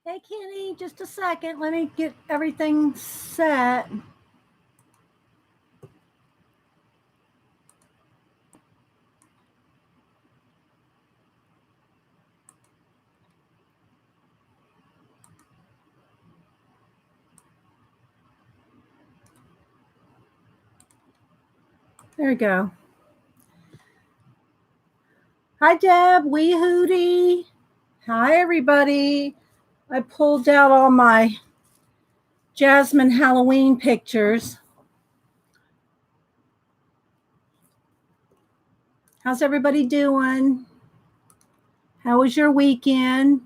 Hey, Kenny, just a second. Let me get everything set. There we go. Hi, Deb, Wee Hootie. Hi, everybody. I pulled out all my Jasmine Halloween pictures. How's everybody doing? How was your weekend?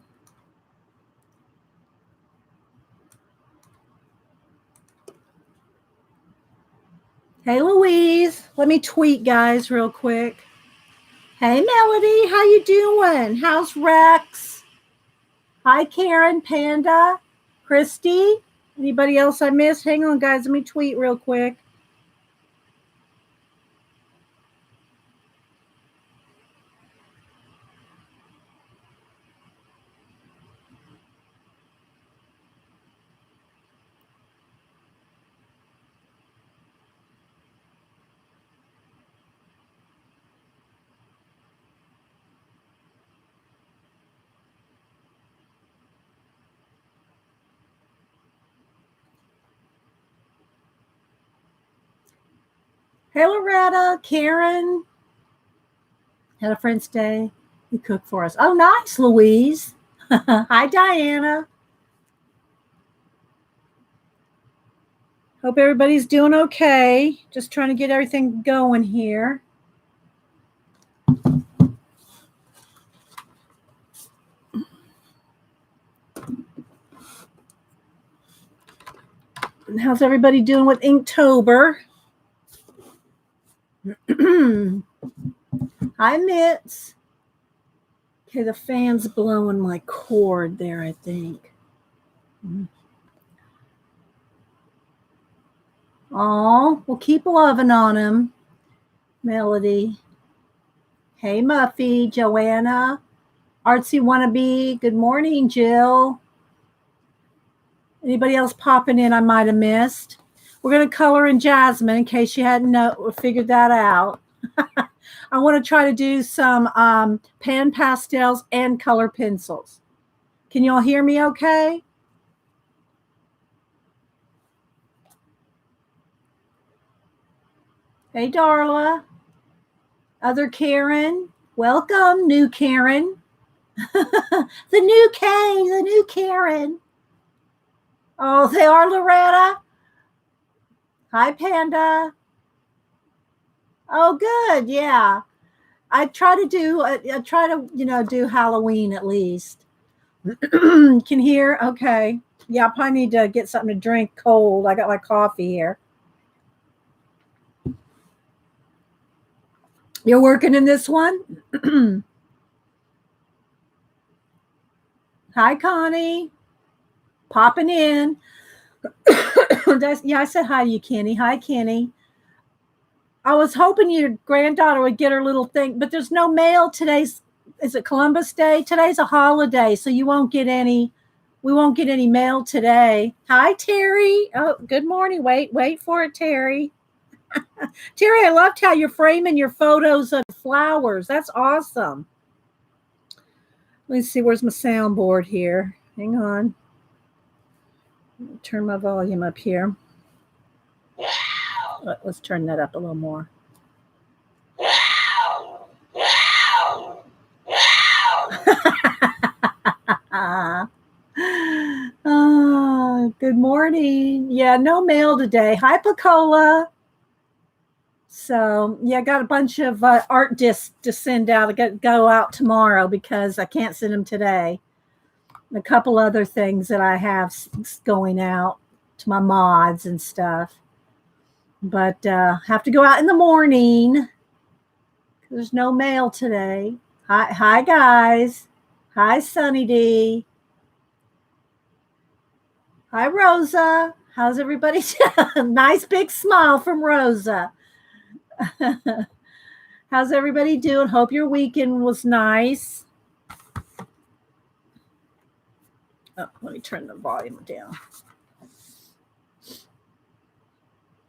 Hey, Louise. Let me tweet, guys, real quick. Hey, Melody. How you doing? How's Rex? Hi, Karen, Panda, Christy. Anybody else I missed? Hang on, guys. Let me tweet real quick. Hey, Loretta, Karen. Had a French day. You cooked for us. Oh, nice, Louise. Hi, Diana. Hope everybody's doing okay. Just trying to get everything going here. How's everybody doing with Inktober? Hi, Mitz. Okay, the fan's blowing my cord there, I think. Oh, we'll keep loving on him. Melody. Hey, Muffy, Joanna, Artsy Wannabe. Good morning, Jill. Anybody else popping in I might have missed? We're going to color in Jasmine in case you hadn't figured that out. I want to try to do some pan pastels and color pencils. Can you all hear me okay? Hey, Darla. Other Karen. Welcome, new Karen. The new Karen. Oh, they are, Loretta. Hi, Panda. Oh, good. Yeah. I try to do Halloween at least. Can hear? Okay. Yeah, I probably need to get something to drink cold. I got my coffee here. You're working in this one? Hi, Connie. Popping in. Yeah, I said hi to you, Kenny. Hi, Kenny. I was hoping your granddaughter would get her little thing, but there's no mail. Is it Columbus Day? Today's a holiday, so we won't get any mail today. Hi, Terry. Oh, good morning. Wait for it, Terry. Terry, I loved how you're framing your photos of flowers. That's awesome. Let's see, where's my soundboard here? Hang on. Turn my volume up here. Let's turn that up a little more. Oh, good morning. Yeah, no mail today. Hi, Pacola. So, yeah, I got a bunch of art discs to send out. I go out tomorrow because I can't send them today. A couple other things that I have going out to my mods and stuff. But have to go out in the morning. There's no mail today. Hi, guys. Hi, Sunny D. Hi, Rosa. How's everybody? Nice big smile from Rosa. How's everybody doing? Hope your weekend was nice. Oh, let me turn the volume down.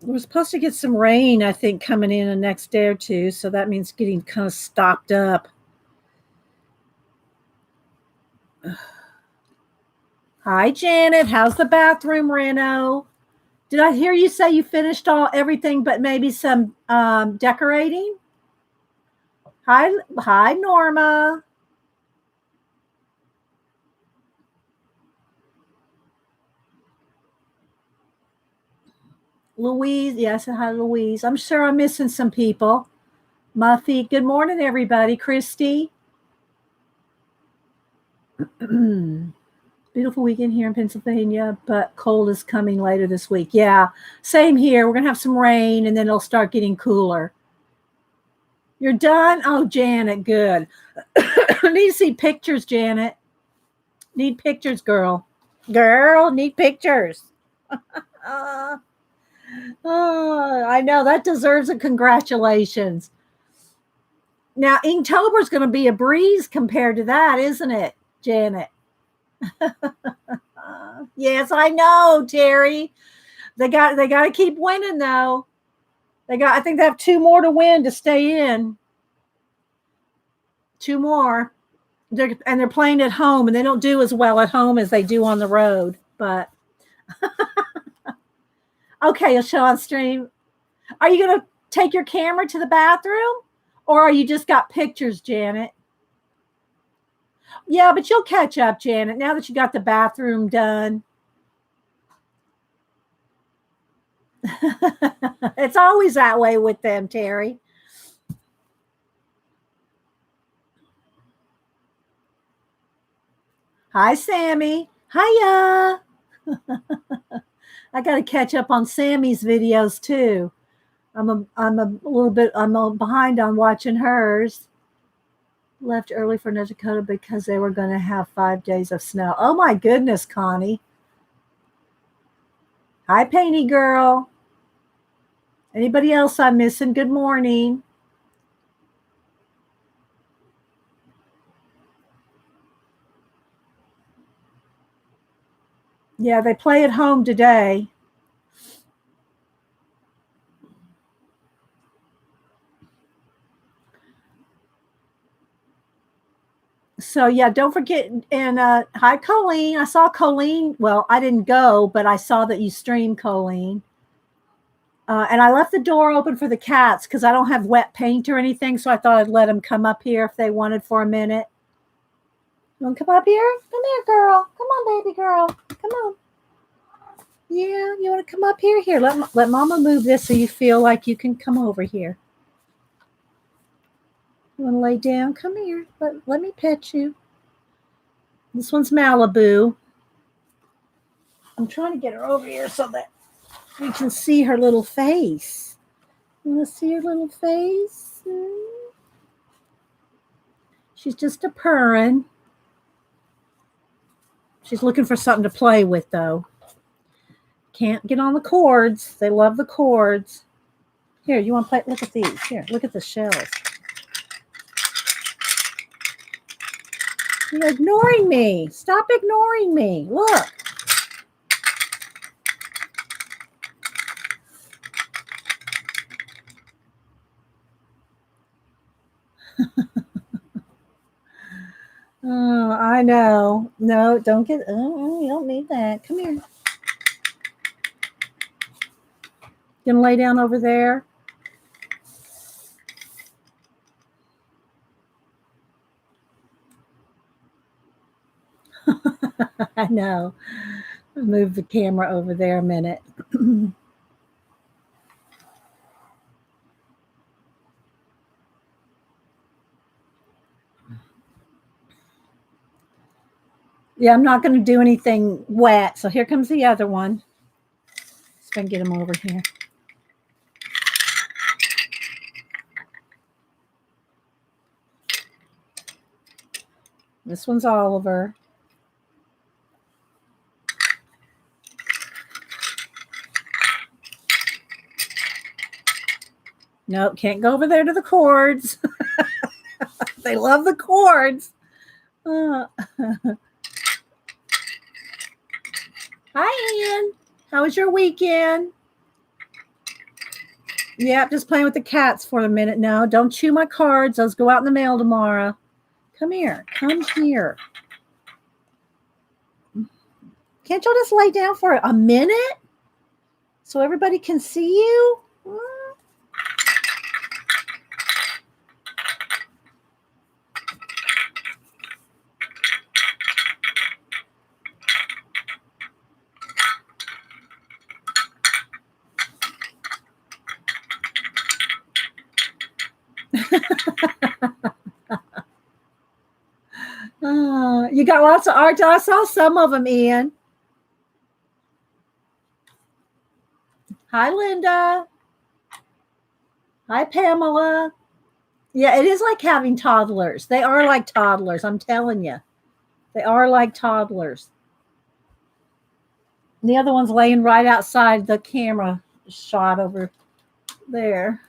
We're supposed to get some rain, I think, coming in the next day or two. So that means getting kind of stocked up. Hi, Janet. How's the bathroom reno? Did I hear you say you finished everything but maybe some decorating? Hi, Norma. Louise. Yes, hi, Louise. I'm sure I'm missing some people. Muffy. Good morning, everybody. Christy. Beautiful weekend here in Pennsylvania, but cold is coming later this week. Yeah, same here. We're going to have some rain and then it'll start getting cooler. You're done? Oh, Janet, good. I need to see pictures, Janet. Need pictures, girl. Girl, need pictures. Oh, I know. That deserves a congratulations. Now, Inktober is going to be a breeze compared to that, isn't it, Janet? Yes, I know, Terry. They got to keep winning though. I think they have 2 more to win to stay in. 2 more. They're playing at home and they don't do as well at home as they do on the road, but okay, a show on stream. Are you going to take your camera to the bathroom or are you just got pictures, Janet? Yeah, but you'll catch up, Janet, now that you got the bathroom done. It's always that way with them, Terry. Hi, Sammy. Hiya. I got to catch up on Sammy's videos too. I'm behind on watching hers. Left early for North Dakota because they were going to have 5 days of snow. Oh my goodness, Connie. Hi, Painty Girl. Anybody else I'm missing? Good morning. Yeah, they play at home today. So yeah, don't forget. And hi, Colleen. I saw Colleen. Well, I didn't go, but I saw that you streamed, Colleen. And I left the door open for the cats because I don't have wet paint or anything. So I thought I'd let them come up here if they wanted for a minute. You want to come up here? Come here, girl. Come on, baby girl. Come on. Yeah, you want to come up here? Here, let Mama move this so you feel like you can come over here. You want to lay down? Come here. Let me pet you. This one's Malibu. I'm trying to get her over here so that we can see her little face. You want to see her little face? She's just a purring. She's looking for something to play with, though. Can't get on the cords. They love the cords. Here, you want to play? Look at these. Here, look at the shells. You're ignoring me. Stop ignoring me. Look. Oh, I know. No, don't get. Oh, you don't need that. Come here. You gonna lay down over there? I know. I'll move the camera over there a minute. Yeah, I'm not going to do anything wet. So here comes the other one. Let's go and get him over here. This one's Oliver. Nope, can't go over there to the cords. They love the cords. Hi, Ann. How was your weekend? Yep, just playing with the cats for a minute now. Don't chew my cards. Those go out in the mail tomorrow. Come here. Come here. Can't y'all just lay down for a minute so everybody can see you? You got lots of art. I saw some of them, Ian. Hi, Linda. Hi, Pamela. Yeah, it is like having toddlers. They are like toddlers. I'm telling you. They are like toddlers. The other one's laying right outside the camera shot over there.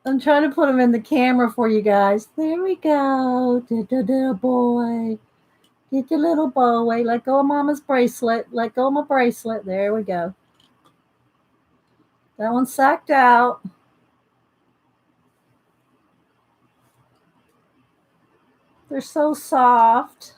I'm trying to put them in the camera for you guys. There we go. Little boy. Get your little boy. Let go of mama's bracelet. Let go of my bracelet. There we go. That one's sacked out. They're so soft.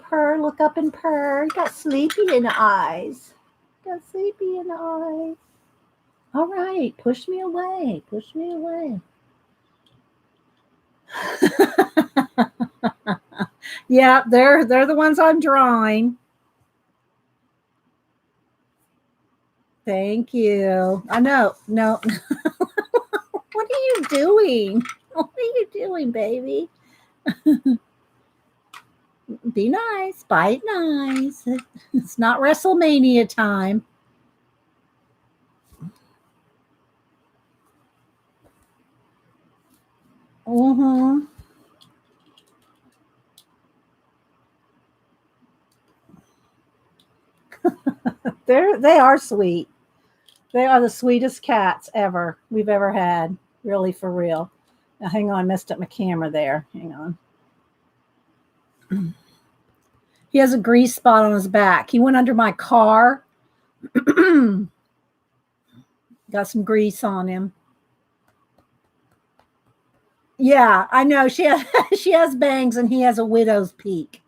Purr, look up and purr. You got sleepy in the eyes. Got sleepy in the eyes. All right, push me away. Push me away. Yeah, they're the ones I'm drawing. Thank you. I know. No. What are you doing? What are you doing, baby? Be nice. Bite nice. It's not WrestleMania time. Mm-hmm. They are sweet. They are the sweetest cats we've ever had. Really, for real. Now, hang on. I messed up my camera there. Hang on. He has a grease spot on his back. He went under my car. Got some grease on him. Yeah, I know. She has bangs and he has a widow's peak.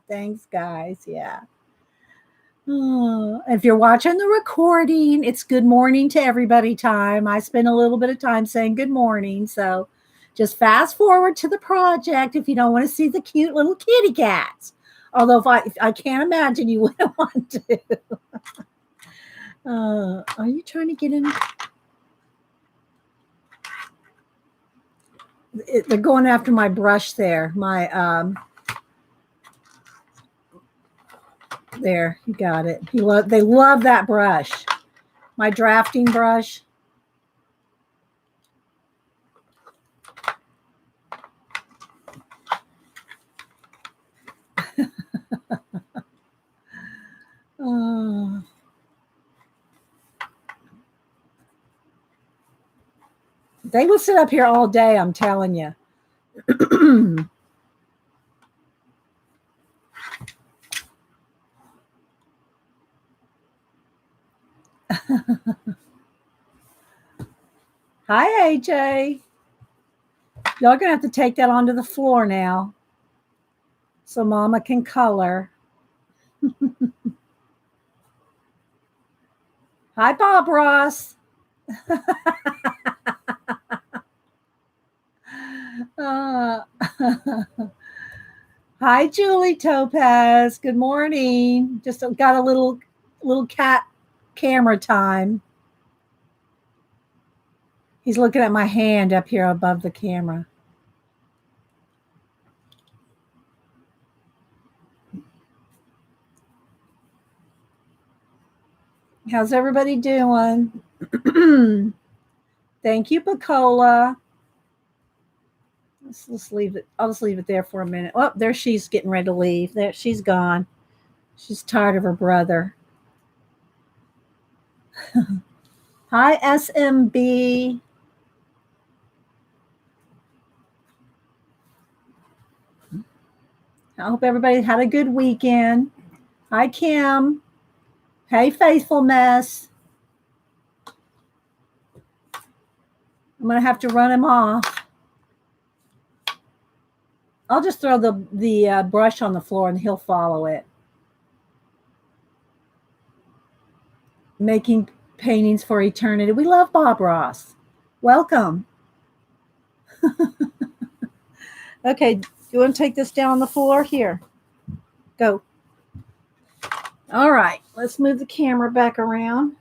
Thanks, guys. Yeah. If you're watching the recording, it's good morning to everybody time. I spent a little bit of time saying good morning. So just fast forward to the project if you don't want to see the cute little kitty cats. Although if I can't imagine you wouldn't want to. Are you trying to get in? They're going after my brush there. There, you got it. They love that brush. My drafting brush. They will sit up here all day, I'm telling you. Hi, AJ. Y'all gonna have to take that onto the floor now so Mama can color. Hi, Bob Ross. Hi, Julie Topaz. Good morning. Just got a little cat camera time. He's looking at my hand up here above the camera. How's everybody doing? Thank you, Pacola. Let's leave it. I'll just leave it there for a minute. Oh, there she's getting ready to leave. There she's gone. She's tired of her brother. Hi, SMB. I hope everybody had a good weekend. Hi, Kim. Hey, Faithful Mess. I'm going to have to run him off. I'll just throw the brush on the floor and he'll follow it. Making paintings for eternity. We love Bob Ross. Welcome. Okay, you want to take this down on the floor? Here. Go. All right, let's move the camera back around.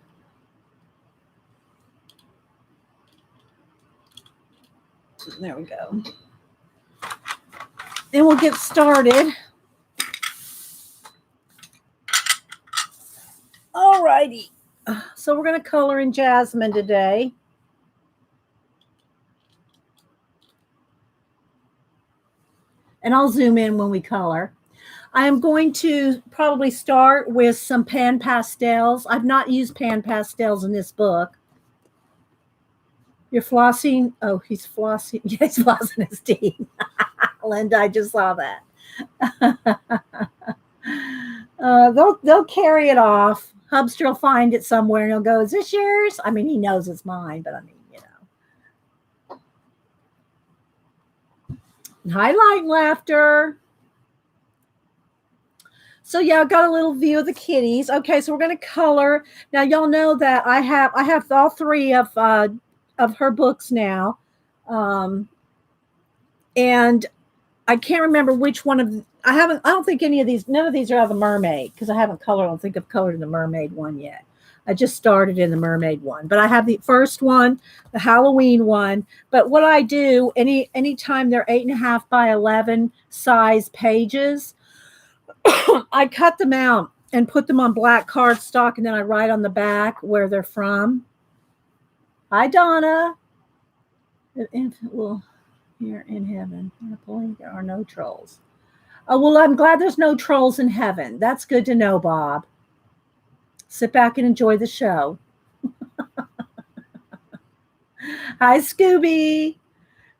There we go. And we'll get started. All righty. So we're going to color in Jasmine today. And I'll zoom in when we color. I am going to probably start with some pan pastels. I've not used pan pastels in this book. You're flossing. Oh, he's flossing. Yeah, he's flossing his teeth. Linda, I just saw that. They'll carry it off. Hubster will find it somewhere and he'll go, "Is this yours?" I mean, he knows it's mine, but I mean, Highlight laughter. So yeah, I got a little view of the kitties. Okay, so we're going to color. Now y'all know that I have all three of her books now, and I can't remember which one of I don't think any of these. None of these are of the mermaid because I haven't colored. I don't think I've colored in the mermaid one yet. I just started in the mermaid one, but I have the first one, the Halloween one. But what I do anytime they're 8.5 by 11 size pages, I cut them out and put them on black cardstock, and then I write on the back where they're from. Hi, Donna. Well, you're in heaven. There are no trolls. Oh, well, I'm glad there's no trolls in heaven. That's good to know, Bob. Sit back and enjoy the show. Hi, Scooby.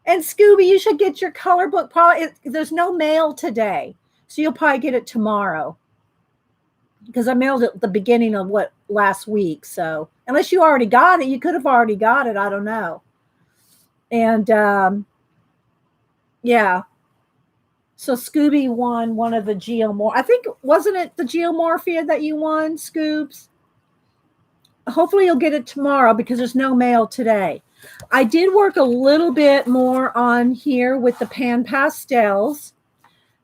And Scooby, you should get your color book. Probably there's no mail today, so you'll probably get it tomorrow. Because I mailed it at the beginning of last week. So unless you already got it, you could have already got it. I don't know. And yeah. So Scooby won one of the geomorph. I think, wasn't it the geomorphia that you won, Scoobs? Hopefully you'll get it tomorrow because there's no mail today. I did work a little bit more on here with the pan pastels.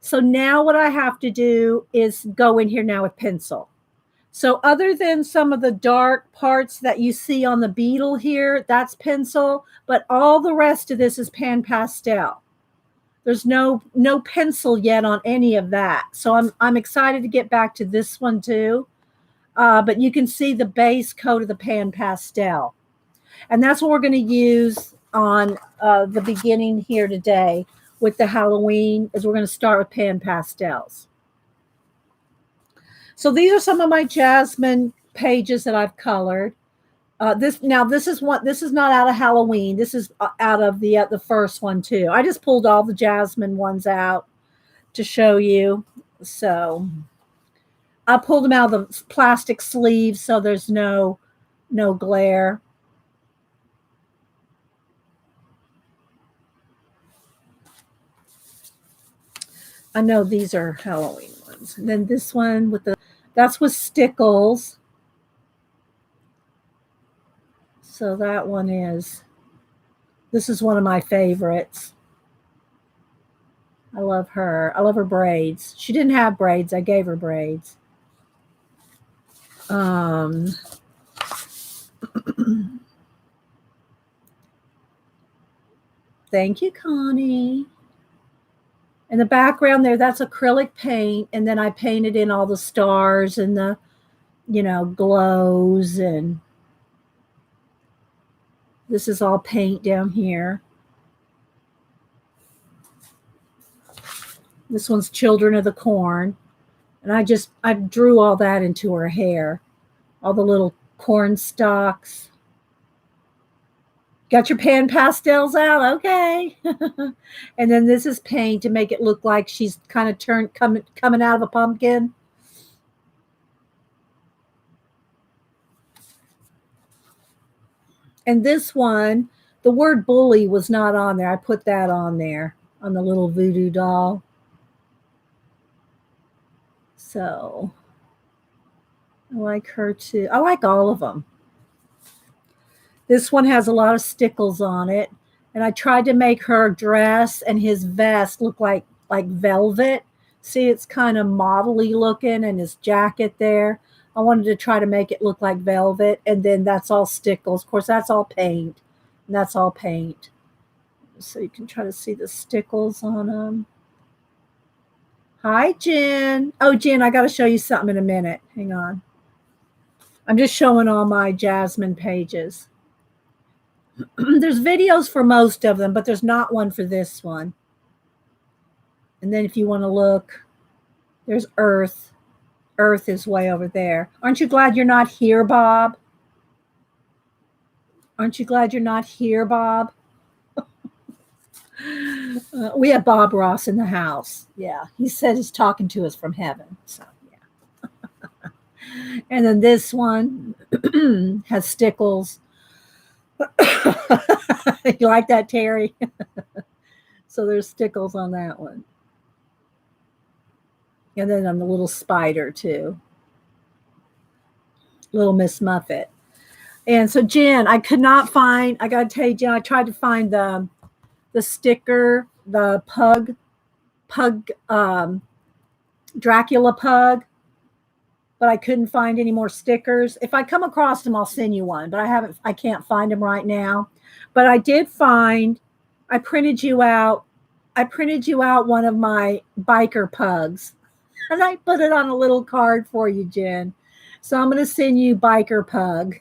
So now what I have to do is go in here now with pencil. So other than some of the dark parts that you see on the beetle here, that's pencil, but all the rest of this is pan pastel. There's no pencil yet on any of that. So I'm excited to get back to this one too. But you can see the base coat of the pan pastel. And that's what we're going to use on the beginning here today with the Halloween, is we're going to start with pan pastels. So these are some of my Jasmine pages that I've colored. This is not out of Halloween. This is out of the first one too. I just pulled all the Jasmine ones out to show you. So I pulled them out of the plastic sleeves so there's no glare. I know these are Halloween ones. And then this one that's with stickles. So that one this is one of my favorites. I love her. I love her braids. She didn't have braids. I gave her braids. Thank you, Connie. In the background there, that's acrylic paint. And then I painted in all the stars and the glows, and this is all paint down here. This one's Children of the Corn. And I drew all that into her hair. All the little corn stalks. Got your pan pastels out? Okay. And then this is paint to make it look like she's kind of coming out of a pumpkin. And this one, the word bully was not on there. I put that on there on the little voodoo doll. So I like her too. I like all of them. This one has a lot of stickles on it. And I tried to make her dress and his vest look like velvet. See, it's kind of modelly looking, and his jacket there. I wanted to try to make it look like velvet. And then that's all stickles. Of course, that's all paint. And that's all paint. So you can try to see the stickles on them. Hi, Jen. Oh, Jen, I got to show you something in a minute. Hang on. I'm just showing all my Jasmine pages. There's videos for most of them, but there's not one for this one. And then if you want to look, there's Earth. Earth is way over there. Aren't you glad you're not here, Bob? Aren't you glad you're not here, Bob? We have Bob Ross in the house. Yeah, he said he's talking to us from heaven. So, yeah. And then this one has stickles. You like that, Terry? So there's stickles on that one. And then on the little spider, too. Little Miss Muffet. And so, Jen, I could not find, I got to tell you, Jen, I tried to find the sticker, the pug, Dracula pug, but I couldn't find any more stickers. If I come across them, I'll send you one, but I can't find them right now. But I did find, I printed you out one of my biker pugs, and I put it on a little card for you, Jen. So I'm going to send you biker pug.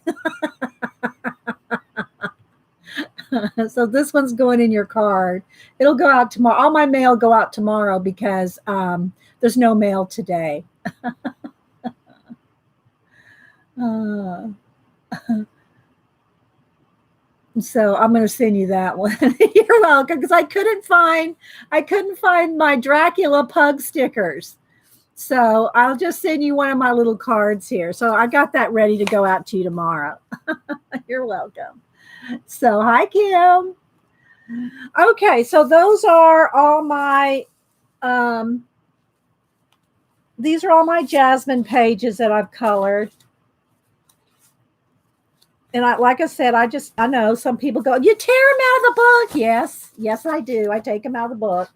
So this one's going in your card. It'll go out tomorrow. All my mail go out tomorrow because there's no mail today. So I'm going to send you that one. You're welcome, because I couldn't find my Dracula pug stickers. So I'll just send you one of my little cards here. So I got that ready to go out to you tomorrow. You're welcome. So hi, Kim. Okay, so those are all my these are all my Jasmine pages that I've colored. And like I said, I know some people go, you tear them out of the book. Yes, I do. I take them out of the book.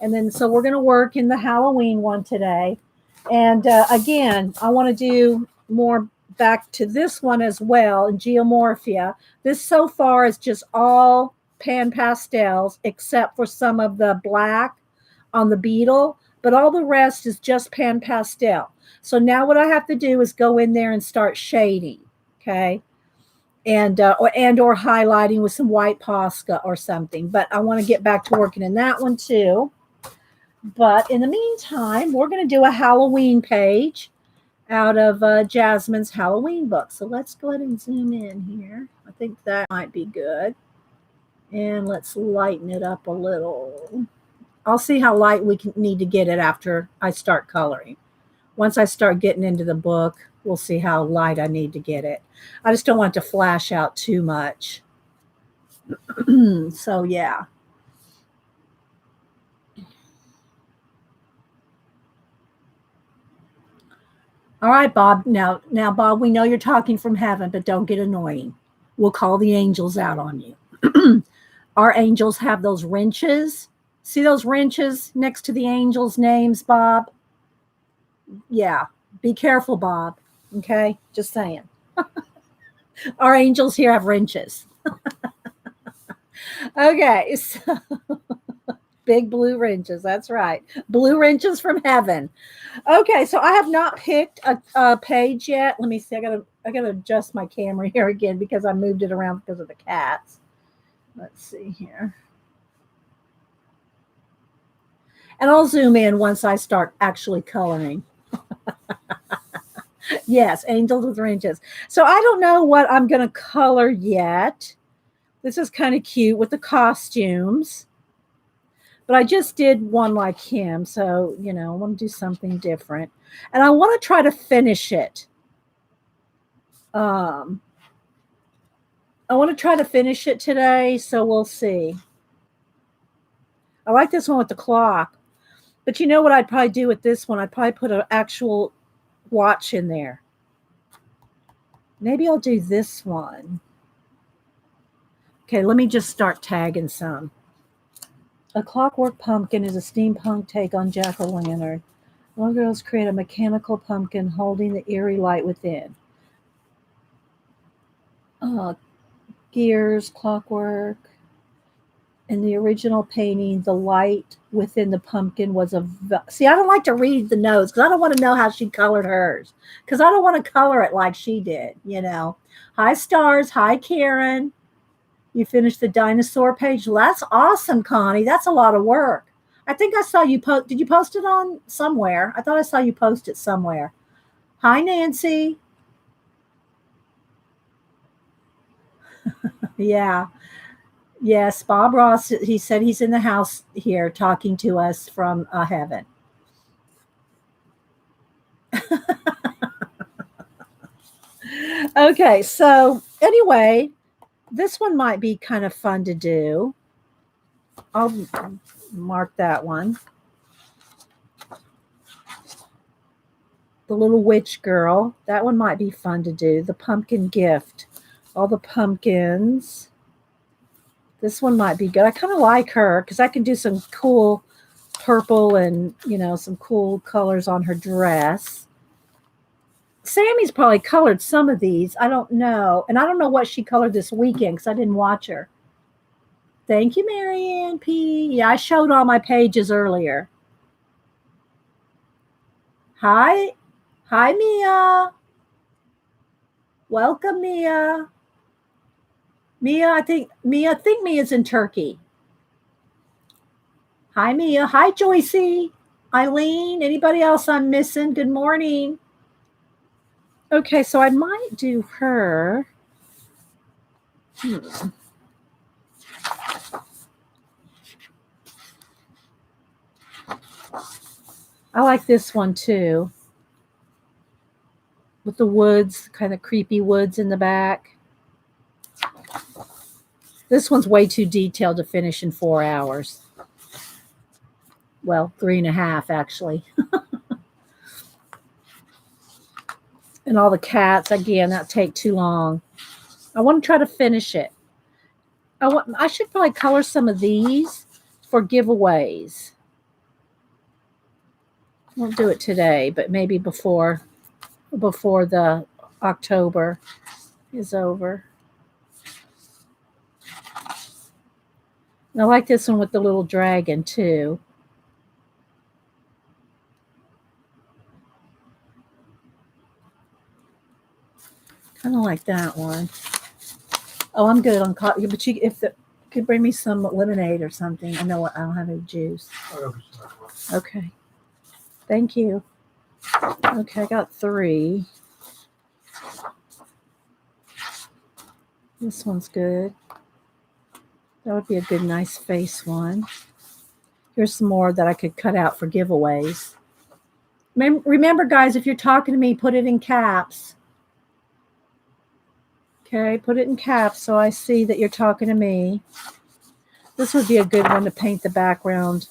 And then, so we're going to work in the Halloween one today. And again, I want to do more back to this one as well in Geomorphia. This so far is just all pan pastels, except for some of the black on the beetle, but all the rest is just pan pastel. So now what I have to do is go in there and start shading. Okay. And or highlighting with some white Posca or something. But I want to get back to working in that one too. But in the meantime, we're going to do a Halloween page out of Jasmine's Halloween book. So let's go ahead and zoom in here. I think that might be good. And let's lighten it up a little. I'll see how light we need to get it after I start coloring. Once I start getting into the book, we'll see how light I need to get it. I just don't want it to flash out too much. So, yeah. All right, Bob. Now, Bob, we know you're talking from heaven, but don't get annoying. We'll call the angels out on you. Our angels have those wrenches. See those wrenches next to the angels' names, Bob? Yeah. Be careful, Bob. Okay? Just saying. Our angels here have wrenches. Okay. So Big blue wrenches. That's right. Blue wrenches from heaven. Okay, so I have not picked a page yet. Let me see. I gotta adjust my camera here again because I moved it around because of the cats. Let's see here. And I'll zoom in once I start actually coloring. Yes, angels with wrenches. So I don't know what I'm going to color yet. This is kind of cute with the costumes. But I just did one like him. So, I want to do something different. And I want to try to finish it. I want to try to finish it today. So we'll see. I like this one with the clock. But you know what I'd probably do with this one? I'd probably put an actual watch in there. Maybe I'll do this one. Okay, let me just start tagging some. A clockwork pumpkin is a steampunk take on jack-o'-lantern. Little girls create a mechanical pumpkin holding the eerie light within. Gears, clockwork. In the original painting, the light within the pumpkin was see, I don't like to read the notes because I don't want to know how she colored hers because I don't want to color it like she did, Hi, Stars. Hi, Karen. You finished the dinosaur page. That's awesome, Connie. That's a lot of work. I think I saw you post. Did you post it on somewhere? I thought I saw you post it somewhere. Hi, Nancy. Yeah. Yes, Bob Ross, he said he's in the house here talking to us from heaven. Okay, so anyway, this one might be kind of fun to do. I'll mark that one. The little witch girl. That one might be fun to do. The pumpkin gift. All the pumpkins. This one might be good. I kind of like her because I can do some cool purple and, some cool colors on her dress. Sammy's probably colored some of these. I don't know. And I don't know what she colored this weekend because I didn't watch her. Thank you, Marianne P. Yeah, I showed all my pages earlier. Hi. Hi, Mia. Welcome, Mia. I think Mia's in Turkey. Hi, Mia. Hi, Joycey. Eileen. Anybody else I'm missing? Good morning. Okay, so I might do her. I like this one too. With the woods, kind of creepy woods in the back. This one's way too detailed to finish in 4 hours. Well, 3.5 actually. And all the cats, again, that take too long. I want to try to finish it. I should probably color some of these for giveaways. Won't do it today, but maybe before the October is over. And I like this one with the little dragon too. Kind of like that one. Oh, I'm good on coffee, but could bring me some lemonade or something. I know I don't have any juice. Okay. Thank you. Okay, I got 3. This one's good. That would be a good, nice face one. Here's some more that I could cut out for giveaways. Remember, guys, if you're talking to me, put it in caps. Okay, put it in caps so I see that you're talking to me. This would be a good one to paint the background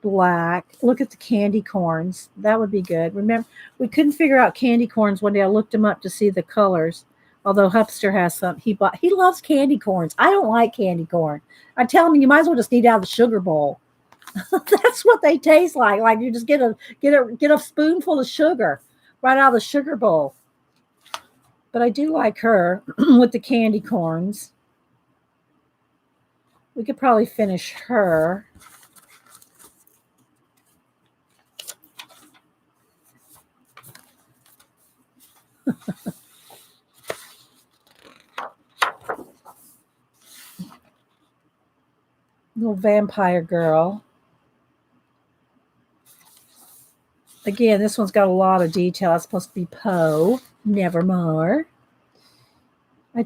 black. Look at the candy corns. That would be good. Remember, we couldn't figure out candy corns one day. I looked them up to see the colors. Although Hupster has some, he loves candy corns. I don't like candy corn. I tell him you might as well just eat out of the sugar bowl. That's what they taste like. Like you just get a spoonful of sugar right out of the sugar bowl. But I do like her with the candy corns. We could probably finish her. Little vampire girl. Again, this one's got a lot of detail. It's supposed to be Poe, Nevermore. I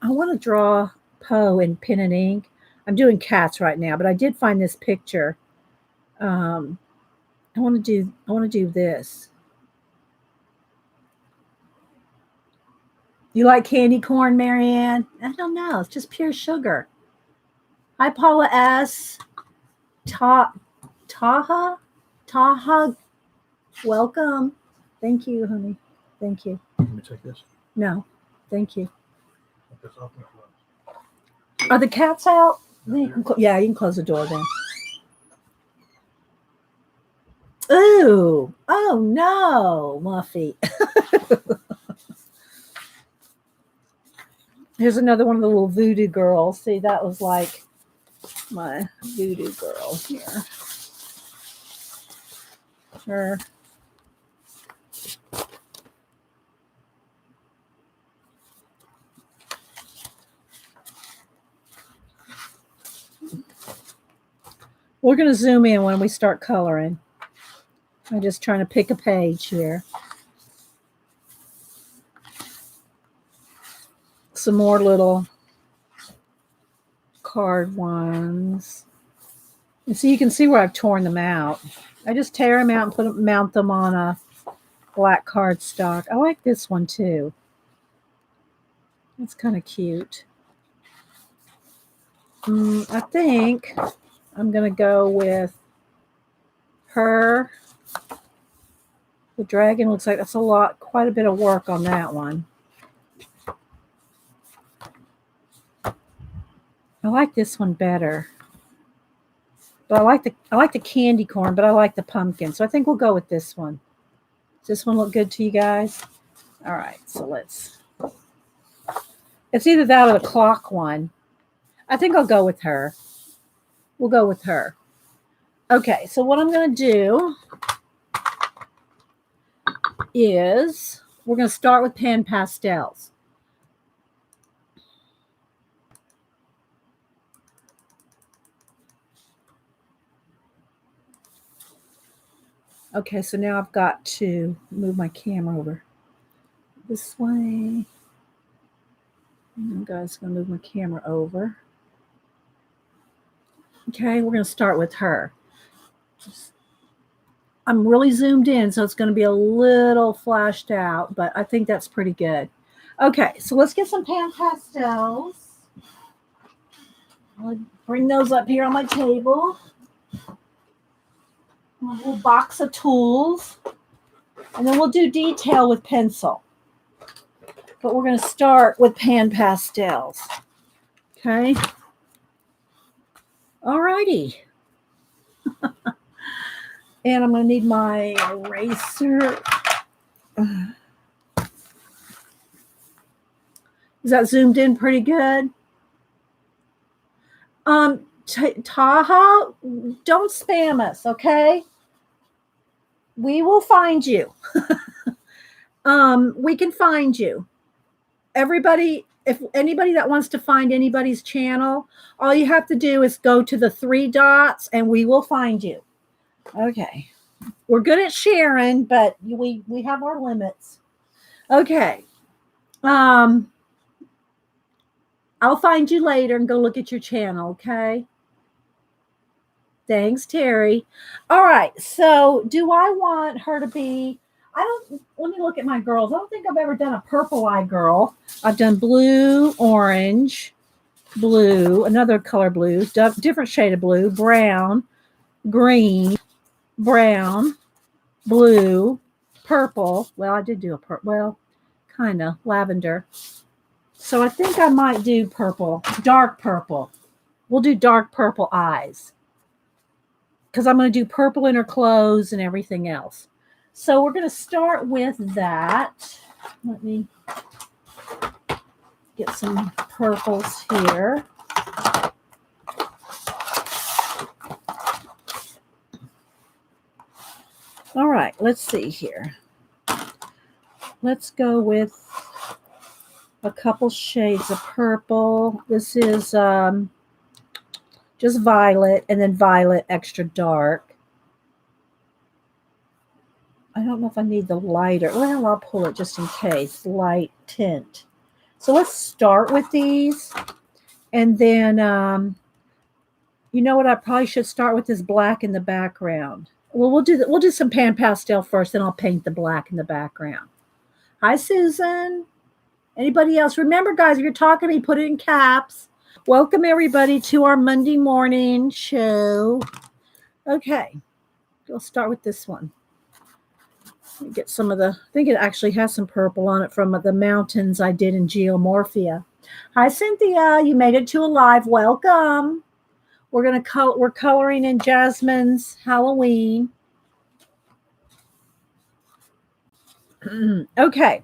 want to draw Poe in pen and ink. I'm doing cats right now, but I did find this picture. I want to do this. You like candy corn, Marianne? I don't know. It's just pure sugar. Hi, Paula S. Taha. Welcome. Thank you, honey. Thank you. Let me take this. No, thank you. Are the cats out? Yeah, you can close the door then. Ooh. Oh, no, Muffy. Here's another one of the little voodoo girls. See, that was like my voodoo girl here. Sure. We're going to zoom in when we start coloring. I'm just trying to pick a page here. Some more little card ones. And so you can see where I've torn them out. I just tear them out and mount them on a black cardstock. I like this one too. It's kind of cute. I think I'm going to go with her. The dragon looks like that's quite a bit of work on that one. I like this one better. But I like the candy corn, but I like the pumpkin. So I think we'll go with this one. Does this one look good to you guys? All right, so it's either that or the clock one. I think I'll go with her. We'll go with her. Okay, so what I'm going to do is we're going to start with pan pastels. Okay, so now I've got to move my camera over this way. And guys, I'm going to move my camera over. Okay, we're going to start with her. I'm really zoomed in, so it's going to be a little flashed out, but I think that's pretty good. Okay, so let's get some pan pastels. I'll bring those up here on my table. A little box of tools. And then we'll do detail with pencil. But we're going to start with pan pastels. Okay. All righty. And I'm going to need my eraser. Is that zoomed in pretty good? Taha, don't spam us, okay? We will find you. We can find you. Everybody, if anybody that wants to find anybody's channel, all you have to do is go to the 3 dots and we will find you. Okay. We're good at sharing, but we have our limits. Okay. I'll find you later and go look at your channel, okay? Thanks, Terry. All right. So do I want her to be, let me look at my girls. I don't think I've ever done a purple eye girl. I've done blue, orange, blue, another color blue, different shade of blue, brown, green, brown, blue, purple. Well, I did do a purple. Well, kind of lavender. So I think I might do purple, dark purple. We'll do dark purple eyes because I'm going to do purple in her clothes and everything else. So we're going to start with that. Let me get some purples here. All right, let's see here. let's go with a couple shades of purple. This is just violet, and then violet extra dark. I don't know if I need the lighter. Well, I'll pull it just in case. Light tint. So let's start with these. And then, you know what? I probably should start with this black in the background. Well, we'll do some pan pastel first, then I'll paint the black in the background. Hi, Susan. Anybody else? Remember, guys, if you're talking to me, put it in caps. Welcome, everybody, to our Monday morning show. Okay, we'll start with this one. Let me get some of the, I think it actually has some purple on it from the mountains I did in Geomorphia. Hi, Cynthia. You made it to a live. Welcome. We're coloring in Jasmine's Halloween. Okay.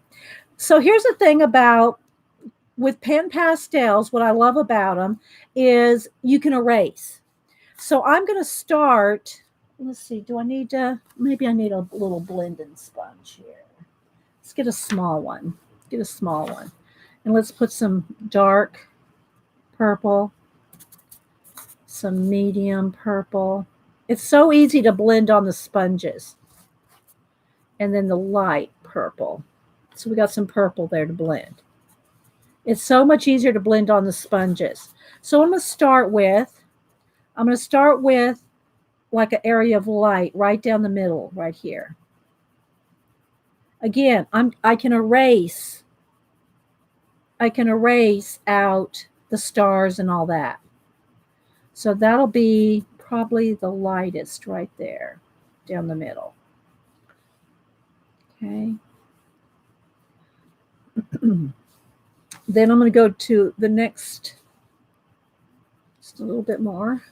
So here's the thing about with pan pastels, what I love about them is you can erase. So I'm going to start, let's see, do I need to, maybe I need a little blending sponge here. Let's get a small one. Get a small one. And let's put some dark purple, some medium purple. It's so easy to blend on the sponges. And then the light purple. So we got some purple there to blend. It's so much easier to blend on the sponges. So I'm going to start with like an area of light right down the middle, right here. Again, I can erase out the stars and all that. So that'll be probably the lightest right there, down the middle. Okay. Then I'm going to go to the next, just a little bit more.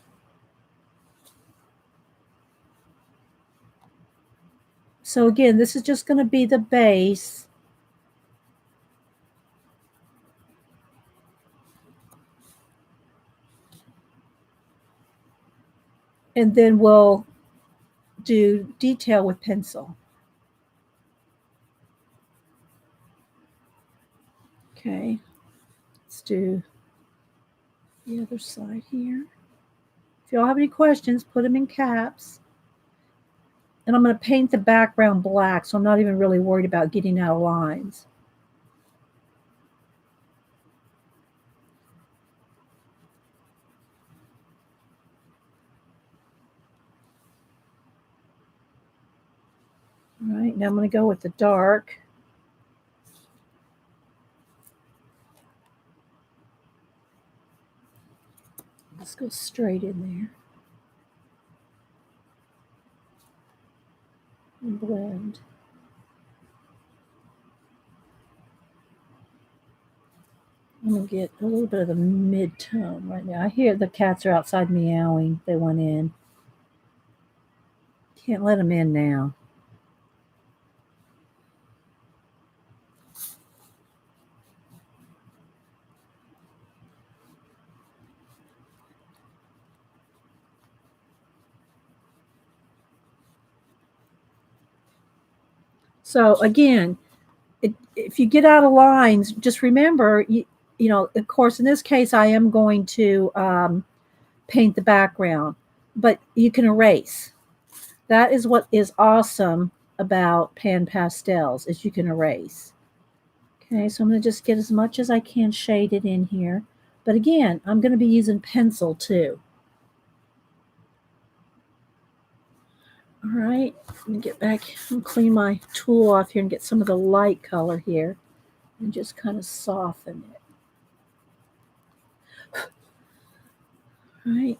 So again, this is just going to be the base. And then we'll do detail with pencil. Okay, let's do the other side here. If y'all have any questions, put them in caps. And I'm going to paint the background black, so I'm not even really worried about getting out of lines. All right, now I'm going to go with the dark. Let's go straight in there. And blend. I'm going to get a little bit of the mid-tone right now. I hear the cats are outside meowing. They went in. Can't let them in now. So again, if you get out of lines, just remember, you know, of course, in this case, I am going to paint the background, but you can erase. That is what is awesome about pan pastels, is you can erase. Okay, so I'm going to just get as much as I can shaded in here. But again, I'm going to be using pencil too. All right, let me get back and clean my tool off here and get some of the light color here and just kind of soften it. All right.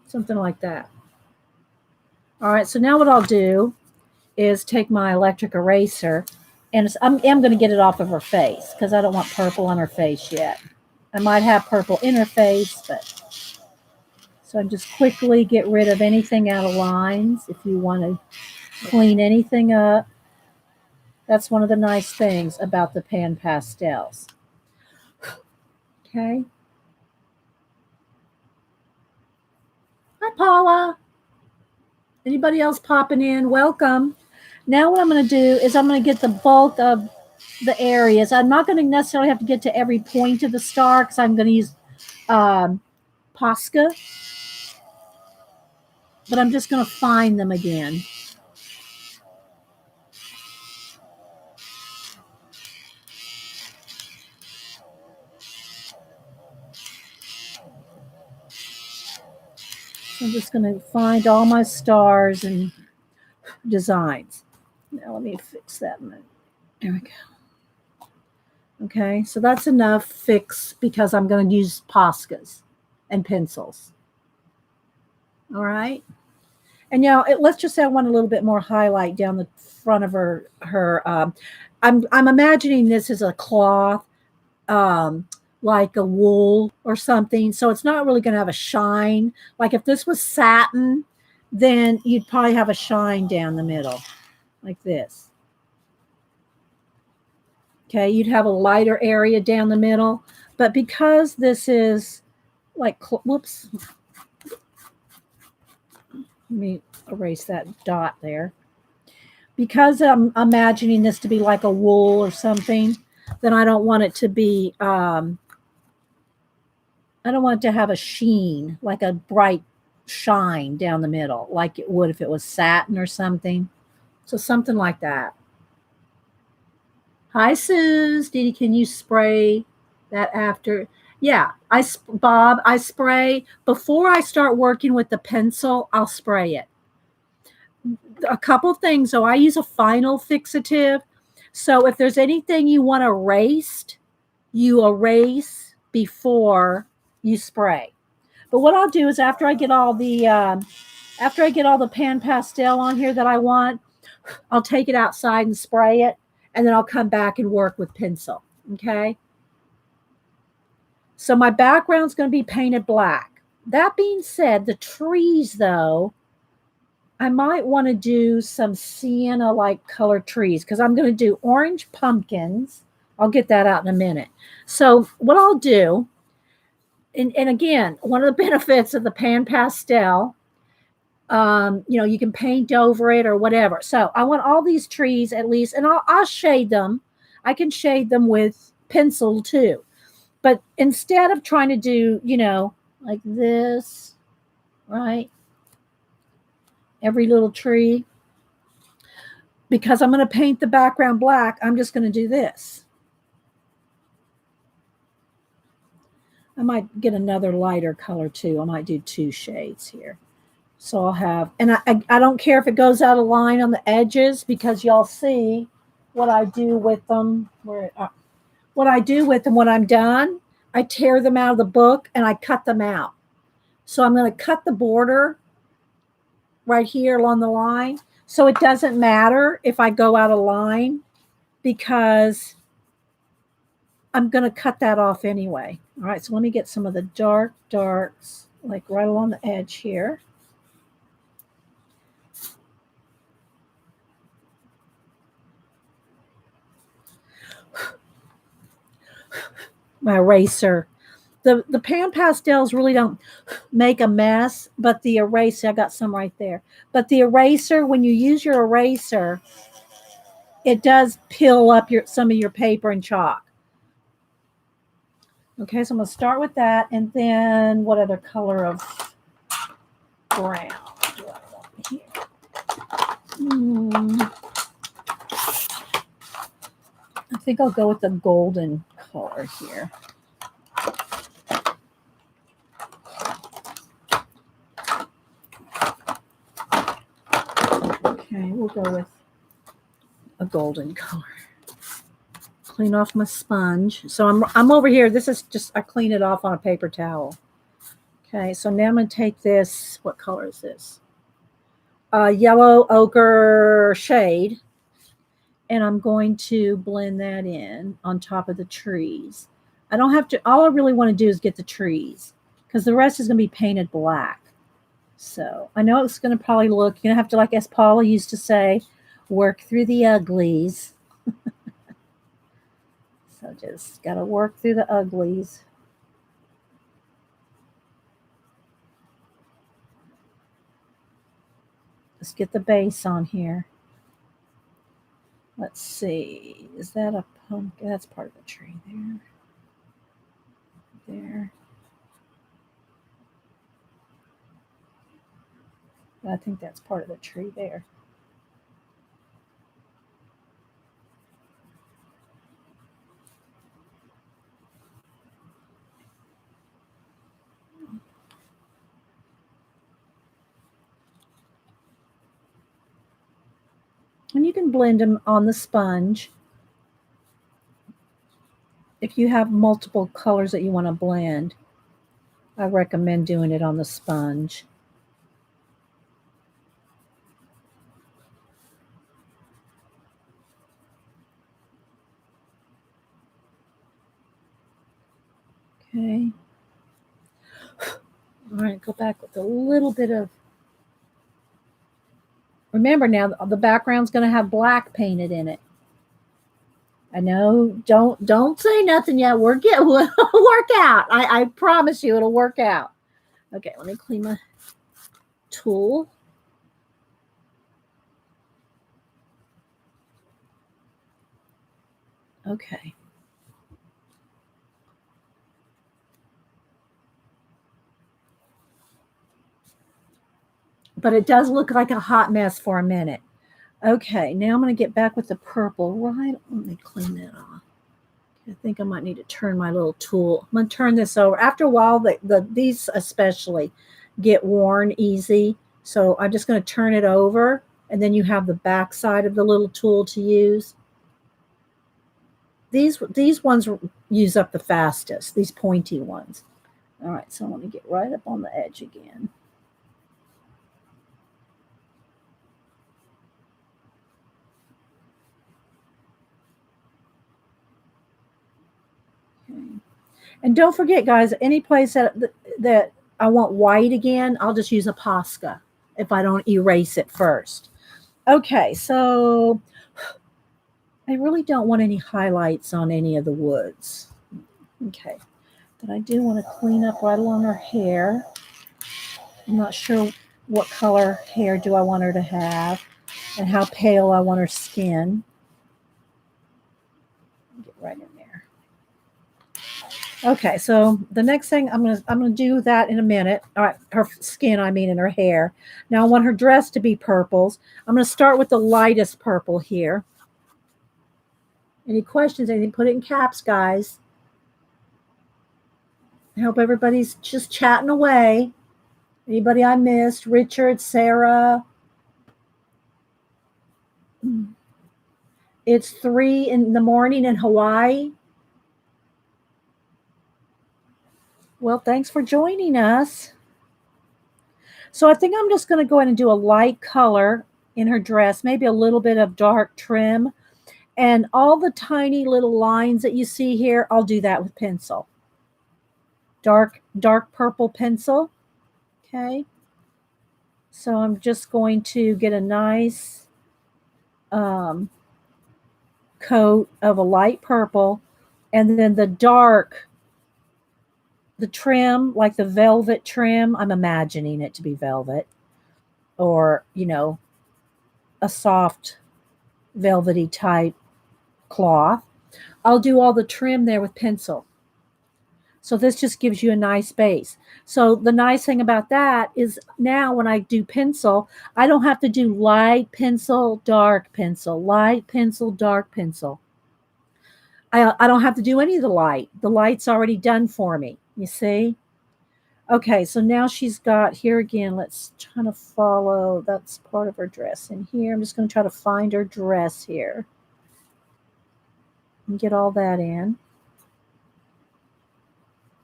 Something like that. All right, so now what I'll do is take my electric eraser, and I'm going to get it off of her face because I don't want purple on her face yet. I might have purple in her face, but so I just quickly get rid of anything out of lines. If you want to clean anything up, that's one of the nice things about the pan pastels. Okay. Hi, Paula. Anybody else popping in? Welcome. Now what I'm going to do is I'm going to get the bulk of the areas. I'm not going to necessarily have to get to every point of the star because I'm going to use Posca, but I'm just going to find them again. I'm just going to find all my stars and designs. Now let me fix that. There we go. Okay, so that's enough fix because I'm going to use Poscas and pencils. All right. And let's just say I want a little bit more highlight down the front of her. I'm imagining this as a cloth, like a wool or something. So it's not really going to have a shine. Like if this was satin, then you'd probably have a shine down the middle, like this. Okay, you'd have a lighter area down the middle, but because this is like, whoops, let me erase that dot there. Because I'm imagining this to be like a wool or something, then I don't want it to be, I don't want it to have a sheen, like a bright shine down the middle, like it would if it was satin or something. So something like that. Hi, Suze. Didi, can you spray that after? Yeah, Bob, I spray before I start working with the pencil. I'll spray it. A couple of things. So I use a final fixative. So if there's anything you want erased, you erase before you spray. But what I'll do is after I get all the pan pastel on here that I want, I'll take it outside and spray it, and then I'll come back and work with pencil. Okay. So my background's going to be painted black. That being said, the trees though, I might want to do some sienna like colored trees because I'm going to do orange pumpkins. I'll get that out in a minute. So what I'll do, and again, one of the benefits of the pan pastel, you can paint over it or whatever. So I want all these trees at least, and I'll shade them. I can shade them with pencil too. But instead of trying to do, like this, right? Every little tree, because I'm going to paint the background black, I'm just going to do this. I might get another lighter color too. I might do 2 shades here. So I'll have, and I don't care if it goes out of line on the edges because y'all see what I do with them. What I do with them when I'm done, I tear them out of the book and I cut them out. So I'm going to cut the border right here along the line. So it doesn't matter if I go out of line because I'm going to cut that off anyway. All right, so let me get some of the darks, like right along the edge here. My eraser. The pan pastels really don't make a mess, but the eraser, I got some right there. But the eraser, when you use your eraser, it does peel up some of your paper and chalk. Okay, so I'm going to start with that, and then what other color of brown do I want here? I think I'll go with the golden color here. Okay, we'll go with a golden color. Clean off my sponge. So I'm over here. This is just, I clean it off on a paper towel. Okay, so now I'm going to take this. What color is this? Yellow ochre shade. And I'm going to blend that in on top of the trees. I don't have to, all I really want to do is get the trees because the rest is going to be painted black. So I know it's going to probably look, you're going to have to, like as Paula used to say, work through the uglies. So just got to work through the uglies. Let's get the base on here. Let's see. Is that a pumpkin? That's part of the tree there. There. I think that's part of the tree there. And you can blend them on the sponge. If you have multiple colors that you want to blend, I recommend doing it on the sponge. Okay. All right, go back with a little bit of. Remember now, the background's going to have black painted in it. I know. Don't say nothing yet. We'll work out. I promise you, it'll work out. Okay, let me clean my tool. Okay. But it does look like a hot mess for a minute. Okay, now I'm going to get back with the purple. Right, let me clean that off. I think I might need to turn my little tool. I'm going to turn this over. After a while, these especially get worn easy. So I'm just going to turn it over, and then you have the back side of the little tool to use. These ones use up the fastest, these pointy ones. All right, so I want to get right up on the edge again. Okay. And don't forget, guys, any place that I want white again, I'll just use a Posca if I don't erase it first. Okay, so I really don't want any highlights on any of the woods. Okay, but I do want to clean up right along her hair. I'm not sure what color hair do I want her to have and how pale I want her skin. Get right in there. Okay, so the next thing I'm gonna do that in a minute. All right, her skin, I mean, and her hair. Now I want her dress to be purples. I'm gonna start with the lightest purple here. Any questions? Anything? Put it in caps, guys. I hope everybody's just chatting away. Anybody I missed? Richard, Sarah. It's 3 in the morning in Hawaii. Well, thanks for joining us. So I think I'm just going to go ahead and do a light color in her dress, maybe a little bit of dark trim. And all the tiny little lines that you see here, I'll do that with pencil. Dark purple pencil. Okay. So I'm just going to get a nice coat of a light purple, and then the trim, like the velvet trim, I'm imagining it to be velvet, or, a soft velvety type cloth. I'll do all the trim there with pencil. So this just gives you a nice base. So the nice thing about that is now when I do pencil, I don't have to do light pencil, dark pencil, light pencil, dark pencil. I don't have to do any of the light. The light's already done for me. You see? Okay, so now she's got here again. Let's try to follow. That's part of her dress in here. I'm just going to try to find her dress here and get all that in.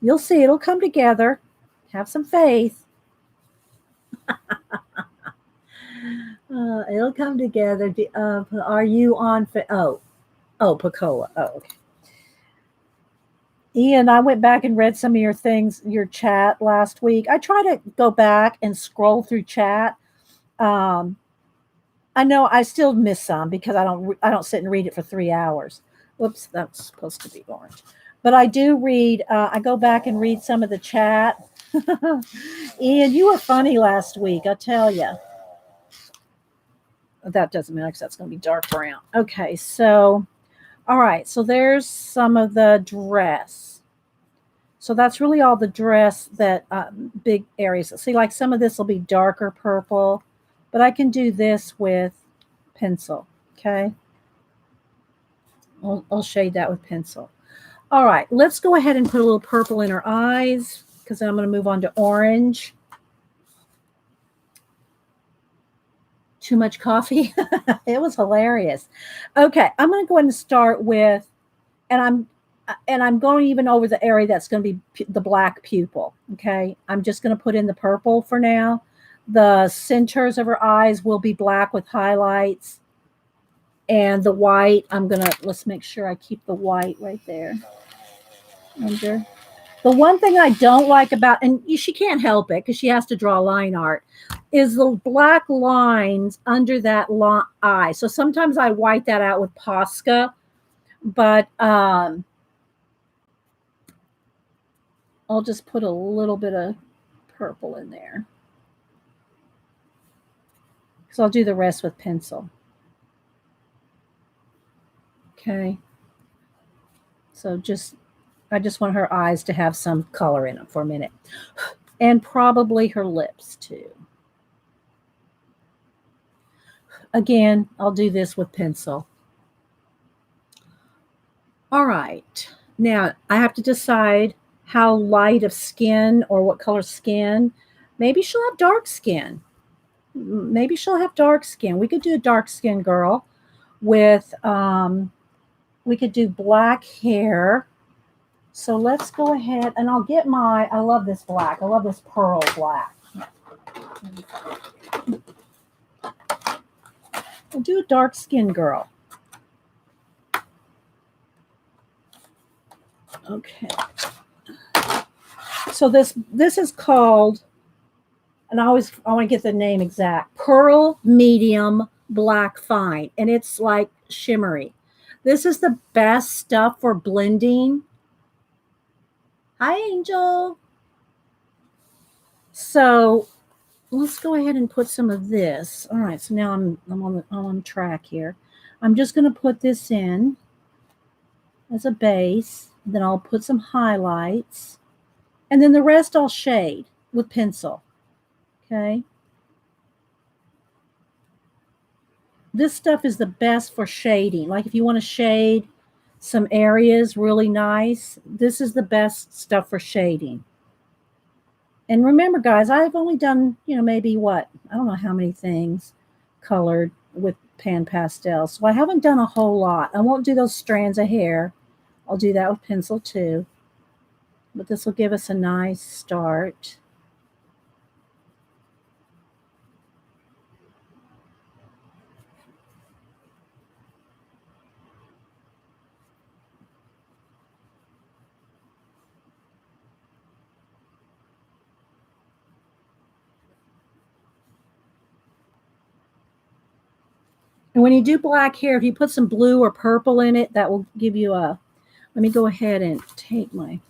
You'll see it'll come together. Have some faith. It'll come together. Are you on? Oh, Pacola. Oh, okay. Ian, I went back and read some of your things, your chat last week. I try to go back and scroll through chat. I know I still miss some because I don't sit and read it for 3 hours. Whoops, that's supposed to be orange. But I do read. I go back and read some of the chat. Ian, you were funny last week, I tell you. that doesn't matter because that's going to be dark brown. Okay, so, all right, so there's some of the dress. So that's really all the dress that big areas. See, like some of this will be darker purple, but I can do this with pencil. Okay, I'll shade that with pencil. All right, let's go ahead and put a little purple in her eyes because I'm going to move on to orange. Too much coffee? It was hilarious. Okay, I'm going to go ahead and start with, and I'm going even over the area that's going to be the black pupil. Okay, I'm just going to put in the purple for now. The centers of her eyes will be black with highlights. And the white, let's make sure I keep the white right there. Under. The one thing I don't like about, and she can't help it because she has to draw line art, is the black lines under that eye. So sometimes I white that out with Posca, but I'll just put a little bit of purple in there. So I'll do the rest with pencil. Okay. So I just want her eyes to have some color in them for a minute. And probably her lips too. Again, I'll do this with pencil. All right. Now I have to decide how light of skin or what color skin. Maybe she'll have dark skin. Maybe she'll have dark skin. We could do a dark skin girl with, we could do black hair. So let's go ahead and I'll get I love this black. I love this pearl black. We'll do a dark skin girl. Okay. So this is called, and I want to get the name exact, Pearl Medium Black Fine. And it's like shimmery. This is the best stuff for blending. Hi, Angel. So let's go ahead and put some of this. All right, so now I'm on track here. I'm just going to put this in as a base. Then I'll put some highlights. And then the rest I'll shade with pencil. Okay. This stuff is the best for shading. Like if you want to shade some areas really nice, this is the best stuff for shading. And remember, guys, I've only done, maybe I don't know how many things colored with pan pastels. So I haven't done a whole lot. I won't do those strands of hair. I'll do that with pencil too. But this will give us a nice start. And when you do black hair, if you put some blue or purple in it, that will give you let me go ahead and take my,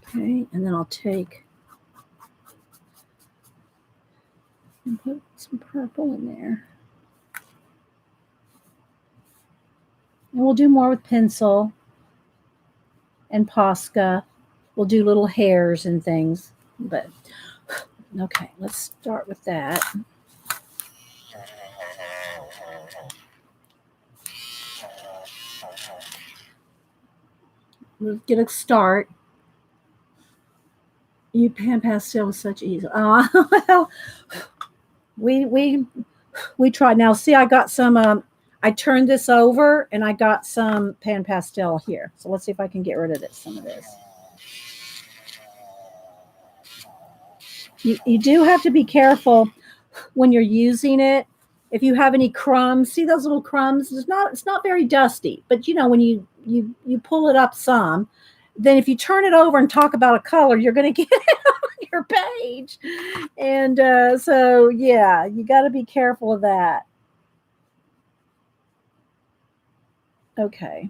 okay, and then I'll take and put some purple in there. And we'll do more with pencil and Posca. We'll do little hairs and things. But, okay, let's start with that. We'll get a start. You pan pastel with such ease. Well, we tried. Now, see, I got some, I turned this over and I got some pan pastel here. So let's see if I can get rid of some of this. You do have to be careful when you're using it. If you have any crumbs, see those little crumbs? It's not very dusty, but when you pull it up some, then if you turn it over and talk about a color, you're going to get it on your page. And so, yeah, you got to be careful of that. Okay.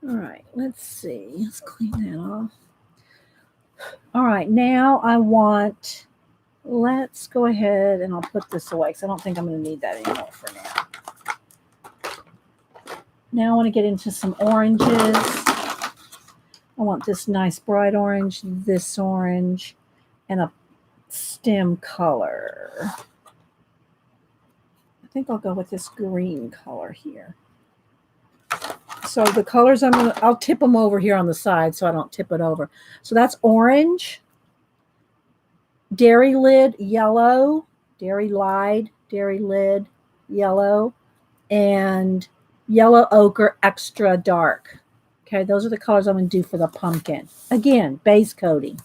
All right, let's see. Let's clean that off. All right, now let's go ahead and I'll put this away because I don't think I'm going to need that anymore for now. Now I want to get into some oranges. I want this nice bright orange, this orange, and a stem color. I think I'll go with this green color here. So the colors I'll tip them over here on the side so I don't tip it over. So that's orange, dairy lid yellow, dairy lid yellow, and yellow ochre extra dark. Okay, those are the colors I'm going to do for the pumpkin. Again, base coating.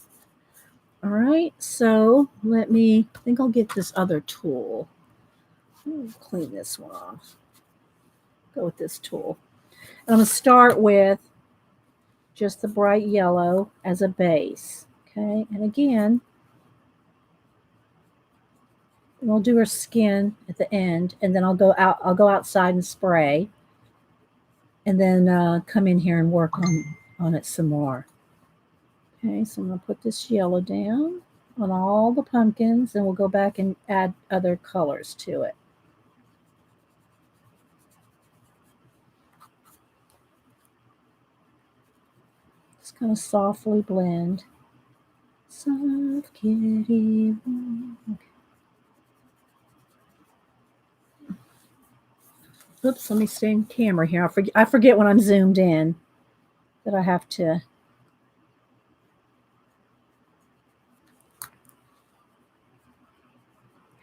All right, so I think I'll get this other tool. Clean this one off. Go with this tool. And I'm going to start with just the bright yellow as a base. Okay, and again, we'll do her skin at the end, and then I'll go outside and spray, and then come in here and work on it some more. Okay, so I'm going to put this yellow down on all the pumpkins, and we'll go back and add other colors to it. Just kind of softly blend. Soft kitty. Okay. Oops, let me stay in camera here. I forget when I'm zoomed in that I have to.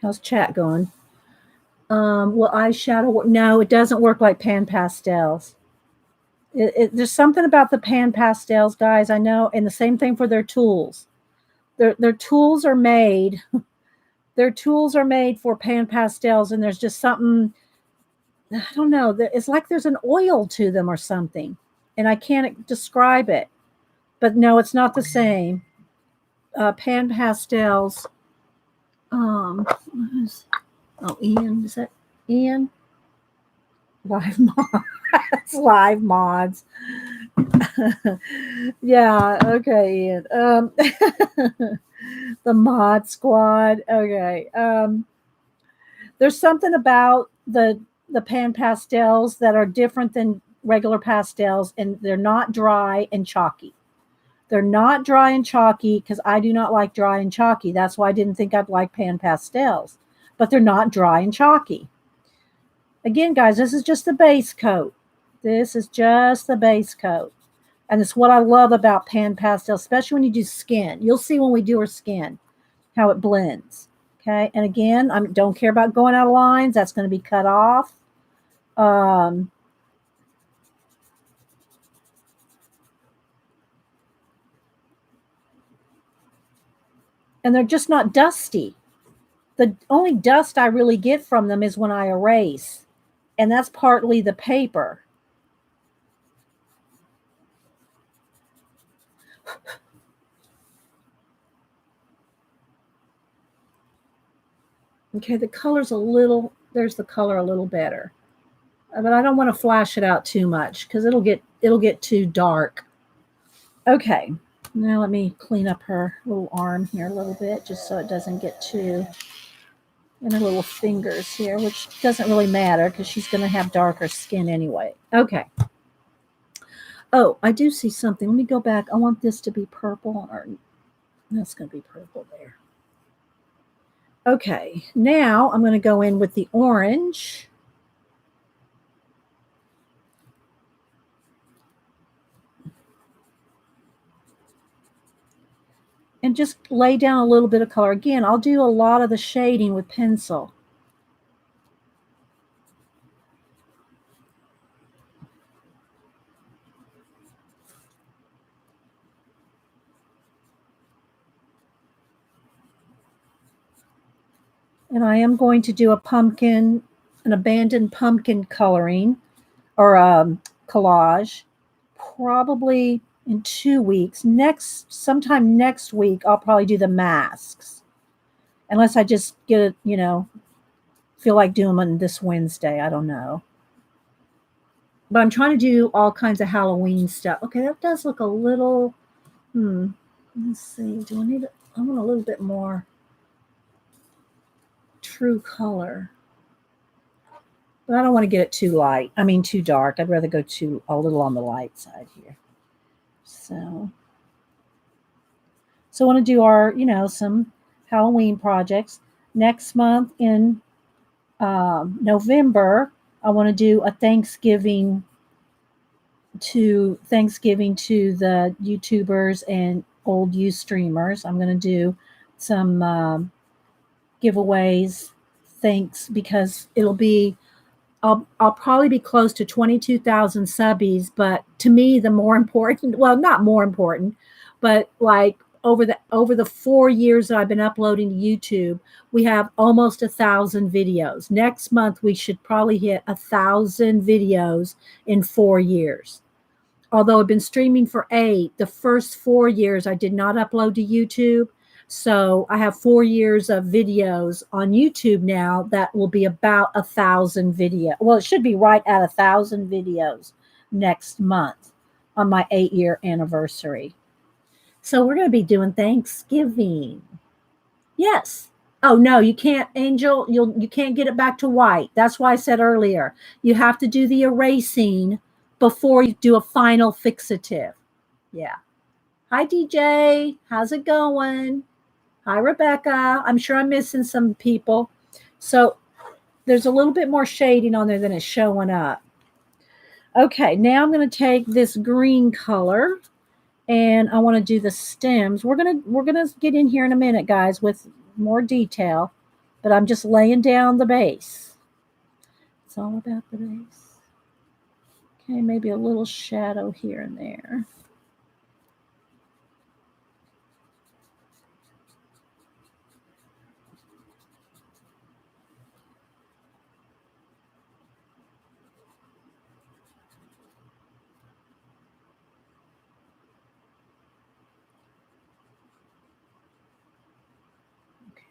How's chat going? Will eyeshadow work? No, it doesn't work like pan pastels. There's something about the pan pastels, guys. I know, and the same thing for their tools. Their tools are made. Their tools are made for pan pastels, and there's just something. I don't know. It's like there's an oil to them or something, and I can't describe it. But no, it's not the same. Pan pastels. Oh, Ian, is that Ian? Live mods. Live mods. Yeah, okay, Ian. The mod squad. Okay. There's something about the pan pastels that are different than regular pastels, and they're not dry and chalky. They're not dry and chalky because I do not like dry and chalky. That's why I didn't think I'd like pan pastels. But they're not dry and chalky. Again, guys, this is just the base coat. This is just the base coat. And it's what I love about pan pastels, especially when you do skin. You'll see when we do her skin how it blends. Okay, and again, I don't care about going out of lines. That's going to be cut off. And they're just not dusty. The only dust I really get from them is when I erase, and that's partly the paper. Okay, the color's there's the color a little better. But I don't want to flash it out too much because it'll get too dark. Okay, now let me clean up her little arm here a little bit just so it doesn't get too in her little fingers here, which doesn't really matter because she's going to have darker skin anyway. Okay. Oh, I do see something. Let me go back. I want this to be purple, or that's going to be purple there. Okay, now I'm going to go in with the orange. And just lay down a little bit of color. Again, I'll do a lot of the shading with pencil. And I am going to do an abandoned pumpkin coloring or collage, probably in 2 weeks. Sometime next week, I'll probably do the masks. Unless I just feel like doing them this Wednesday. I don't know. But I'm trying to do all kinds of Halloween stuff. Okay, that does look a little, let's see. Do I need it? I want a little bit more true color. But I don't want to get it too light. I mean, too dark. I'd rather go a little on the light side here. So I want to do our, some Halloween projects. Next month in November, I want to do a Thanksgiving to the YouTubers and old Ustreamers. I'm going to do some giveaways. Thanks, because I'll probably be close to 22,000 subbies, but to me the more important, well, not more important, but like over the 4 years that I've been uploading to YouTube, we have almost 1,000 videos. Next month we should probably hit 1,000 videos in 4 years. Although I've been streaming for 8, the first 4 years I did not upload to YouTube. So I have 4 years of videos on YouTube now that will be about 1,000 videos. Well, it should be right at 1,000 videos next month on my 8-year anniversary. So we're going to be doing Thanksgiving. Yes. Oh no, you can't, Angel. You can't get it back to white. That's why I said earlier you have to do the erasing before you do a final fixative. Yeah. Hi DJ, how's it going? Hi Rebecca. I'm sure I'm missing some people. So there's a little bit more shading on there than it's showing up. Okay, now I'm going to take this green color and I want to do the stems. We're gonna get in here in a minute, guys, with more detail, but I'm just laying down the base. It's all about the base. Okay, maybe a little shadow here and there.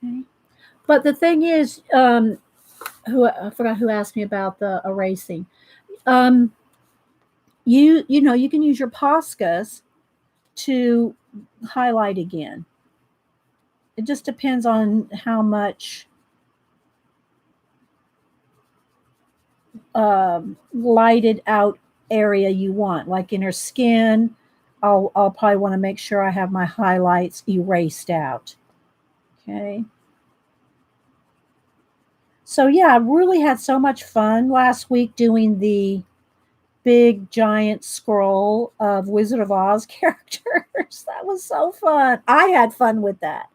Okay. But the thing is, I forgot who asked me about the erasing. You can use your Poscas to highlight again. It just depends on how much lighted out area you want. Like in her skin, I'll probably want to make sure I have my highlights erased out. Okay. So yeah, I really had so much fun last week doing the big giant scroll of Wizard of Oz characters. That was so fun. I had fun with that.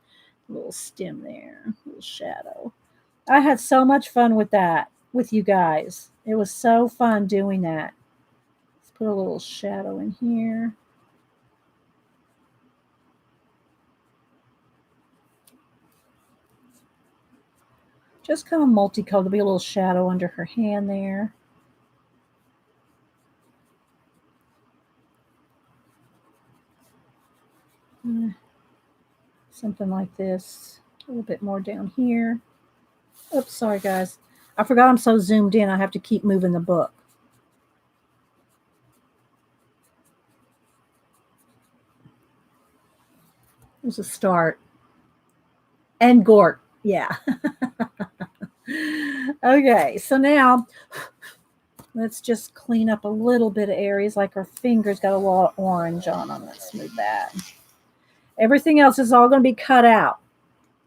A little stem there, a little shadow. I had so much fun with that with you guys. It was so fun doing that. Let's put a little shadow in here. Just kind of multicolored. There'll be a little shadow under her hand there. Something like this. A little bit more down here. Oops, sorry guys. I forgot I'm so zoomed in. I have to keep moving the book. There's a start. And Gort. Yeah. Okay, so now let's just clean up a little bit of areas. Like her fingers got a lot of orange on them. Let's move that. Everything else is all going to be cut out.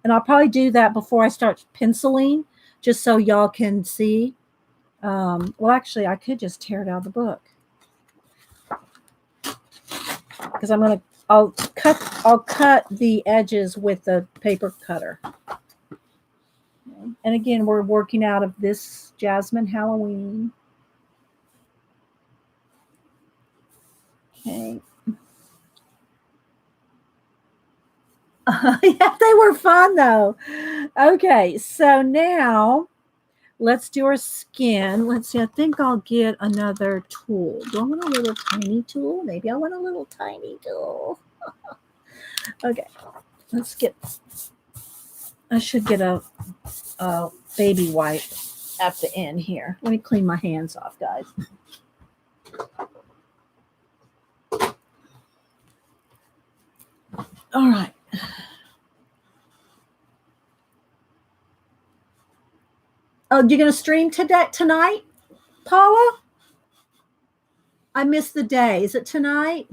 And I'll probably do that before I start penciling, just so y'all can see. Well, actually, I could just tear it out of the book. Because I'll cut the edges with the paper cutter. And again, we're working out of this Jasmine Halloween. Okay. Yeah, they were fun though. Okay, so now let's do our skin. Let's see, I think I'll get another tool. Do I want a little tiny tool? Maybe I want a little tiny tool. Okay, I should get a baby wipe at the end here. Let me clean my hands off, guys. All right. Oh, you're going to stream tonight, Paula? I missed the day. Is it tonight?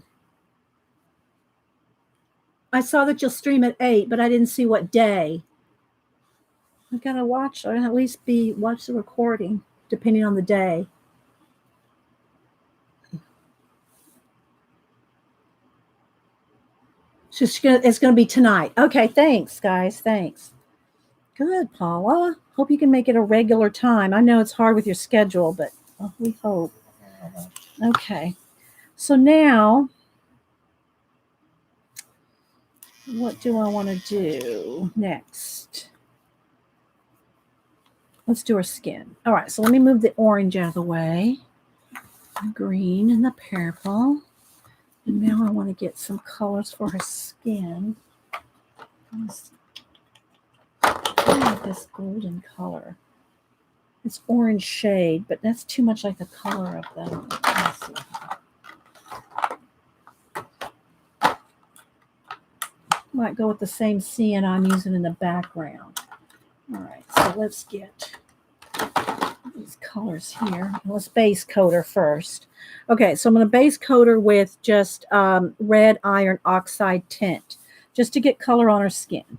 I saw that you'll stream at 8, but I didn't see what day. I gotta watch, or at least watch the recording, depending on the day. It's gonna be tonight. Okay, thanks, guys. Thanks. Good, Paula. Hope you can make it a regular time. I know it's hard with your schedule, but we hope. Okay. So now, what do I want to do next? Let's do her skin. All right, so let me move the orange out of the way. The green and the purple. And now I want to get some colors for her skin. I like this golden color. It's orange shade, but that's too much like the color of them. Let's see. Might go with the same sienna I'm using in the background. All right, so let's get these colors here. Let's base coat her first. Okay, so I'm going to base coat her with just red iron oxide tint, just to get color on her skin.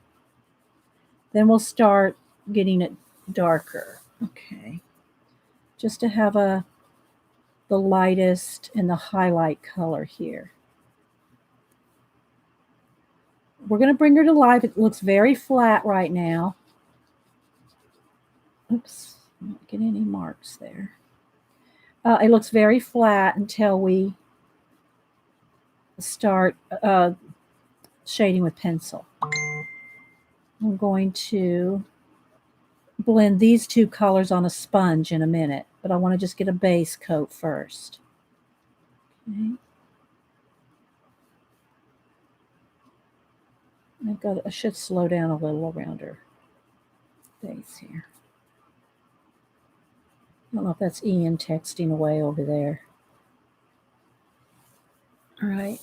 Then we'll start getting it darker. Okay, just to have the lightest and the highlight color here. We're going to bring her to life. It looks very flat right now. Oops, I don't get any marks there. It looks very flat until we start shading with pencil. I'm going to blend these two colors on a sponge in a minute, but I want to just get a base coat first. Okay. I should slow down a little around her face here. I don't know if that's Ian texting away over there. All right.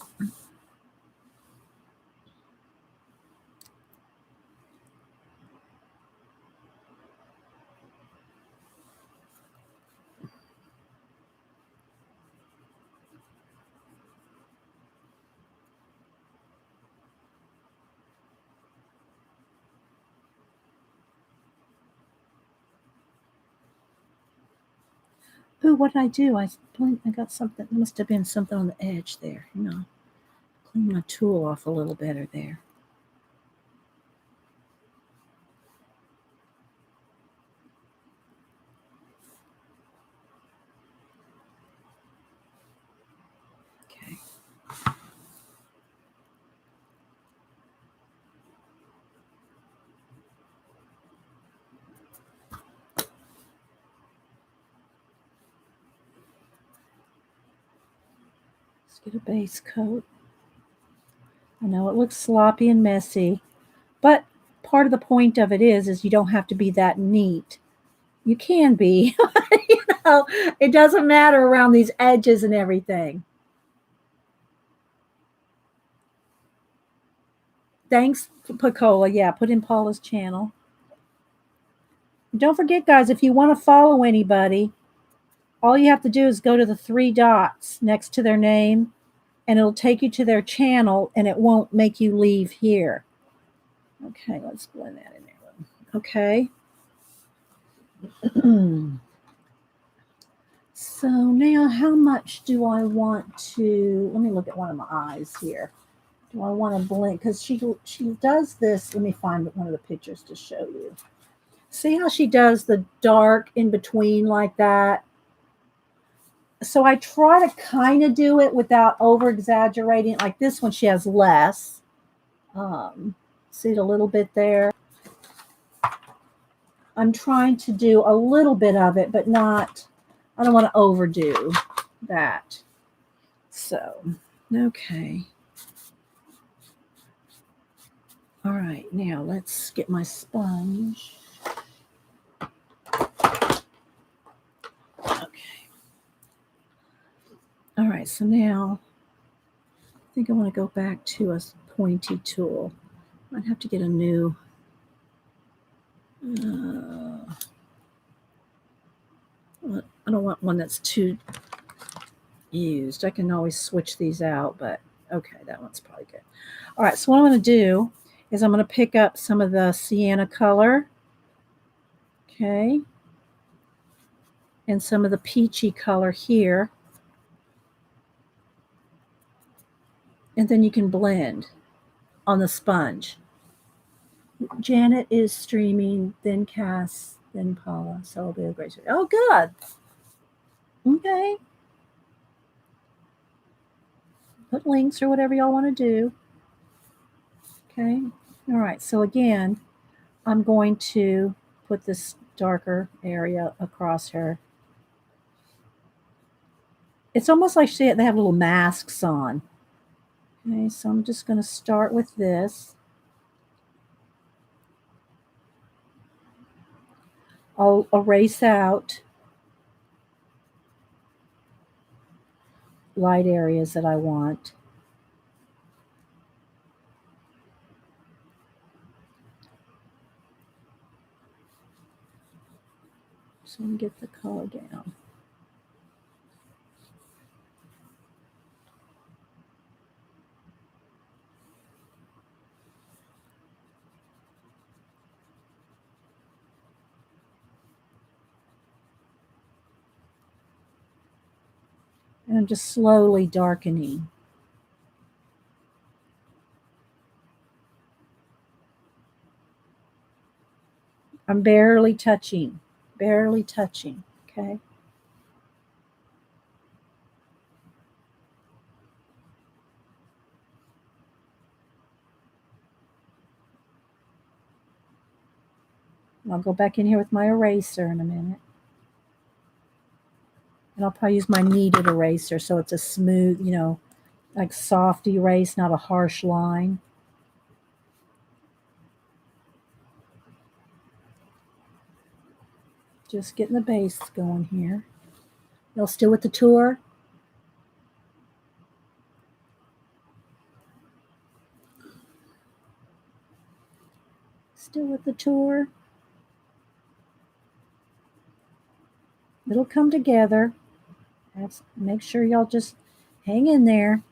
Ooh, what did I do? I got something. There must have been something on the edge there. Clean my tool off a little better there. Okay. Get a base coat. I know it looks sloppy and messy, but part of the point of it is you don't have to be that neat. You can be. It doesn't matter around these edges and everything. Thanks, Picola. Yeah, put in Paula's channel. Don't forget, guys, if you want to follow anybody, all you have to do is go to the 3 dots next to their name, and it'll take you to their channel, and it won't make you leave here. Okay, let's blend that in there. Okay. So now how much do I want to, let me look at one of my eyes here. Do I want to blend, because she does this, let me find one of the pictures to show you. See how she does the dark in between like that? So I try to kind of do it without over exaggerating. Like this one, she has less. See it a little bit there. I'm trying to do a little bit of it, but not, I don't want to overdo that. So, okay. All right, now let's get my sponge. Okay. so now I think I want to go back to a pointy tool. I'd have to get a new. I don't want one that's too used. I can always switch these out, but okay, that one's probably good. All right, so what I'm going to do is I'm going to pick up some of the sienna color, okay, and some of the peachy color here, and then you can blend on the sponge. Janet is streaming, then Cass, then Paula. So it'll be a great. Oh, good. Okay. Put links or whatever y'all want to do. Okay. All right. So again, I'm going to put this darker area across her. It's almost like they have little masks on. Okay. So I'm just going to start with this. I'll erase out light areas that I want. So I'm going to get the color down. And I'm just slowly darkening. I'm barely touching, okay? And I'll go back in here with my eraser in a minute. And I'll probably use my kneaded eraser so it's a smooth, like soft erase, not a harsh line. Just getting the base going here. Y'all still with the tour? Still with the tour? It'll come together. Make sure y'all just hang in there.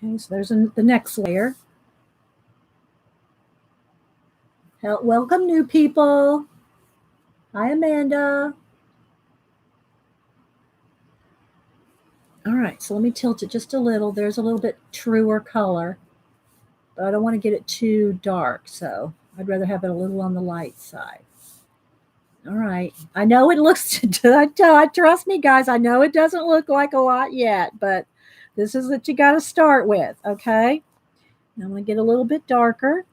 Okay, so there's the next layer. Welcome, new people. Hi, Amanda. All right, so let me tilt it just a little. There's a little bit truer color, but I don't want to get it too dark, so I'd rather have it a little on the light side. All right. I know it looks, trust me, guys, I know it doesn't look like a lot yet, but this is what you got to start with, okay? Now I'm going to get a little bit darker.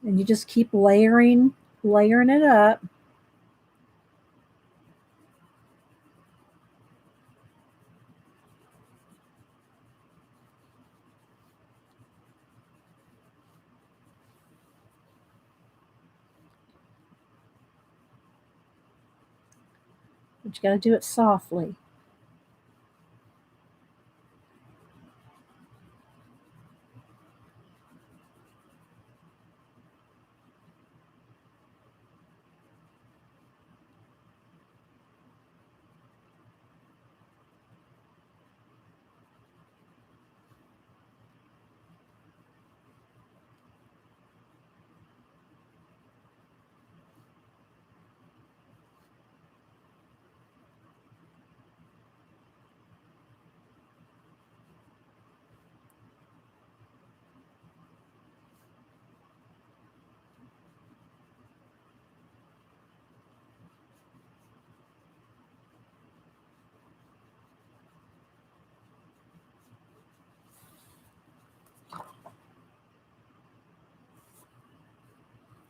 And you just keep layering it up. But you got to do it softly.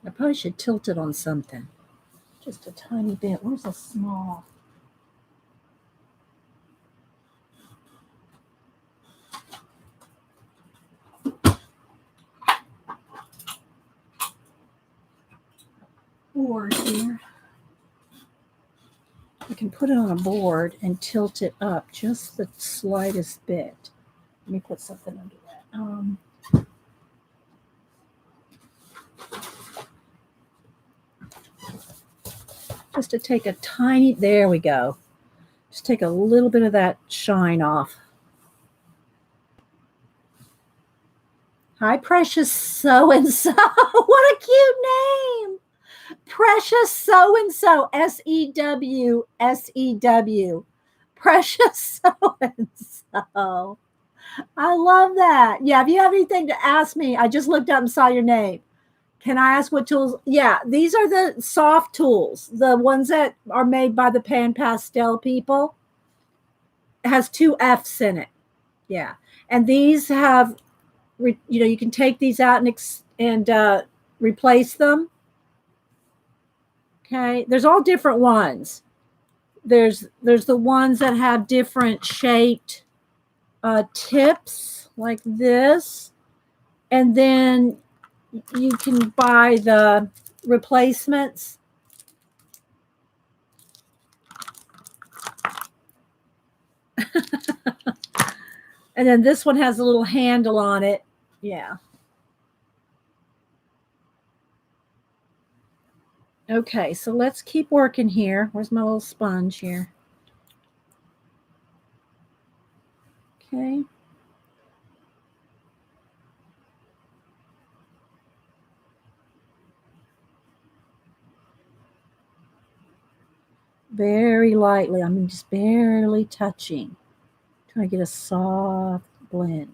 I probably should tilt it on something. Just a tiny bit. Where's a small? Board here. I can put it on a board and tilt it up just the slightest bit. Let me put something under that. Just to take a tiny, there we go. Just take a little bit of that shine off. Hi, Precious So-and-so. What a cute name. Precious So-and-so. S-E-W. S-E-W. Precious So-and-so. I love that. Yeah, if you have anything to ask me, I just looked up and saw your name. Can I ask what tools? Yeah, these are the soft tools, the ones that are made by the Pan Pastel people. It has 2 F's in it. Yeah, and these have, you can take these out and replace them. Okay, there's all different ones. There's the ones that have different shaped tips like this, and then you can buy the replacements. And then this one has a little handle on it. Yeah. Okay, so let's keep working here. Where's my little sponge here? Okay. Very lightly. I'm just barely touching. Trying to get a soft blend.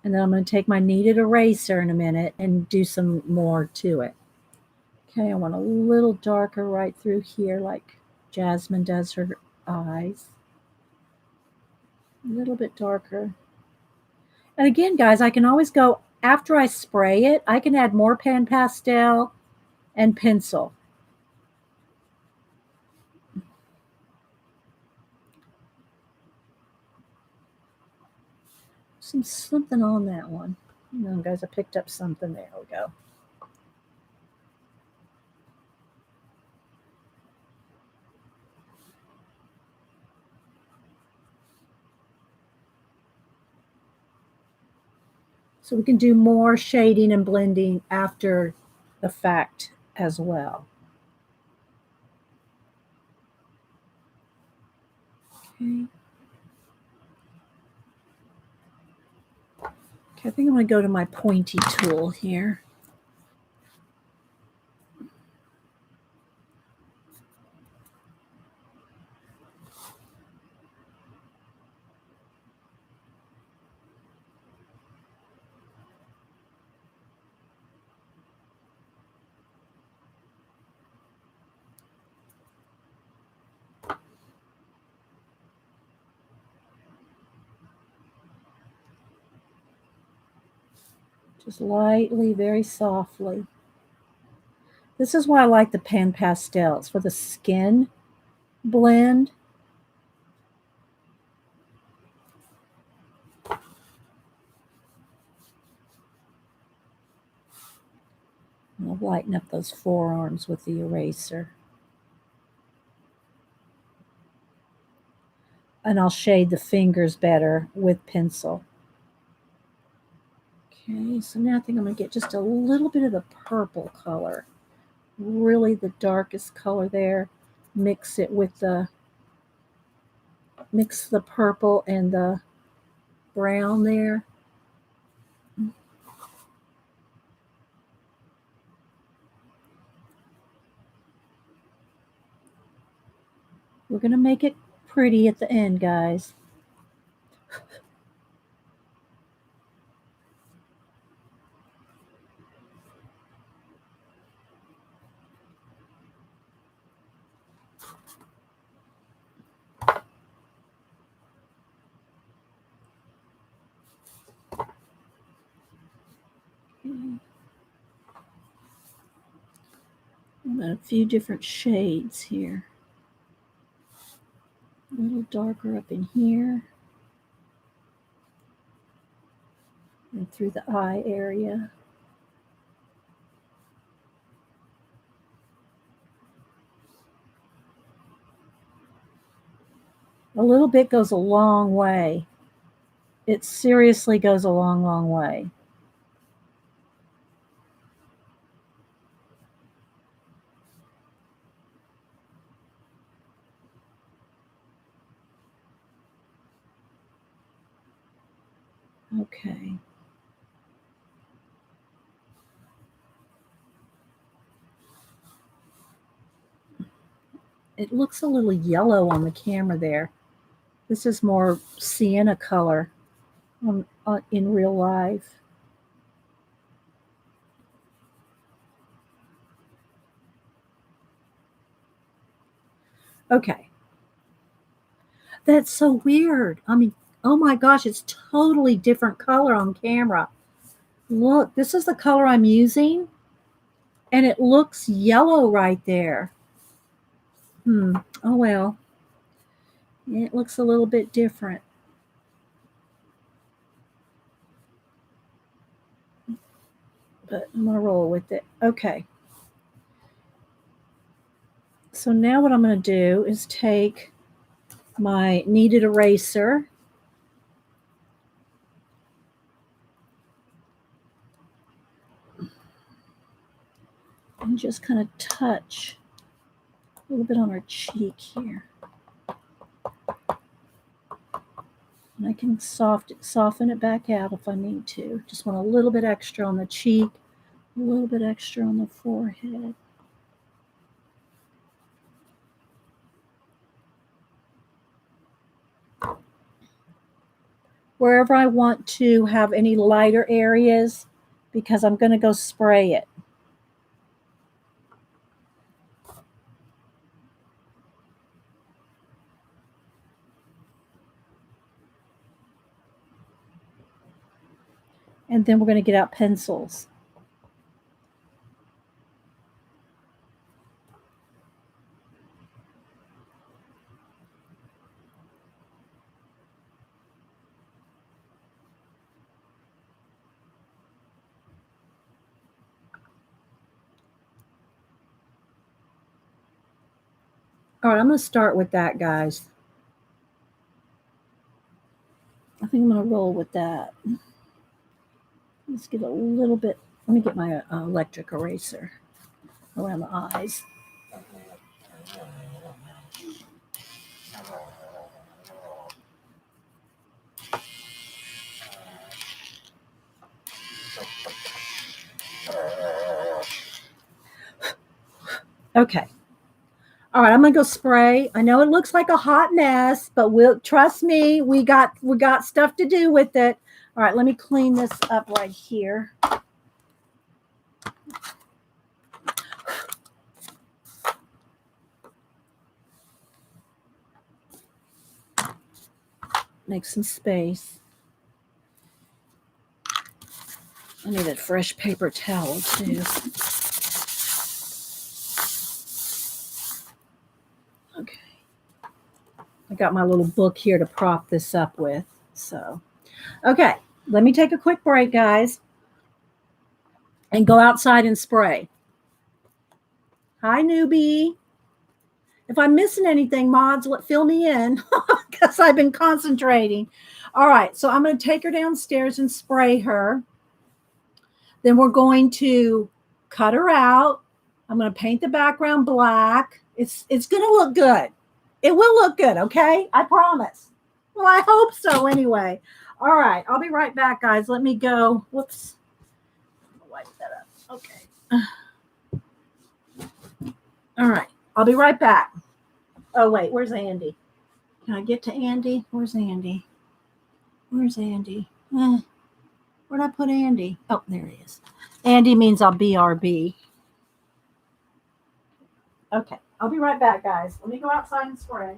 And then I'm going to take my kneaded eraser in a minute and do some more to it. Okay, I want a little darker right through here like Jasmine does her eyes. A little bit darker. And again, guys, I can always go, after I spray it, I can add more Pan Pastel and pencil. Something on that one. No, guys, I picked up something. There we go. So we can do more shading and blending after the fact as well. Okay. Okay, I think I'm going to go to my pointy tool here. Just lightly, very softly. This is why I like the Pan Pastels, for the skin blend. I'll lighten up those forearms with the eraser. And I'll shade the fingers better with pencil. Okay, so now I think I'm going to get just a little bit of the purple color. Really the darkest color there. Mix the purple and the brown there. We're going to make it pretty at the end, guys. Okay. a few different shades here. A little darker up in here. And through the eye area. A little bit goes a long way. It seriously goes a long, long way. Okay. It looks a little yellow on the camera there. This is more sienna color in real life. Okay. That's so weird. I mean, oh my gosh, it's totally different color on camera. Look, this is the color I'm using, and it looks yellow right there. Oh well. It looks a little bit different. But I'm going to roll with it. Okay. So now what I'm going to do is take my kneaded eraser and just kind of touch a little bit on her cheek here. And I can soften it back out if I need to. Just want a little bit extra on the cheek, a little bit extra on the forehead. Wherever I want to have any lighter areas, because I'm going to go spray it. And then we're going to get out pencils. All right, I'm going to start with that, guys. I think I'm going to roll with that. Let's get a little bit. Let me get my electric eraser around the eyes. Okay. All right, I'm gonna go spray. I know it looks like a hot mess, but trust me, we got stuff to do with it. All right, let me clean this up right here. Make some space. I need a fresh paper towel too. Okay. I got my little book here to prop this up with. So, okay, let me take a quick break, guys, and go outside and spray. Hi, newbie. If I'm missing anything, mods, fill me in because I've been concentrating. All right, so I'm going to take her downstairs and spray her. Then we're going to cut her out. I'm going to paint the background black. It's going to look good. It will look good, okay? I promise. Well, I hope so anyway. All right, I'll be right back, guys. Let me go. Whoops. Wipe that up. Okay. All right, I'll be right back. Oh, wait, where's Andy? Can I get to Andy? Where's Andy? Where's Andy? Where'd I put Andy? Oh, there he is. Andy means I'll BRB. Okay, I'll be right back, guys. Let me go outside and spray.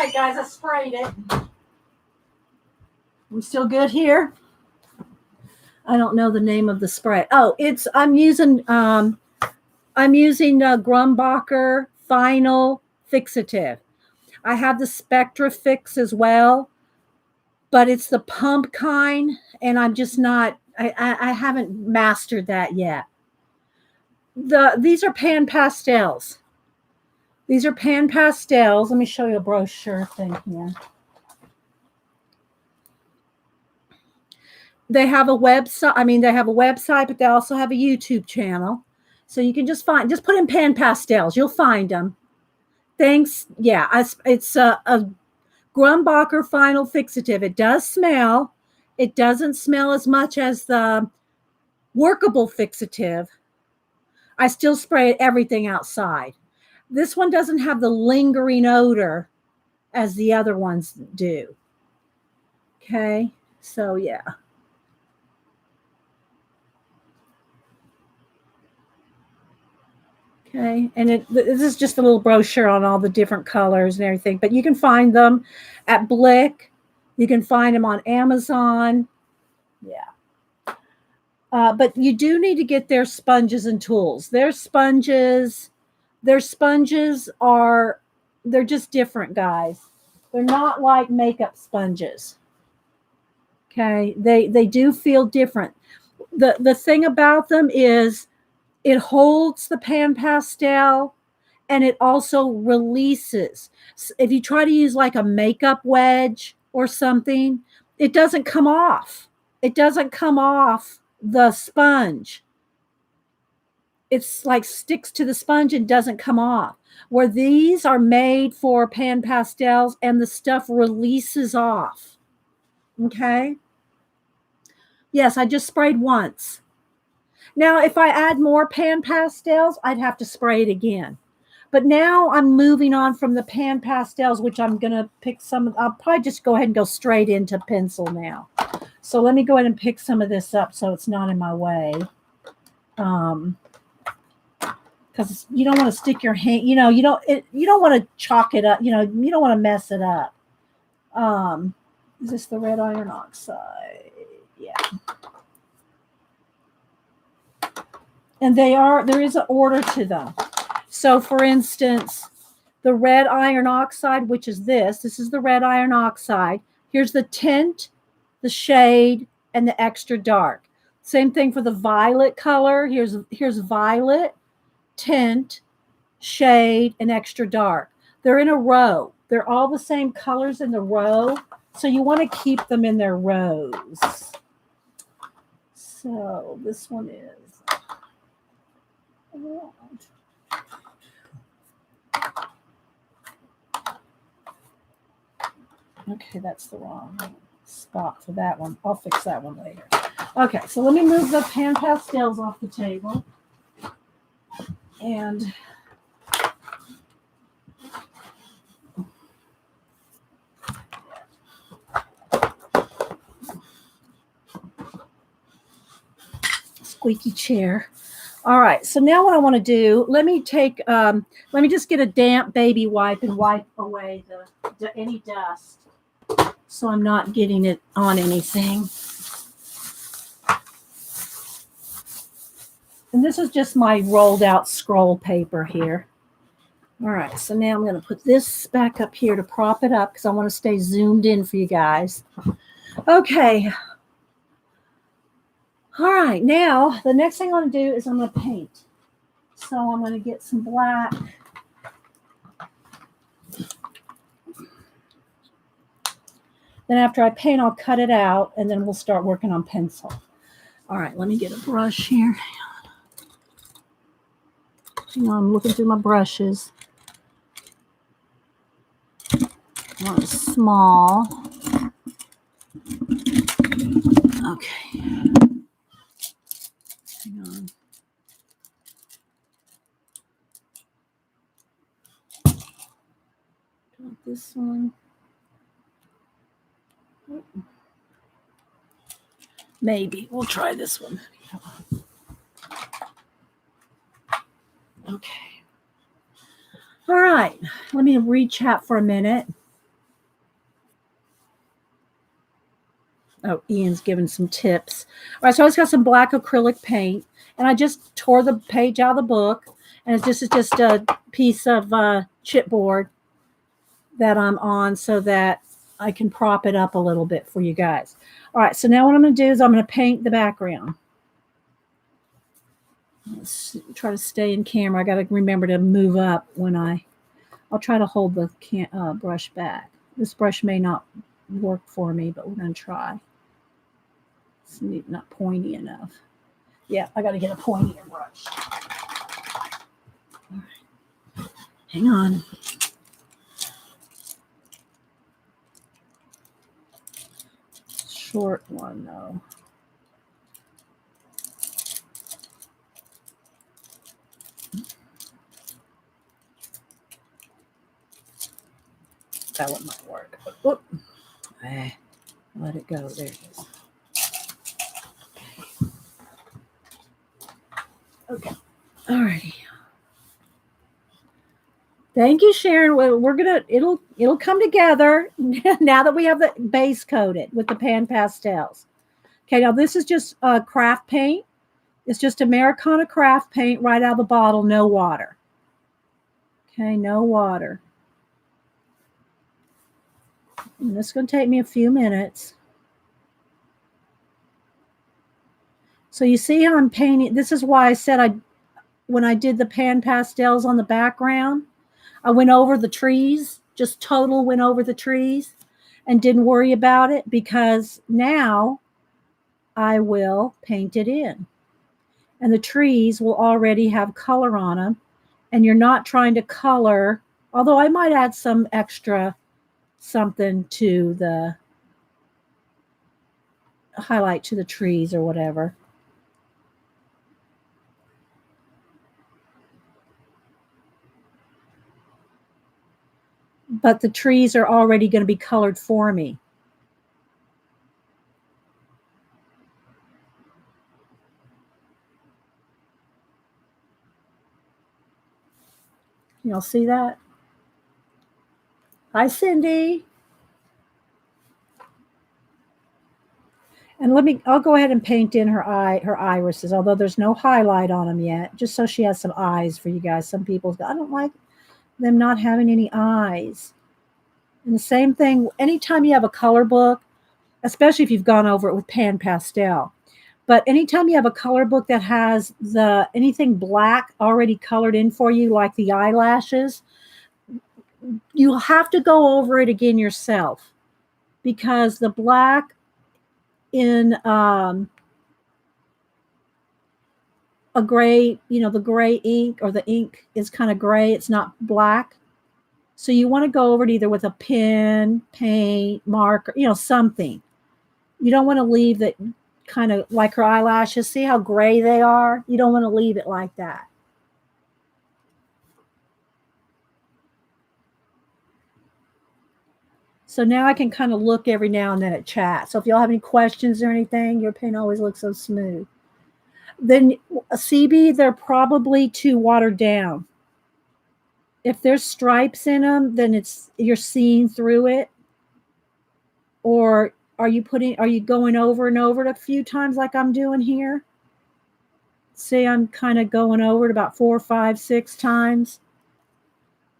right, guys, I sprayed it. We still good here? I don't know the name of the spray. Oh, I'm using Grumbacher Final Fixative. I have the Spectra Fix as well, but it's the pump kind, and I'm just not. I haven't mastered that yet. These are pan pastels. These are pan pastels. Let me show you a brochure thing here. They have a website. They have a website, but they also have a YouTube channel. So you can just put in pan pastels. You'll find them. Thanks. Yeah, it's a Grumbacher Final Fixative. It does smell. It doesn't smell as much as the workable fixative. I still spray everything outside. This one doesn't have the lingering odor as the other ones do. Okay, so yeah. Okay, and this is just a little brochure on all the different colors and everything, but you can find them at Blick. You can find them on Amazon. Yeah. But you do need to get their sponges and tools. Their sponges are, they're just different, guys. They're not like makeup sponges. Okay, they do feel different. The thing about them is it holds the pan pastel and it also releases. If you try to use like a makeup wedge or something, it doesn't come off. It doesn't come off the sponge. It's like sticks to the sponge and doesn't come off. Where these are made for pan pastels and the stuff releases off. Okay. Yes, I just sprayed once. Now, if I add more pan pastels, I'd have to spray it again. But now I'm moving on from the pan pastels, which I'm going to pick some. I'll probably just go ahead and go straight into pencil now. So let me go ahead and pick some of this up so it's not in my way. Because you don't want to stick your hand, you don't want to chalk it up, you don't want to mess it up. Is this the red iron oxide? Yeah. And there is an order to them. So for instance, the red iron oxide, which is this is the red iron oxide. Here's the tint, the shade, and the extra dark. Same thing for the violet color. Here's violet, tint, shade, and extra dark. They're in a row. They're all the same colors in the row. So you want to keep them in their rows. So this one is. Okay, that's the wrong spot for that one. I'll fix that one later. Okay, so let me move the pan pastels off the table. And squeaky chair. All right, so now what I want to do, let me just get a damp baby wipe and wipe away any dust so I'm not getting it on anything. And this is just my rolled out scroll paper here. All right, so now I'm going to put this back up here to prop it up because I want to stay zoomed in for you guys. Okay. All right, now the next thing I'm going to do is I'm going to paint. So I'm going to get some black. Then after I paint, I'll cut it out, and then we'll start working on pencil. All right, let me get a brush here. I'm looking through my brushes. One small. Okay. Hang on. Got this one. Maybe we'll try this one. Okay. All right. Let me rechat for a minute. Oh, Ian's giving some tips. All right, so I just got some black acrylic paint, and I just tore the page out of the book, and it's just a piece of chipboard that I'm on so that I can prop it up a little bit for you guys. All right, so now what I'm going to do is I'm going to paint the background. Let's try to stay in camera. I got to remember to move up when I'll try to hold the brush back. This brush may not work for me, but we're going to try. It's not pointy enough. Yeah, I got to get a pointier brush. All right. Hang on. Short one, though. That one might work. Whoop. Let it go. There it is. Okay. All righty. Thank you, Sharon. It'll come together now that we have the base coated with the pan pastels. Okay, now this is just craft paint. It's just Americana craft paint right out of the bottle, no water. Okay, no water. And this is going to take me a few minutes. So you see how I'm painting. This is why I said when I did the pan pastels on the background, I went over the trees, just total went over the trees and didn't worry about it, because now I will paint it in. And the trees will already have color on them. And you're not trying to color, although I might add some extra something to the highlight to the trees or whatever. But the trees are already going to be colored for me. Y'all see that? Hi, Cindy. And I'll go ahead and paint in her irises, although there's no highlight on them yet, just so she has some eyes for you guys. Some people go, I don't like them not having any eyes. And the same thing, anytime you have a color book, especially if you've gone over it with pan pastel, but anytime you have a color book that has anything black already colored in for you, like the eyelashes, you'll have to go over it again yourself, because the black in a gray, the gray ink, or the ink is kind of gray. It's not black. So you want to go over it either with a pen, paint, marker, something. You don't want to leave it kind of like her eyelashes. See how gray they are? You don't want to leave it like that. So now I can kind of look every now and then at chat. So if y'all have any questions or anything, your paint always looks so smooth. Then a CB, they're probably too watered down. If there's stripes in them, then you're seeing through it. Or are you going over and over it a few times like I'm doing here? See, I'm kind of going over it about 4, 5, 6 times.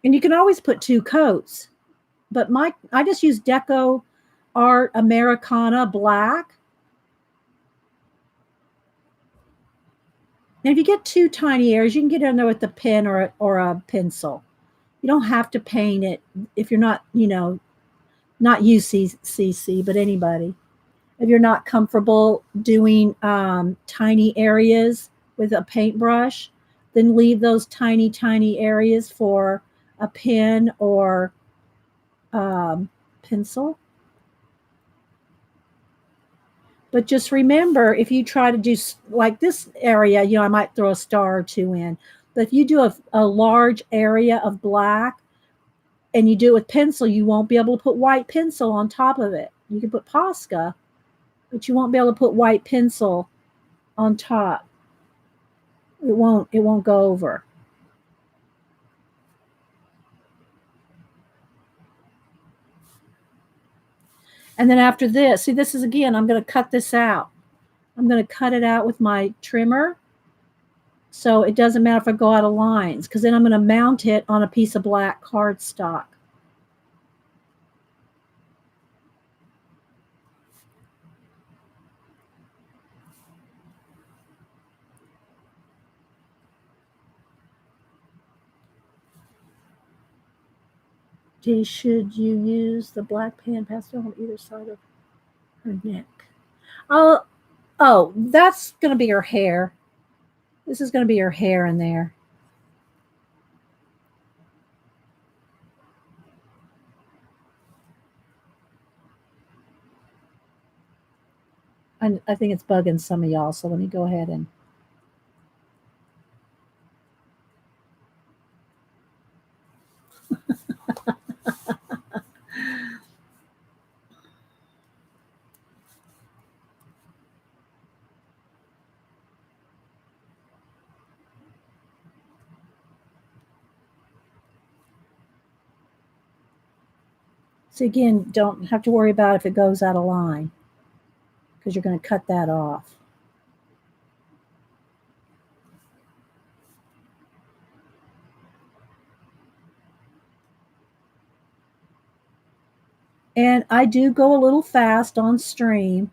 And you can always put 2 coats. But I just use Deco Art Americana black. And if you get 2 tiny areas, you can get in there with a pen or a pencil. You don't have to paint it if you're not, not UCCC, but anybody. If you're not comfortable doing tiny areas with a paintbrush, then leave those tiny, tiny areas for a pen or pencil. But just remember, if you try to do like this area, I might throw a star or 2 in. But if you do a large area of black and you do it with pencil, you won't be able to put white pencil on top of it. You can put Posca, but you won't be able to put white pencil on top. It won't go over. And then after this, see, this is again, I'm going to cut this out. I'm going to cut it out with my trimmer. So it doesn't matter if I go out of lines, because then I'm going to mount it on a piece of black cardstock. Should you use the black pan pastel on either side of her neck? Oh, that's going to be her hair. This is going to be her hair in there. I think it's bugging some of y'all, so let me go ahead and. So again, don't have to worry about if it goes out of line, because you're going to cut that off. And I do go a little fast on stream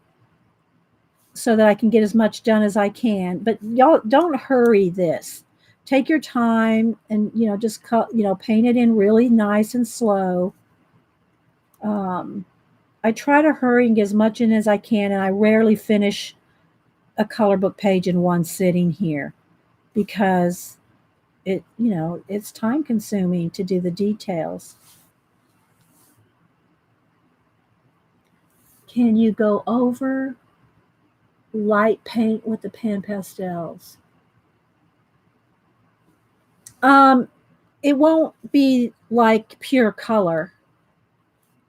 so that I can get as much done as I can. But y'all don't hurry this. Take your time and, just paint it in really nice and slow. I try to hurry and get as much in as I can, and I rarely finish a color book page in one sitting here, because it's time consuming to do the details. Can you go over light paint with the pan pastels? It won't be like pure color.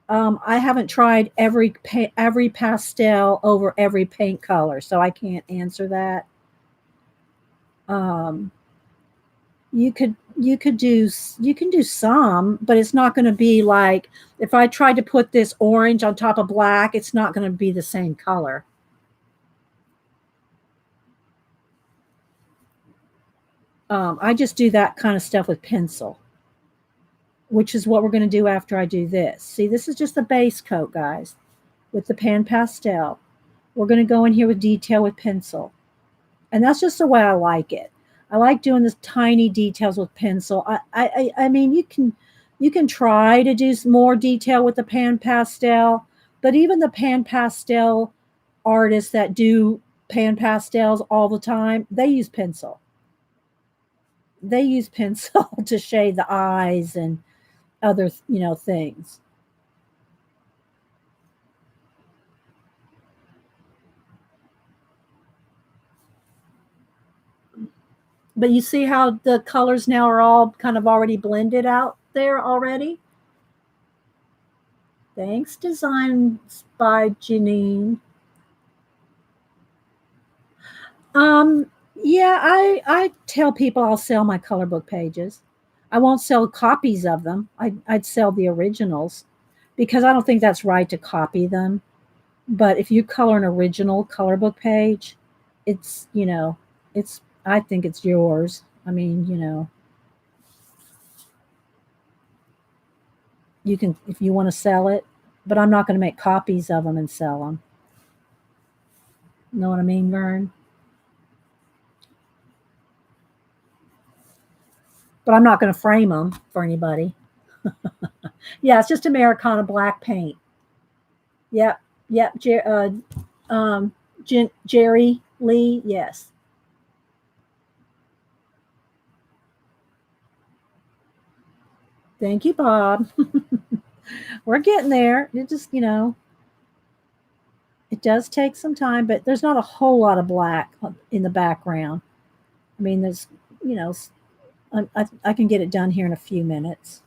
I haven't tried every pastel over every paint color, so I can't answer that. You can do some, but it's not going to be like, if I tried to put this orange on top of black, it's not going to be the same color. I just do that kind of stuff with pencil, which is what we're going to do after I do this. See, this is just the base coat, guys, with the pan pastel. We're going to go in here with detail with pencil. And that's just the way I like it. I like doing this tiny details with pencil. I mean, you can try to do more detail with the pan pastel, but even the pan pastel artists that do pan pastels all the time, they use pencil. They use pencil to shade the eyes and other, things. But you see how the colors now are all kind of already blended out there already? Thanks, Designs by Janine. Yeah, I tell people I'll sell my color book pages. I won't sell copies of them. I'd sell the originals, because I don't think that's right to copy them. But if you color an original color book page, it's, I think it's yours. I mean, you can, if you want to sell it, but I'm not going to make copies of them and sell them. Know what I mean, Vern? But I'm not going to frame them for anybody. Yeah, it's just Americana black paint. Yep, yep. Jerry Lee, yes. Thank you, Bob. We're getting there. It just, it does take some time, but there's not a whole lot of black in the background. I mean, there's, I can get it done here in a few minutes,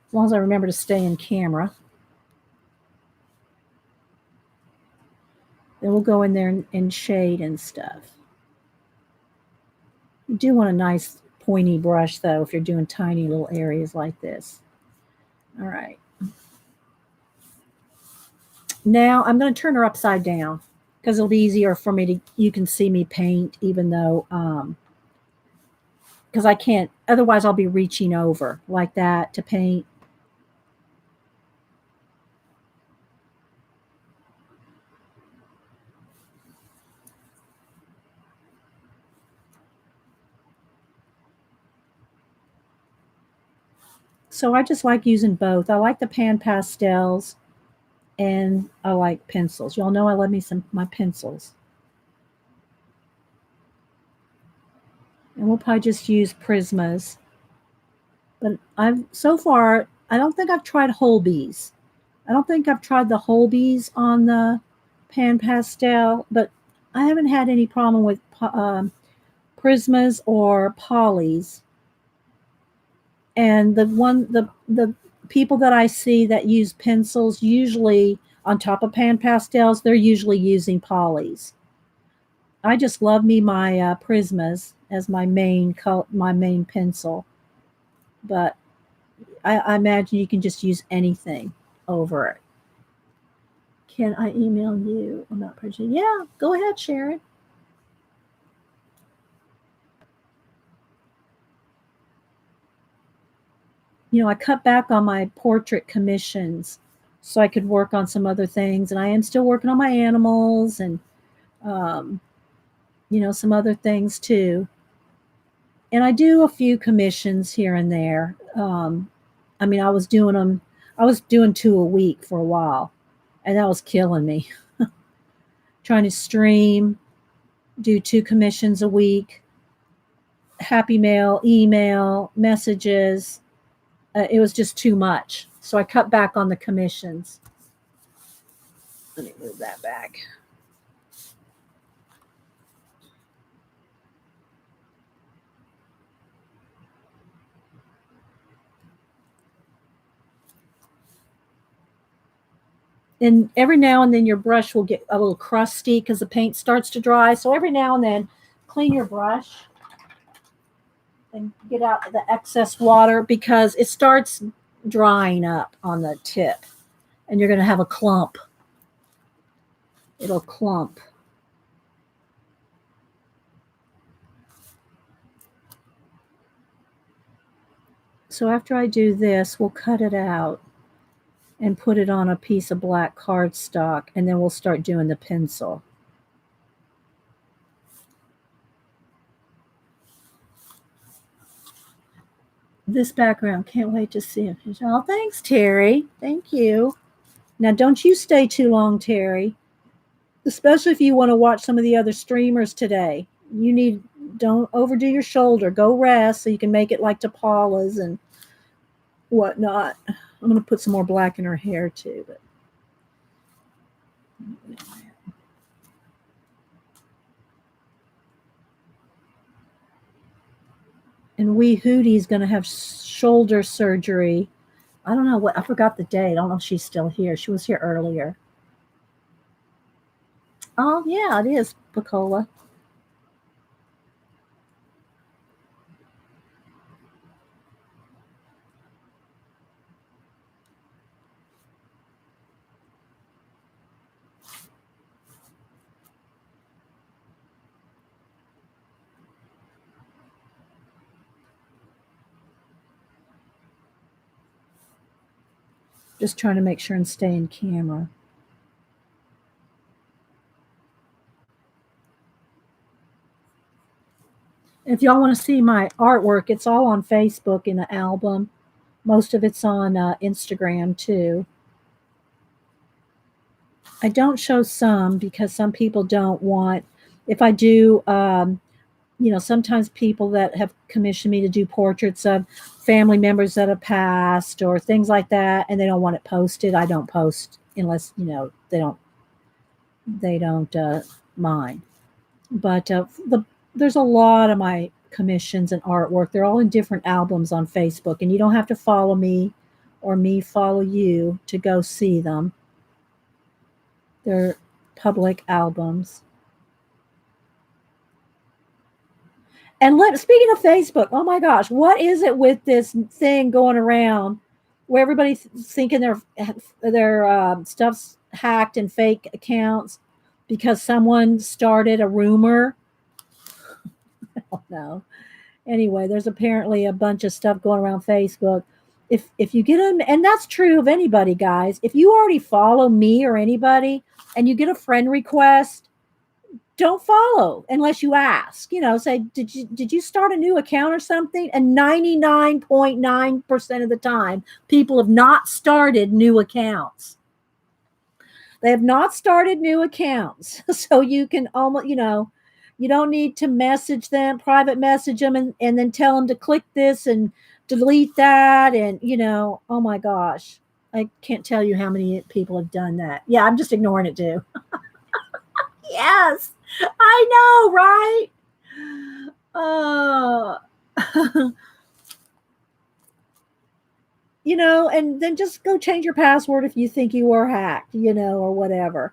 as long as I remember to stay in camera. Then we'll go in there and shade and stuff. You do want a nice pointy brush, though, if you're doing tiny little areas like this. All right. Now I'm going to turn her upside down because it'll be easier for me to, you can see me paint even though, because I can't, otherwise I'll be reaching over like that to paint. So I just like using both. I like the pan pastels and I like pencils. Y'all know I love me some my pencils. And we'll probably just use Prismas. But I've so far I don't think I've tried Holbees. I don't think I've tried the Holbees on the pan pastel, but I haven't had any problem with Prismas or Polys. And the people that I see that use pencils usually on top of pan pastels, they're usually using Polys. I just love me my Prismas as my main pencil, but I imagine you can just use anything over it. Can I email you about purchasing? Yeah, go ahead, Sharon. I cut back on my portrait commissions so I could work on some other things, and I am still working on my animals and um, some other things too. And I do a few commissions here and there. I mean, I was doing two a week for a while, and that was killing me. Trying to stream, do two commissions a week, happy mail, email, messages. It was just too much. So I cut back on the commissions. Let me move that back. And every now and then your brush will get a little crusty because the paint starts to dry. So every now and then, clean your brush and get out the excess water because it starts drying up on the tip and you're going to have a clump. It'll clump. So after I do this, we'll cut it out and put it on a piece of black cardstock, and then we'll start doing the pencil. This background, can't wait to see it. Oh, thanks, Terry. Thank you. Now, don't you stay too long, Terry, especially if you want to watch some of the other streamers today. Don't overdo your shoulder. Go rest so you can make it like to Paula's and whatnot. I'm going to put some more black in her hair too. But and Wee Hootie's going to have shoulder surgery. I don't know what, I forgot the date. I don't know if she's still here. She was here earlier. Oh, yeah, it is, Picola. Just trying to make sure and stay in camera. If y'all want to see my artwork, it's all on Facebook in an album. Most of it's on Instagram too. I don't show some because some people don't want. If I do, sometimes people that have commissioned me to do portraits of family members that have passed or things like that, and they don't want it posted. I don't post unless they don't mind. But there's a lot of my commissions and artwork. They're all in different albums on Facebook, and you don't have to follow me or me follow you to go see them. They're public albums. And speaking of Facebook, oh my gosh, what is it with this thing going around where everybody's thinking their stuff's hacked and fake accounts because someone started a rumor. I don't know. Anyway, there's apparently a bunch of stuff going around Facebook. If you get them, and that's true of anybody, guys. If you already follow me or anybody, and you get a friend request, don't follow unless you ask. Say, did you start a new account or something? And 99.9% of the time, people have not started new accounts. They have not started new accounts, so you can almost, you don't need to message them, private message them, and then tell them to click this and delete that. And, oh my gosh, I can't tell you how many people have done that. Yeah, I'm just ignoring it too. Yes, I know, right? And then just go change your password if you think you were hacked, or whatever.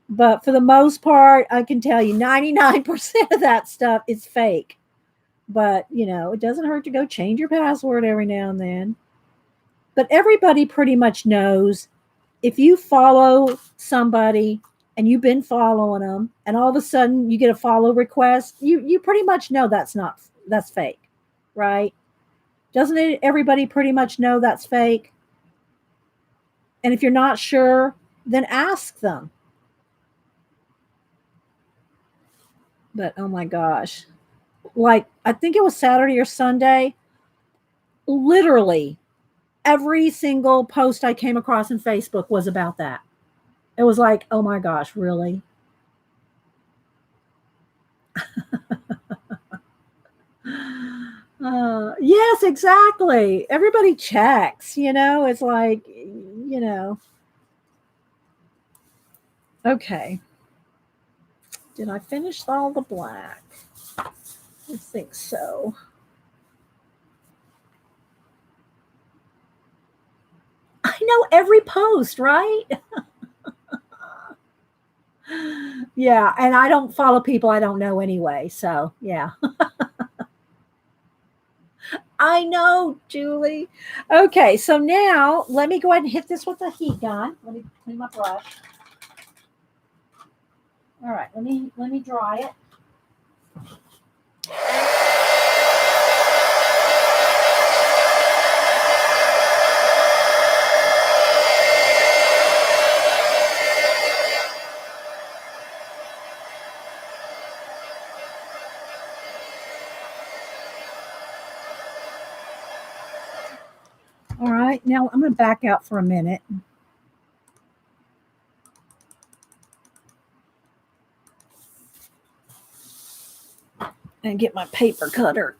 But for the most part, I can tell you 99% of that stuff is fake. But, it doesn't hurt to go change your password every now and then. But everybody pretty much knows if you follow somebody and you've been following them and all of a sudden you get a follow request, you pretty much know that's fake, right? Doesn't everybody pretty much know that's fake? And if you're not sure, then ask them. But oh my gosh. Like, I think it was Saturday or Sunday. Literally every single post I came across in Facebook was about that. It was like, oh my gosh, really? Yes, exactly. Everybody checks, it's like, okay. Did I finish all the black? I think so. I know every post, right? Yeah, and I don't follow people I don't know anyway, so yeah. I know, Julie. Okay, so now let me go ahead and hit this with a heat gun. Let me clean my brush. All right, let me dry it. All right, now I'm going to back out for a minute. And get my paper cutter.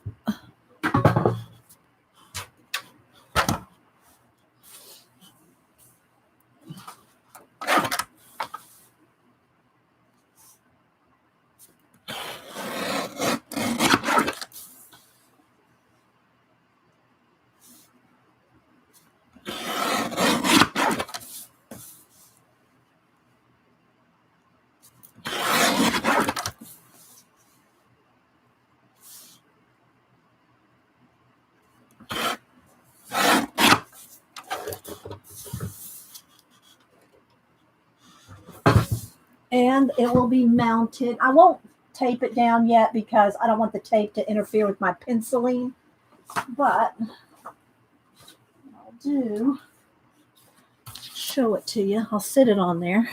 And it will be mounted. I won't tape it down yet because I don't want the tape to interfere with my penciling. But I'll do, show it to you. I'll sit it on there.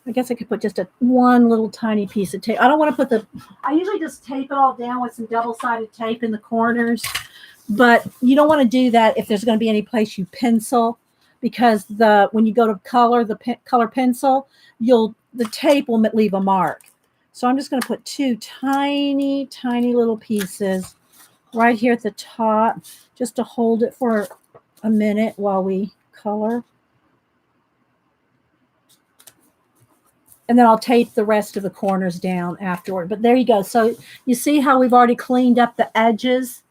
I guess I could put just one little tiny piece of tape. I don't want to put I usually just tape it all down with some double-sided tape in the corners. But you don't want to do that if there's going to be any place you pencil, because when you go to color color pencil, the tape will leave a mark. So I'm just going to put two tiny little pieces right here at the top, just to hold it for a minute while we color. And then I'll tape the rest of the corners down afterward. But there you go. So you see how we've already cleaned up the edges?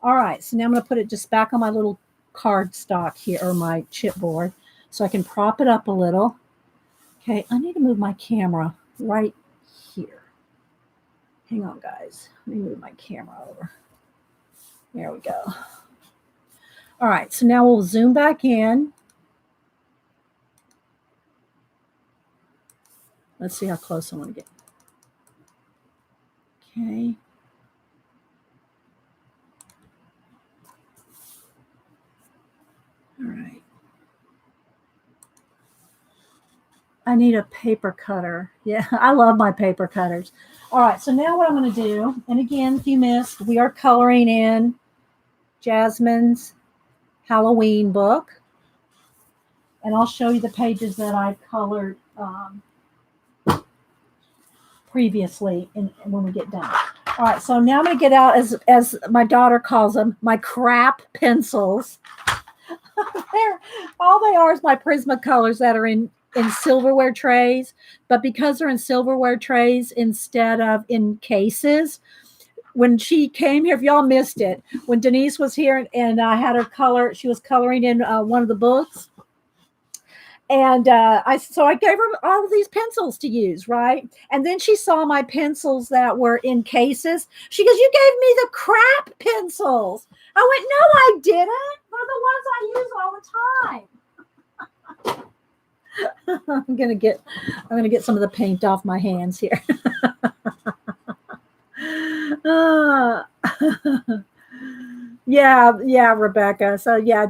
All right, so now I'm going to put it just back on my little cardstock here, or my chipboard, so I can prop it up a little. Okay, I need to move my camera right here. Hang on, guys. Let me move my camera over. There we go. All right, so now we'll zoom back in. Let's see how close I want to get. Okay. All right. I need a paper cutter. Yeah, I love my paper cutters. All right, so now what I'm going to do, and again, if you missed, we are coloring in Jasmine's Halloween book. And I'll show you the pages that I've colored previously when we get done. All right, so now I'm going to get out, as my daughter calls them, my crap pencils. All they are is my Prismacolors that are in silverware trays, but because they're in silverware trays instead of in cases, when she came here, if y'all missed it, when Denise was here and I had her color, she was coloring in one of the books. And I gave her all of these pencils to use, right? And then she saw my pencils that were in cases. She goes, "You gave me the crap pencils." I went, "No, I didn't. They're the ones I use all the time." I'm gonna get some of the paint off my hands here. Yeah, Rebecca. So yeah.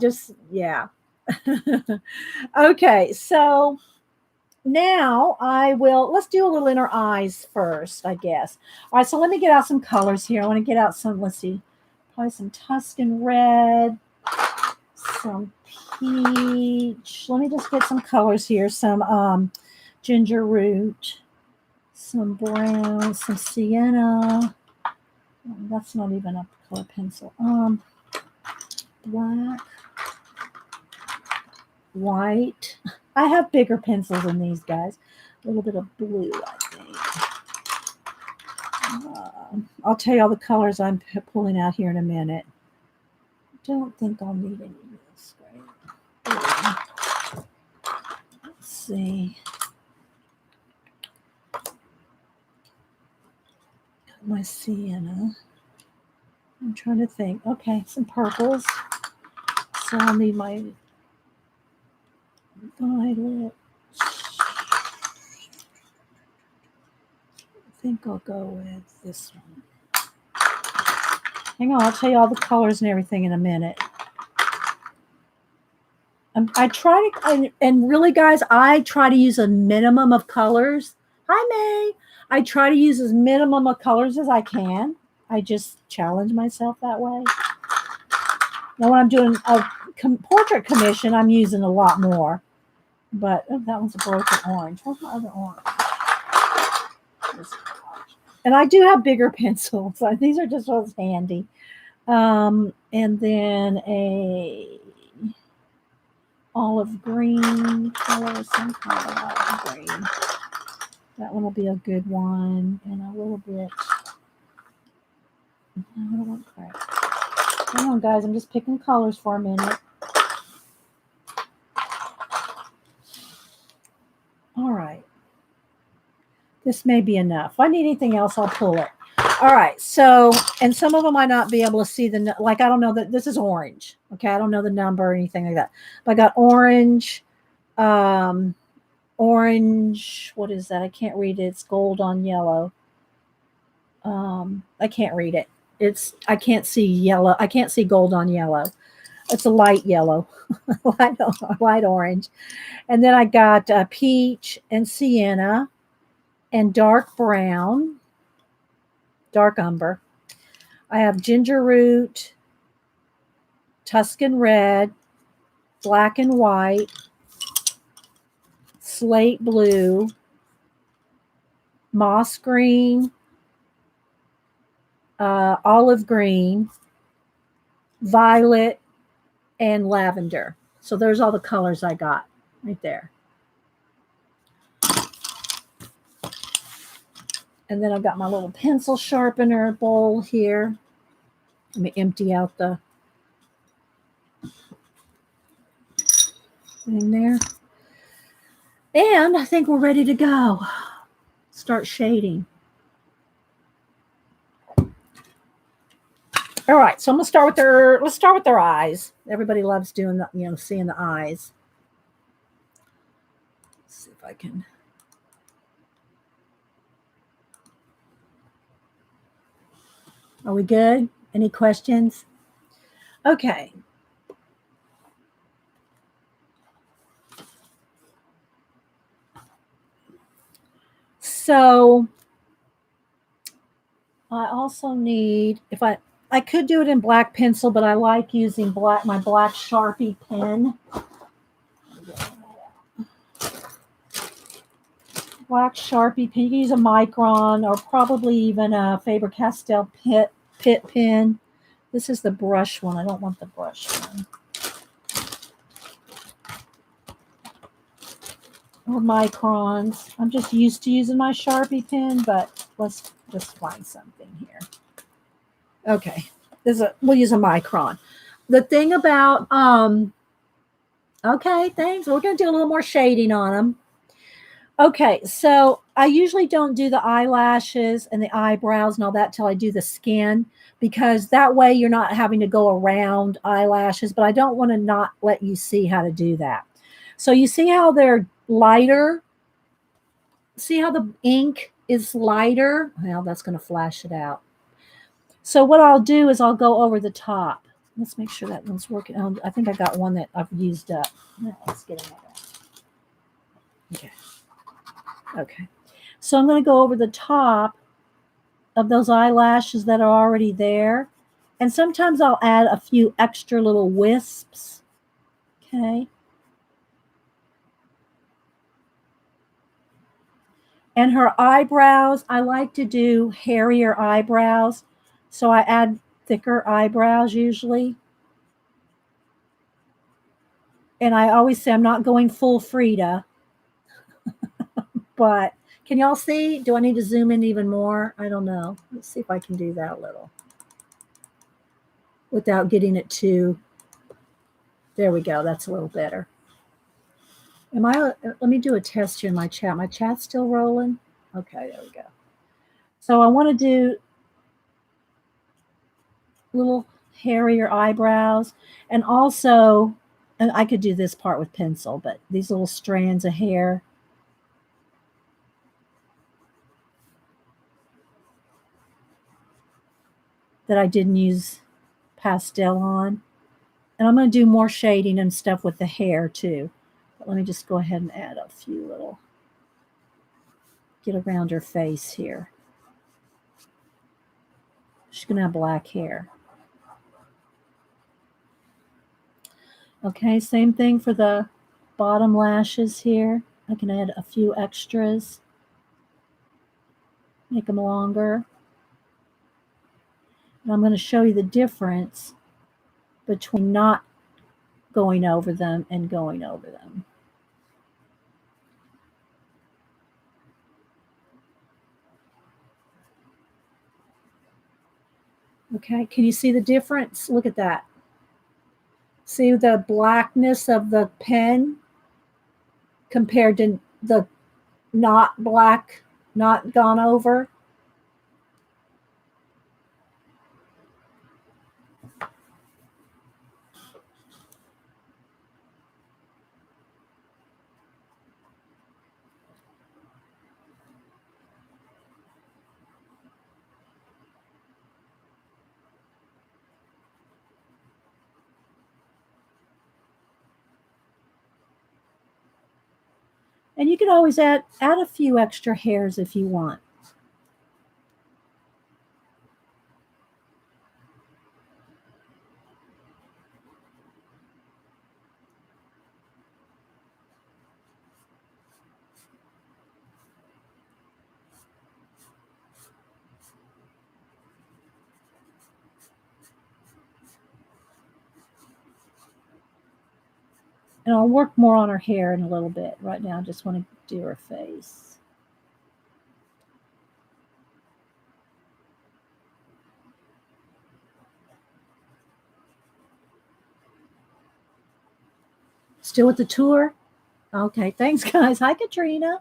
Okay, so now let's do a little inner eyes first, I guess. All right, so let me get out some colors here. I want to get out some, let's see, probably some Tuscan red, some peach. Let me just get some colors here. Some ginger root, some brown, some sienna. That's not even a color pencil. Black, white. I have bigger pencils than these guys. A little bit of blue, I think. I'll tell you all the colors I'm pulling out here in a minute. Don't think I'll need any of this. Right? Let's see. Got my sienna. I'm trying to think. Okay, some purples. So I'll need my violet. I think I'll go with this one. Hang on, I'll tell you all the colors and everything in a minute. I try to, and really, guys, I try to use a minimum of colors. Hi, May. I try to use as minimum of colors as I can. I just challenge myself that way. Now, when I'm doing a portrait commission, I'm using a lot more. But that one's a broken orange. Where's my other orange? And I do have bigger pencils. So these are just as handy. And then a olive green color, some kind of olive green. That one will be a good one. And a little bit. I don't want crap. Hang on, guys. I'm just picking colors for a minute. All right. This may be enough. If I need anything else, I'll pull it. All right. So, and some of them I might not be able to see like, I don't know that this is orange. Okay. I don't know the number or anything like that. But I got orange, orange. What is that? I can't read it. It's gold on yellow. I can't read it. I can't see yellow. I can't see gold on yellow. It's a light yellow, light orange. And then I got peach and sienna and dark brown, dark umber. I have ginger root, Tuscan red, black and white, slate blue, moss green, olive green, violet, and lavender. So there's all the colors I got right there. And then I've got my little pencil sharpener bowl here. Let me empty out the thing there. And I think we're ready to go. Start shading. All right, so I'm gonna start with their. Let's start with their eyes. Everybody loves doing the, seeing the eyes. Let's see if I can. Are we good? Any questions? Okay. So I also need, if I could do it in black pencil, but I like using my black Sharpie pen. Black Sharpie pen. You can use a Micron or probably even a Faber-Castell Pit pen. This is the brush one. I don't want the brush one. Or microns. I'm just used to using my Sharpie pen, but let's just find something here. Okay, we'll use a micron. The thing about okay, thanks. We're gonna do a little more shading on them. Okay, so I usually don't do the eyelashes and the eyebrows and all that till I do the skin, because that way you're not having to go around eyelashes, but I don't want to not let you see how to do that. So you see how they're lighter? See how the ink is lighter? Well, that's going to flash it out. So what I'll do is I'll go over the top. Let's make sure that one's working. I think I got one that I've used up. Let's get another. Okay. Okay. So I'm going to go over the top of those eyelashes that are already there. And sometimes I'll add a few extra little wisps. Okay. And her eyebrows, I like to do hairier eyebrows. So I add thicker eyebrows usually. And I always say I'm not going full Frida. But can y'all see? Do I need to zoom in even more? I don't know. Let's see if I can do that a little without getting it too. There we go. That's a little better. Let me do a test here in my chat. My chat's still rolling. Okay, there we go. So I want to do little hairier eyebrows, and also, and I could do this part with pencil, but these little strands of hair. That I didn't use pastel on. And I'm going to do more shading and stuff with the hair too. But let me just go ahead and add a few little, get around her face here. She's going to have black hair. Okay, same thing for the bottom lashes here. I can add a few extras, make them longer. And I'm going to show you the difference between not going over them and going over them. Okay, can you see the difference? Look at that. See the blackness of the pen compared to the not black, not gone over? And you can always add a few extra hairs if you want. And I'll work more on her hair in a little bit. Right now, I just want to do her face. Still with the tour? Okay, thanks, guys. Hi, Katrina.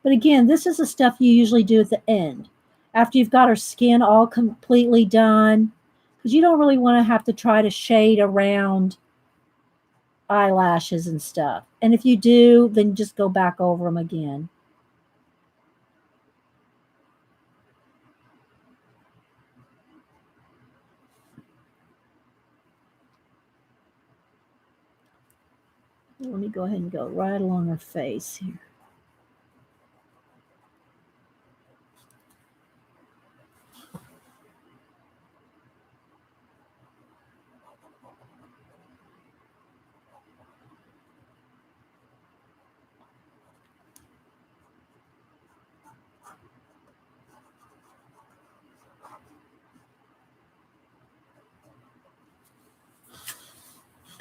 But again, this is the stuff you usually do at the end after you've got her skin all completely done, because you don't really want to have to try to shade around eyelashes and stuff. And if you do, then just go back over them again. Let me go ahead and go right along her face here.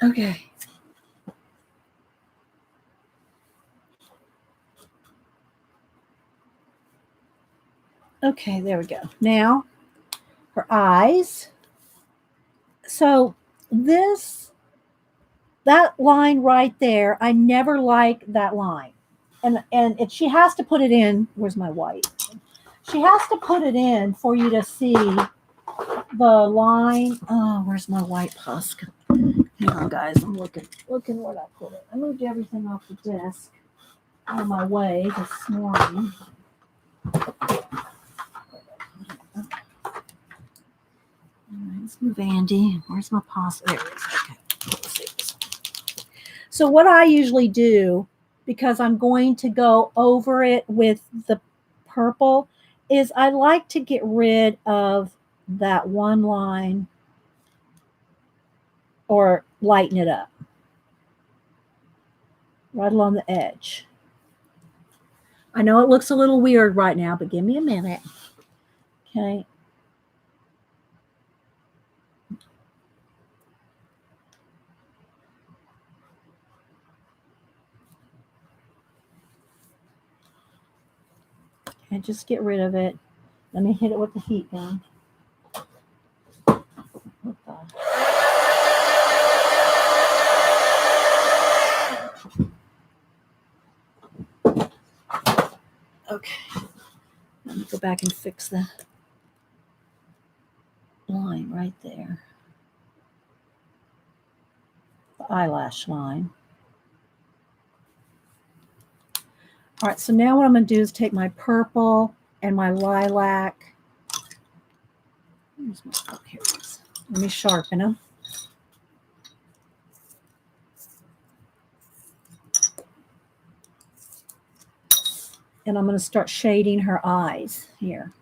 Okay. Okay, there we go. Now, her eyes. So that line right there, I never like that line. And she has to put it in. Where's my white? She has to put it in for you to see the line. Oh, where's my white Posca? Hang on, guys. I'm looking where I put it. I moved everything off the desk out of my way this morning. Let's move Andy. Where's my Posca? There it is. Okay. Let's see this. So what I usually do, because I'm going to go over it with the purple, is I like to get rid of that one line or lighten it up right along the edge. I know it looks a little weird right now, but give me a minute. Okay. And just get rid of it. Let me hit it with the heat gun. Okay. Let me go back and fix the line right there. The eyelash line. All right, so now what I'm going to do is take my purple and my lilac. Where's my, oh, here it is. Let me sharpen them. And I'm going to start shading her eyes here.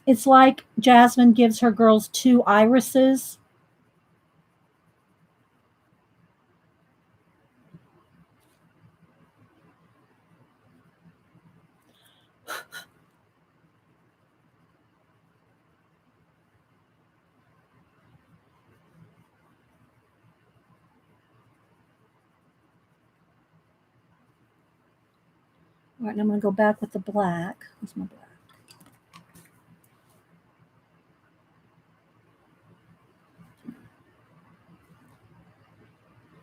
It's like Jasmine gives her girls 2 irises. All right, and I'm going to go back with the black. Where's my black?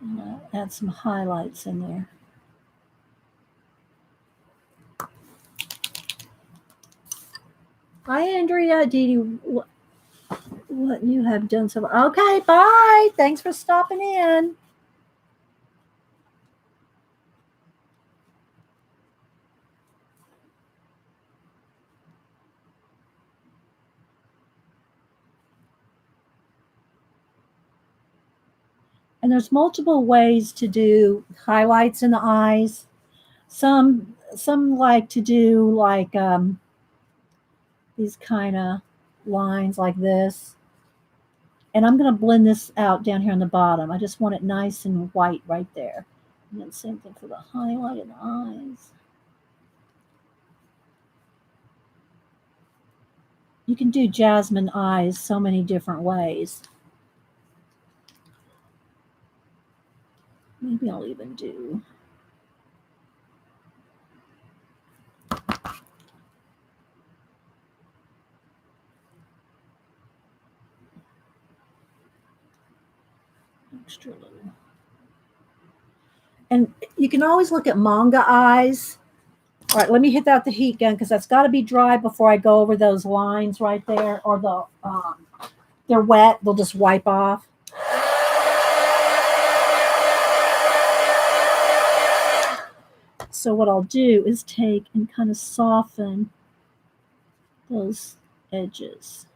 I'm going to add some highlights in there. Hi, Andrea. Dee Dee, what you have done so far. Okay, bye. Thanks for stopping in. And there's multiple ways to do highlights in the eyes. Some like to do like these kind of lines like this. And I'm going to blend this out down here on the bottom. I just want it nice and white right there. And then same thing for the highlight of the eyes. You can do Jasmine eyes so many different ways. Maybe I'll even do extra little. And you can always look at manga eyes. All right, let me hit that with the heat gun because that's got to be dry before I go over those lines right there, or they're wet. They'll just wipe off. So what I'll do is take and kind of soften those edges.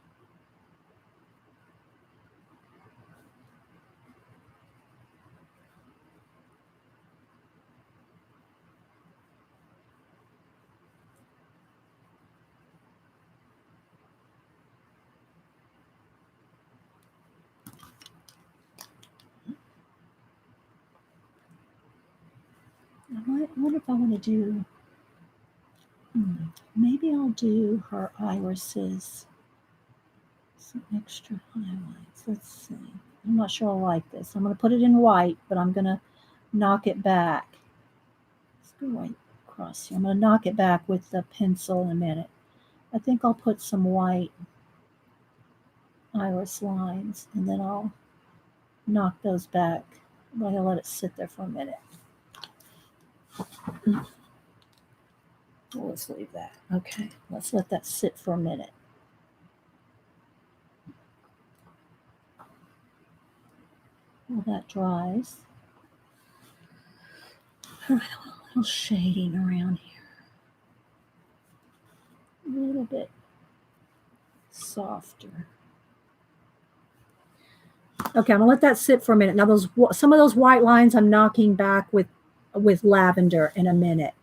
I wonder if I want to do, maybe I'll do her irises, some extra highlights. Let's see. I'm not sure I like this. I'm going to put it in white, but I'm going to knock it back. Let's go right across here. I'm going to knock it back with the pencil in a minute. I think I'll put some white iris lines, and then I'll knock those back. I'm going to let it sit there for a minute. Well, let's leave that. Okay, let's let that sit for a minute. While that dries. All right, a little shading around here. A little bit softer. Okay, I'm gonna let that sit for a minute. Now, some of those white lines I'm knocking back with lavender in a minute.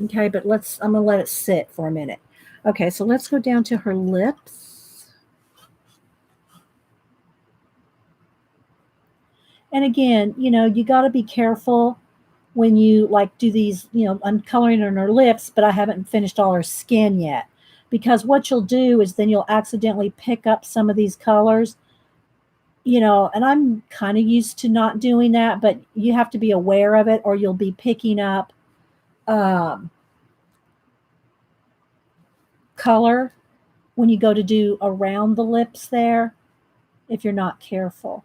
Okay, but I'm gonna let it sit for a minute. Okay, so let's go down to her lips. And again, you got to be careful when you do these, I'm coloring on her lips, but I haven't finished all her skin yet. Because what you'll do is then you'll accidentally pick up some of these colors, and I'm kind of used to not doing that, but you have to be aware of it or you'll be picking up color when you go to do around the lips there if you're not careful.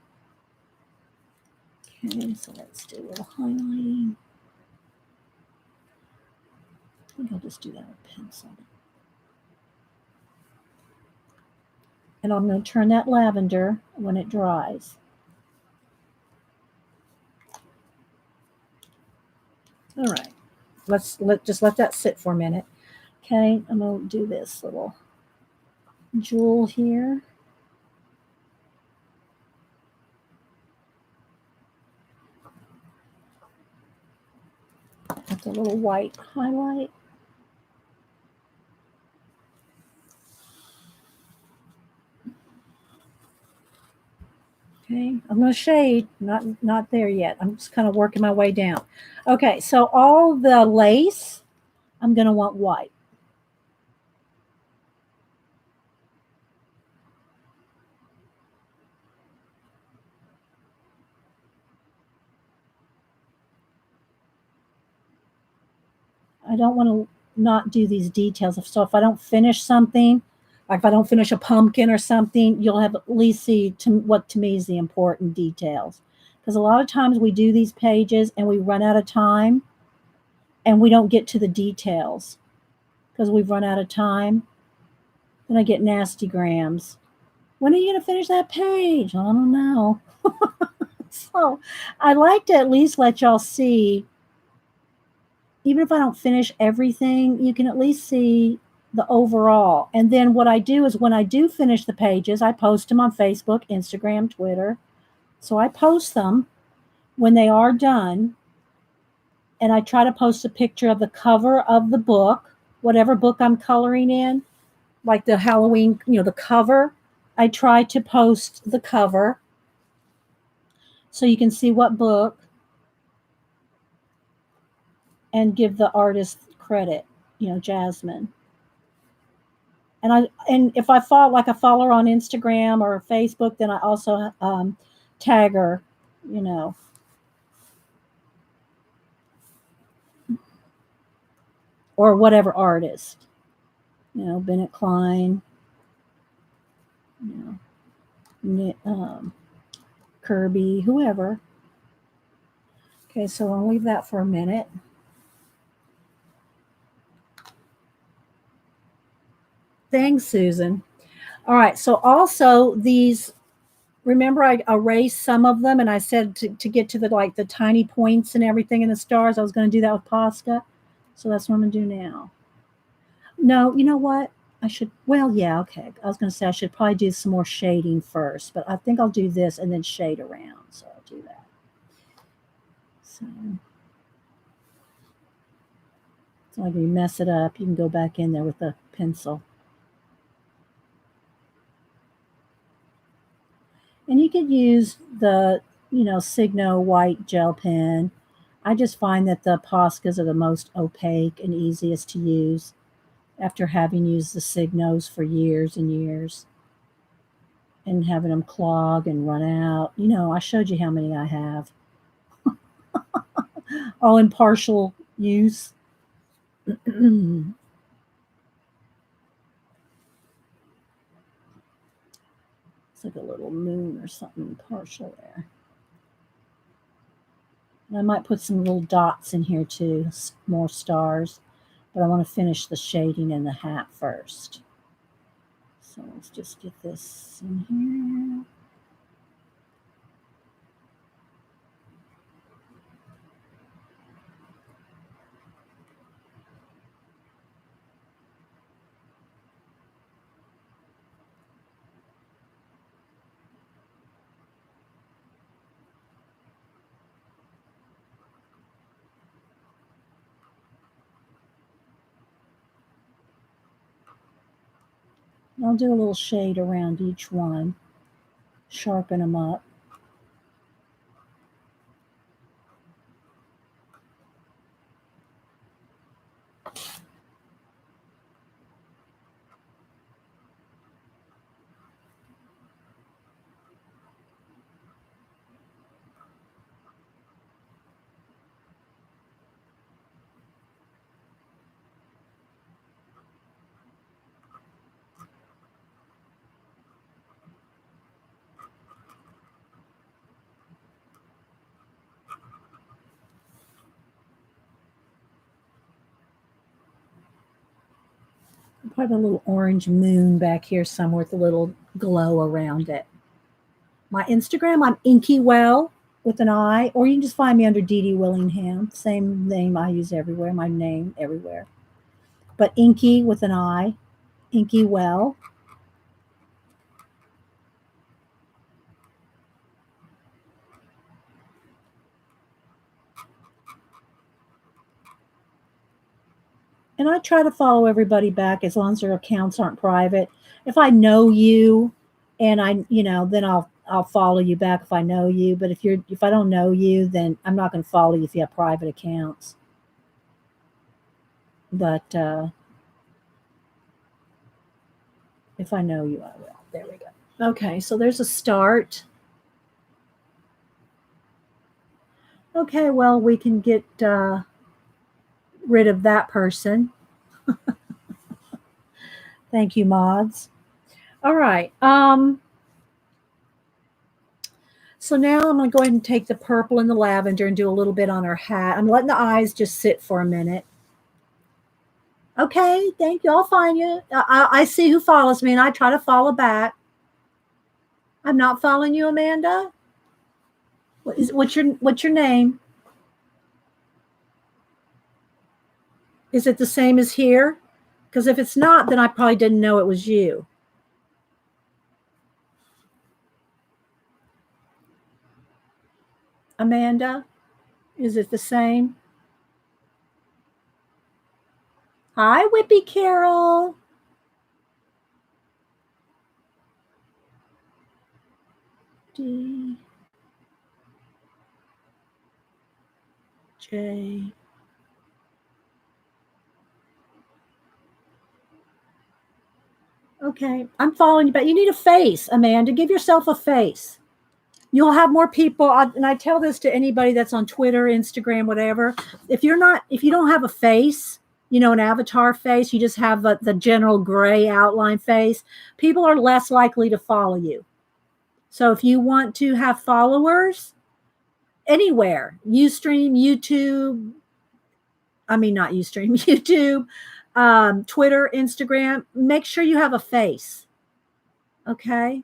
Okay, so let's do a little highlighting. I think I'll just do that with pencil. And I'm going to turn that lavender when it dries. All right, just let that sit for a minute. Okay, I'm going to do this little jewel here. With a little white highlight. Okay, I'm going to shade, not there yet. I'm just kind of working my way down. Okay, so all the lace, I'm going to want white. I don't want to not do these details. So if I don't finish something, like if I don't finish a pumpkin or something, you'll have at least see what to me is the important details. Because a lot of times we do these pages and we run out of time and we don't get to the details because we've run out of time. Then I get nasty grams. When are you going to finish that page? I don't know. So I like to at least let y'all see, even if I don't finish everything, you can at least see the overall. And then what I do is when I do finish the pages, I post them on Facebook, Instagram, Twitter. So I post them when they are done. And I try to post a picture of the cover of the book, whatever book I'm coloring in, like the Halloween, the cover. I try to post the cover so you can see what book. and give the artist credit, Jasmine. And if I follow her on Instagram or Facebook, then I also tag her, you know. Or whatever artist, Bennett Klein, you Kirby, whoever. Okay, so I'll leave that for a minute. Thanks, Susan. All right, so also these, remember I erased some of them and I said to get to the tiny points and everything in the stars, I was going to do that with Posca. So that's what I'm going to do now. No, you know what? I should, well, yeah, okay. I was going to say I should probably do some more shading first, but I think I'll do this and then shade around. So I'll do that. So like if you mess it up, you can go back in there with a pencil. And you could use the, Signo white gel pen. I just find that the Poscas are the most opaque and easiest to use after having used the Signos for years and years and having them clog and run out. I showed you how many I have. All in partial use. It's like a little moon or something partial there. And I might put some little dots in here too, more stars. But I want to finish the shading in the hat first. So let's just get this in here. I'll do a little shade around each one, sharpen them up. Put a little orange moon back here somewhere with a little glow around it. My Instagram, I'm Inky Well with an I, or you can just find me under Dee Dee Willingham. Same name I use everywhere, my name everywhere. But Inky with an I, Inky Well. And I try to follow everybody back as long as their accounts aren't private. If I know you and then I'll follow you back if I know you. But if I don't know you, then I'm not going to follow you if you have private accounts. But if I know you, I will. There we go. Okay, so there's a start. Okay, well, we can get rid of that person. Thank you, mods. All right. So now I'm going to go ahead and take the purple and the lavender and do a little bit on her hat. I'm letting the eyes just sit for a minute. Okay, thank you. I'll find you. I see who follows me, and I try to follow back. I'm not following you, Amanda. What's your name? Is it the same as here? Because if it's not, then I probably didn't know it was you. Amanda, is it the same? Hi, Whippy Carol. D J Okay, I'm following you, but you need a face, Amanda. Give yourself a face. You'll have more people, and I tell this to anybody that's on Twitter, Instagram, whatever. If you don't have a face, an avatar face, you just have the general gray outline face, people are less likely to follow you. So if you want to have followers anywhere, Ustream, YouTube, I mean, not Ustream, YouTube, Twitter, Instagram, make sure you have a face. Okay.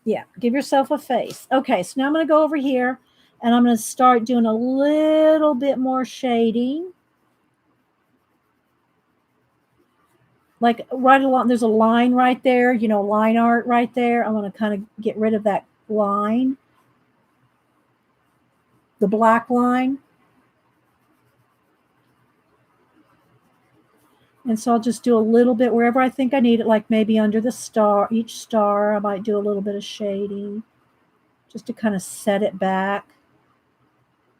Yeah, give yourself a face. Okay, so now I'm going to go over here and I'm going to start doing a little bit more shading. Like right along, there's a line right there, line art right there. I want to kind of get rid of that line, the black line. And so I'll just do a little bit wherever I think I need it, like maybe under the star, each star, I might do a little bit of shading just to kind of set it back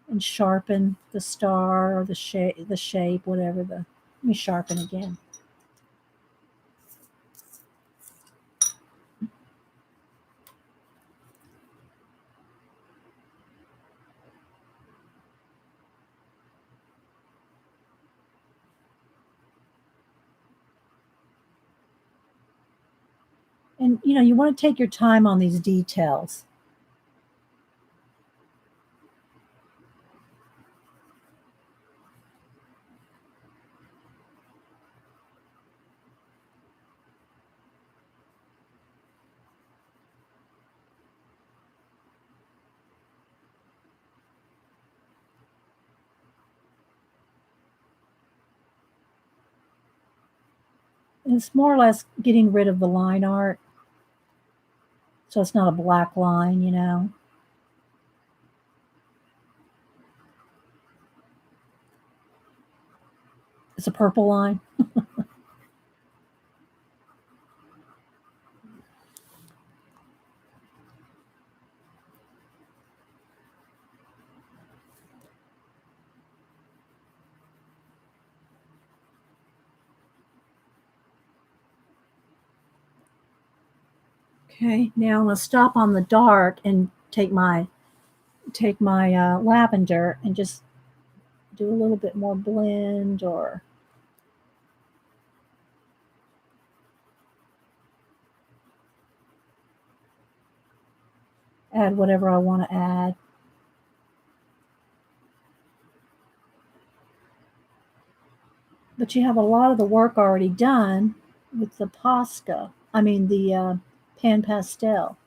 and sharpen the star or the shape, whatever. Let me sharpen again. And, you want to take your time on these details. And it's more or less getting rid of the line art. So it's not a black line, It's a purple line. Okay, now I'm going to stop on the dark and take my lavender and just do a little bit more blend or add whatever I want to add. But you have a lot of the work already done with the the pan pastel.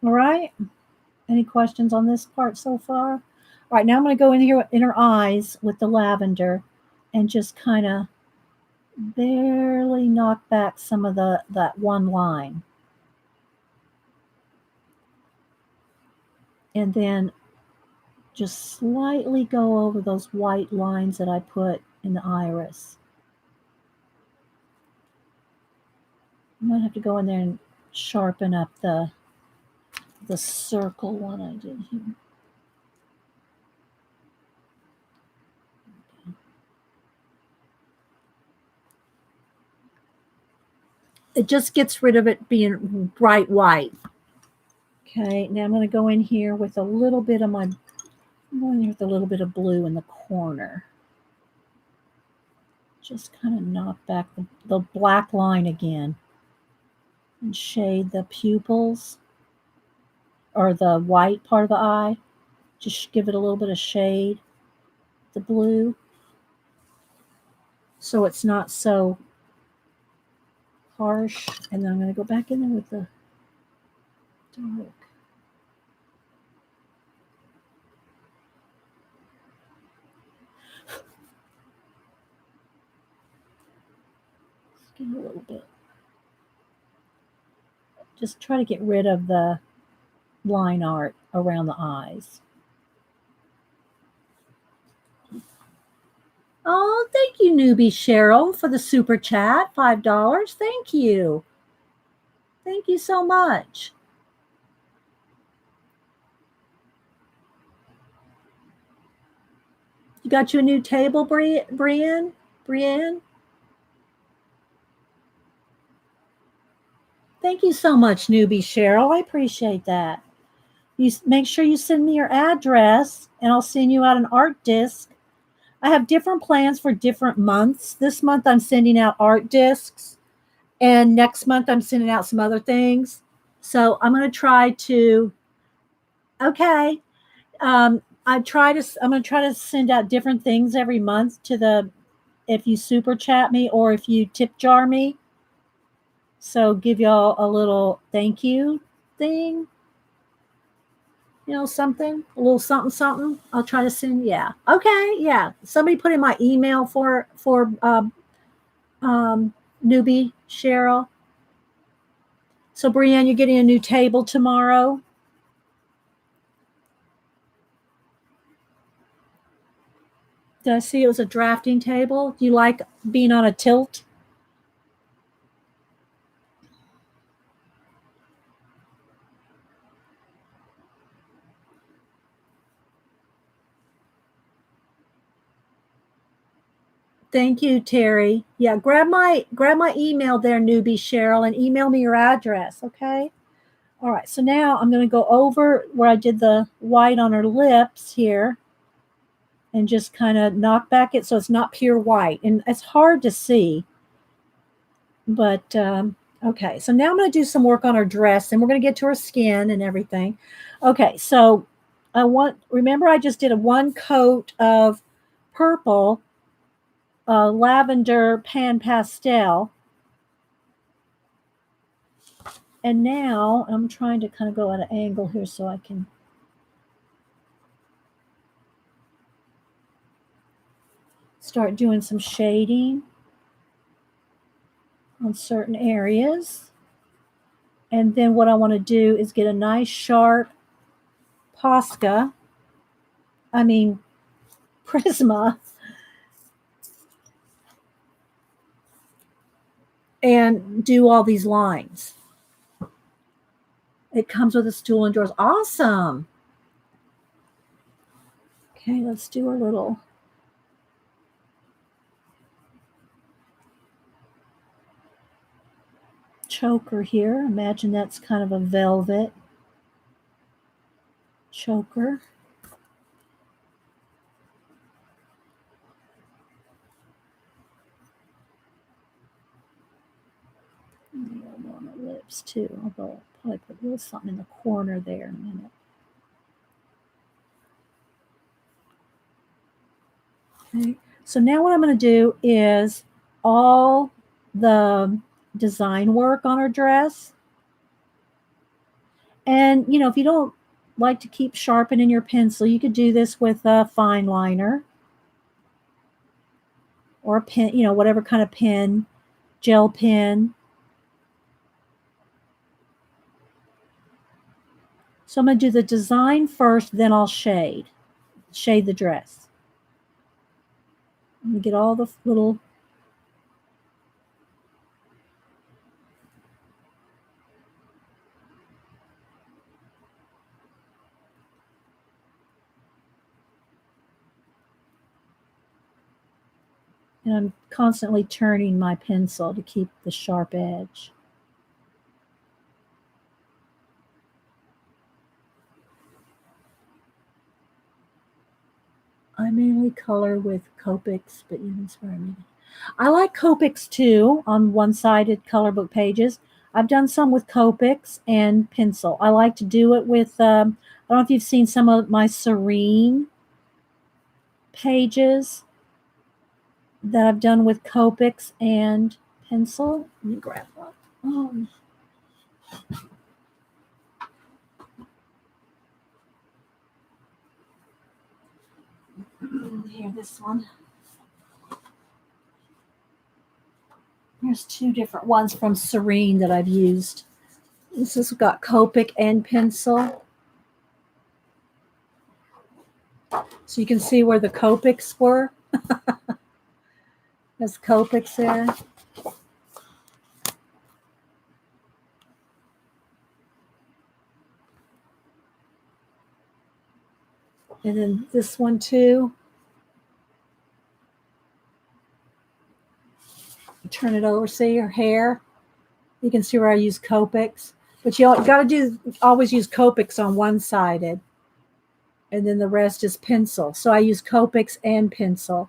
All right. Any questions on this part so far? All right, now I'm going to go in here in her eyes with the lavender and just kind of barely knock back some of that one line. And then just slightly go over those white lines that I put in the iris. I might have to go in there and sharpen up the circle one I did here. It just gets rid of it being bright white. Okay, now I'm going to go in here with a little bit of I'm going in with a little bit of blue in the corner. Just kind of knock back the black line again and shade the pupils or the white part of the eye. Just give it a little bit of shade, the blue, so it's not so harsh. And then I'm going to go back in there with the dark. a little bit. Just try to get rid of the line art around the eyes. Oh, thank you, newbie Cheryl, for the super chat. $5. Thank you. Thank you so much. You got you a new table, Brienne? Thank you so much, newbie Cheryl. I appreciate that. You make sure you send me your address, and I'll send you out an art disc. I have different plans for different months. This month I'm sending out art discs, and next month I'm sending out some other things. So I'm going to try to. Okay. I'm going to try to send out different things every month to the, if you super chat me or if you tip jar me. So give y'all a little thank you thing. You know, something, a little something. I'll try to send. Yeah. Okay. Yeah. Somebody put in my email for newbie Cheryl. So Brienne, you're getting a new table tomorrow. Did I see it was a drafting table? Do you like being on a tilt? Thank you, Terry. Yeah, grab my email there, newbie Cheryl, and email me your address, okay? All right, so now I'm going to go over where I did the white on her lips here and just kind of knock back it so it's not pure white. And it's hard to see, but okay. So now I'm going to do some work on her dress, and we're going to get to her skin and everything. Okay, so remember I just did a one coat of purple lavender pan pastel. And now I'm trying to kind of go at an angle here so I can start doing some shading on certain areas. And then what I want to do is get a nice sharp Prisma, and do all these lines. It comes with a stool and drawers. Awesome. Okay, let's do a little choker here. Imagine that's kind of a velvet choker. On the lips too. Although I'll probably put a little something in the corner there in a minute. Okay. So now what I'm going to do is all the design work on her dress. And, if you don't like to keep sharpening your pencil, you could do this with a fine liner or a pen, whatever kind of pen, gel pen. So I'm going to do the design first, then I'll shade the dress. I'm going to get all the little and I'm constantly turning my pencil to keep the sharp edge. I mainly color with Copics, but you can inspire me. I like Copics too on one-sided color book pages. I've done some with Copics and pencil. I like to do it with, I don't know if you've seen some of my Serene pages that I've done with Copics and pencil. Let me grab one. Here, this one. Here's two different ones from Serene that I've used. This has got Copic and pencil. So you can see where the Copics were. There's Copics there. And then this one too. Turn it over, see her hair. You can see where I use Copics. But you got to always use Copics on one-sided. And then the rest is pencil. So I use Copics and pencil.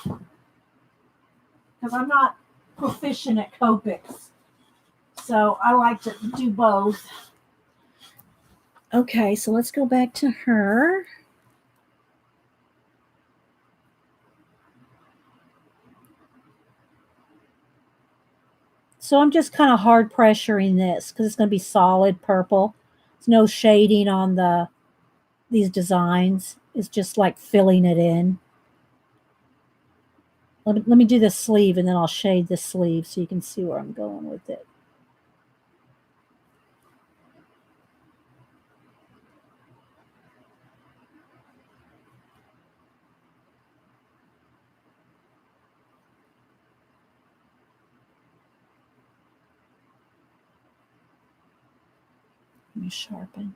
Because I'm not proficient at Copics. So I like to do both. Okay, so let's go back to her. So I'm just kind of hard pressuring this because it's going to be solid purple. There's no shading on these designs. It's just like filling it in. Let me do the sleeve and then I'll shade the sleeve so you can see where I'm going with it. Let me sharpen.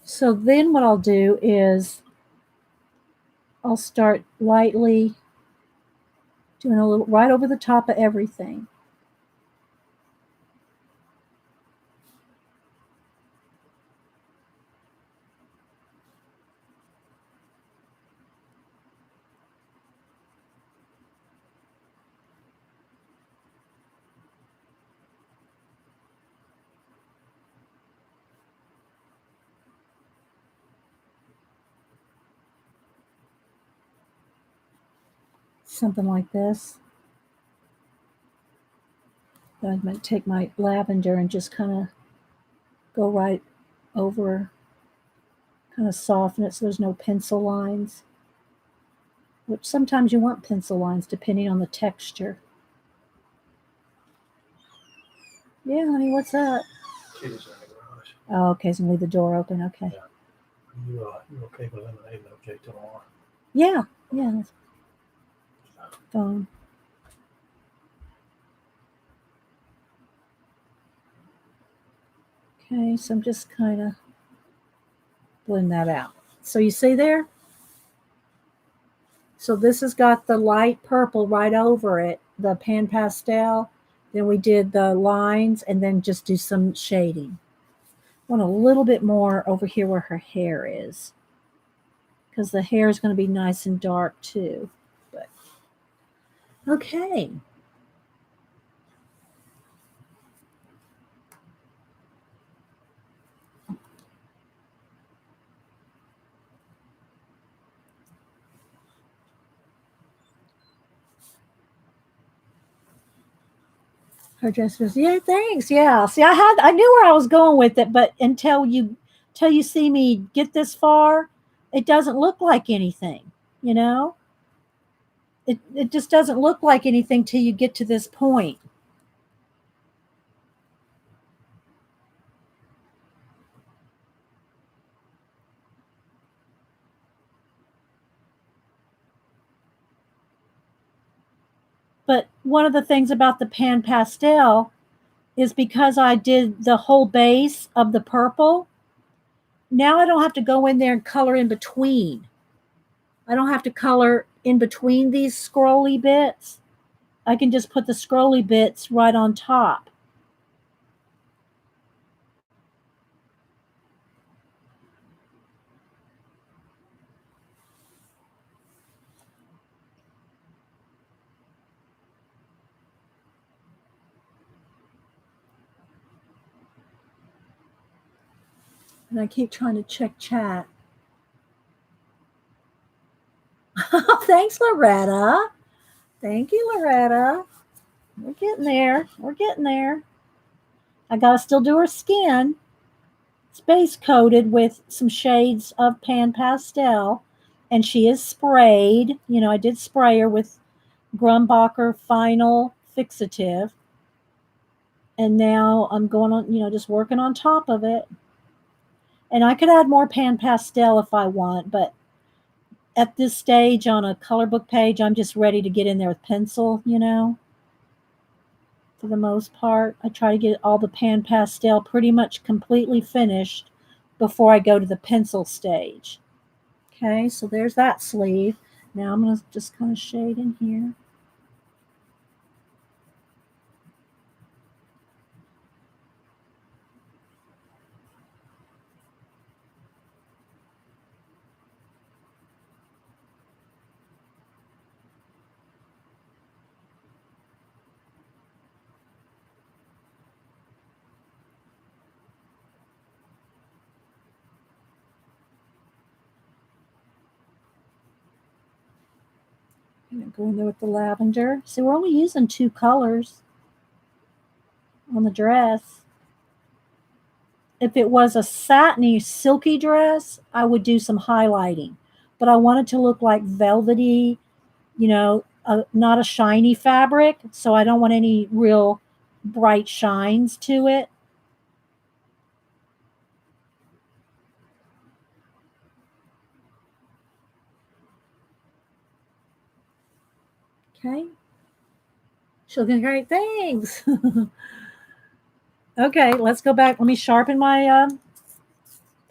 So then what I'll do is I'll start lightly doing a little right over the top of everything. Something like this. I'm going to take my lavender and just kind of go right over, kind of soften it so there's no pencil lines. Which sometimes you want pencil lines depending on the texture. Yeah, honey, what's up? Kitty's in the garage. Oh, okay, so leave the door open. Okay. Yeah. You okay with lemonade? Okay, tomorrow. Yeah, yeah. Fine. Okay, so I'm just kind of blend that out. So you see there? So this has got the light purple right over it, the pan pastel. Then we did the lines and then just do some shading. I want a little bit more over here where her hair is, because the hair is going to be nice and dark too. But okay. Her dress was, yeah, thanks. Yeah. See, I knew where I was going with it, but until you see me get this far, it doesn't look like anything, you know? It just doesn't look like anything till you get to this point. But one of the things about the pan pastel is because I did the whole base of the purple, now I don't have to go in there and color in between. I don't have to color in between these scrolly bits. I can just put the scrolly bits right on top. And I keep trying to check chat. Thanks, Loretta. Thank you, Loretta. We're getting there. We're getting there. I got to still do her skin. It's base coated with some shades of Pan Pastel, and she is sprayed. You know, I did spray her with Grumbacher Final Fixative, and now I'm going on, you know, just working on top of it. And I could add more Pan Pastel if I want, but at this stage on a color book page, I'm just ready to get in there with pencil, you know. For the most part, I try to get all the Pan Pastel pretty much completely finished before I go to the pencil stage. Okay, so there's that sleeve. Now I'm going to just kind of shade in here. I'm going to go in there with the lavender. So we're only using 2 colors on the dress. If it was a satiny, silky dress, I would do some highlighting. But I want it to look like velvety, you know, not a shiny fabric. So I don't want any real bright shines to it. Okay. She's looking great. Thanks. Okay, let's go back. Let me sharpen my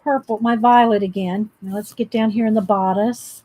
purple, my violet again. Now let's get down here in the bodice.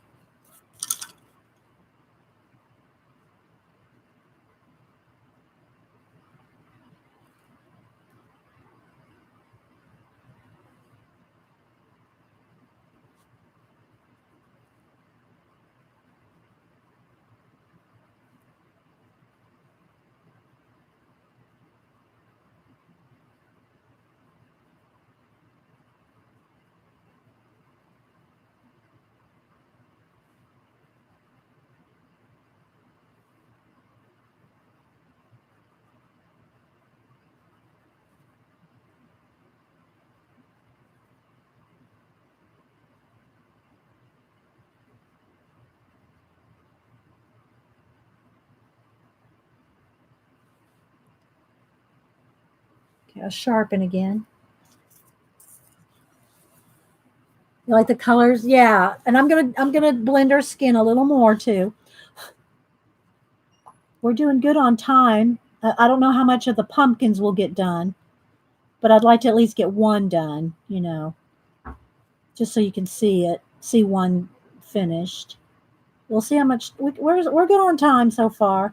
Okay, I'll sharpen again. You like the colors? Yeah. And I'm gonna blend our skin a little more too. We're doing good on time. I don't know how much of the pumpkins will get done, but I'd like to at least get one done, you know, just so you can see it, see one finished. We'll see how much we're good on time so far.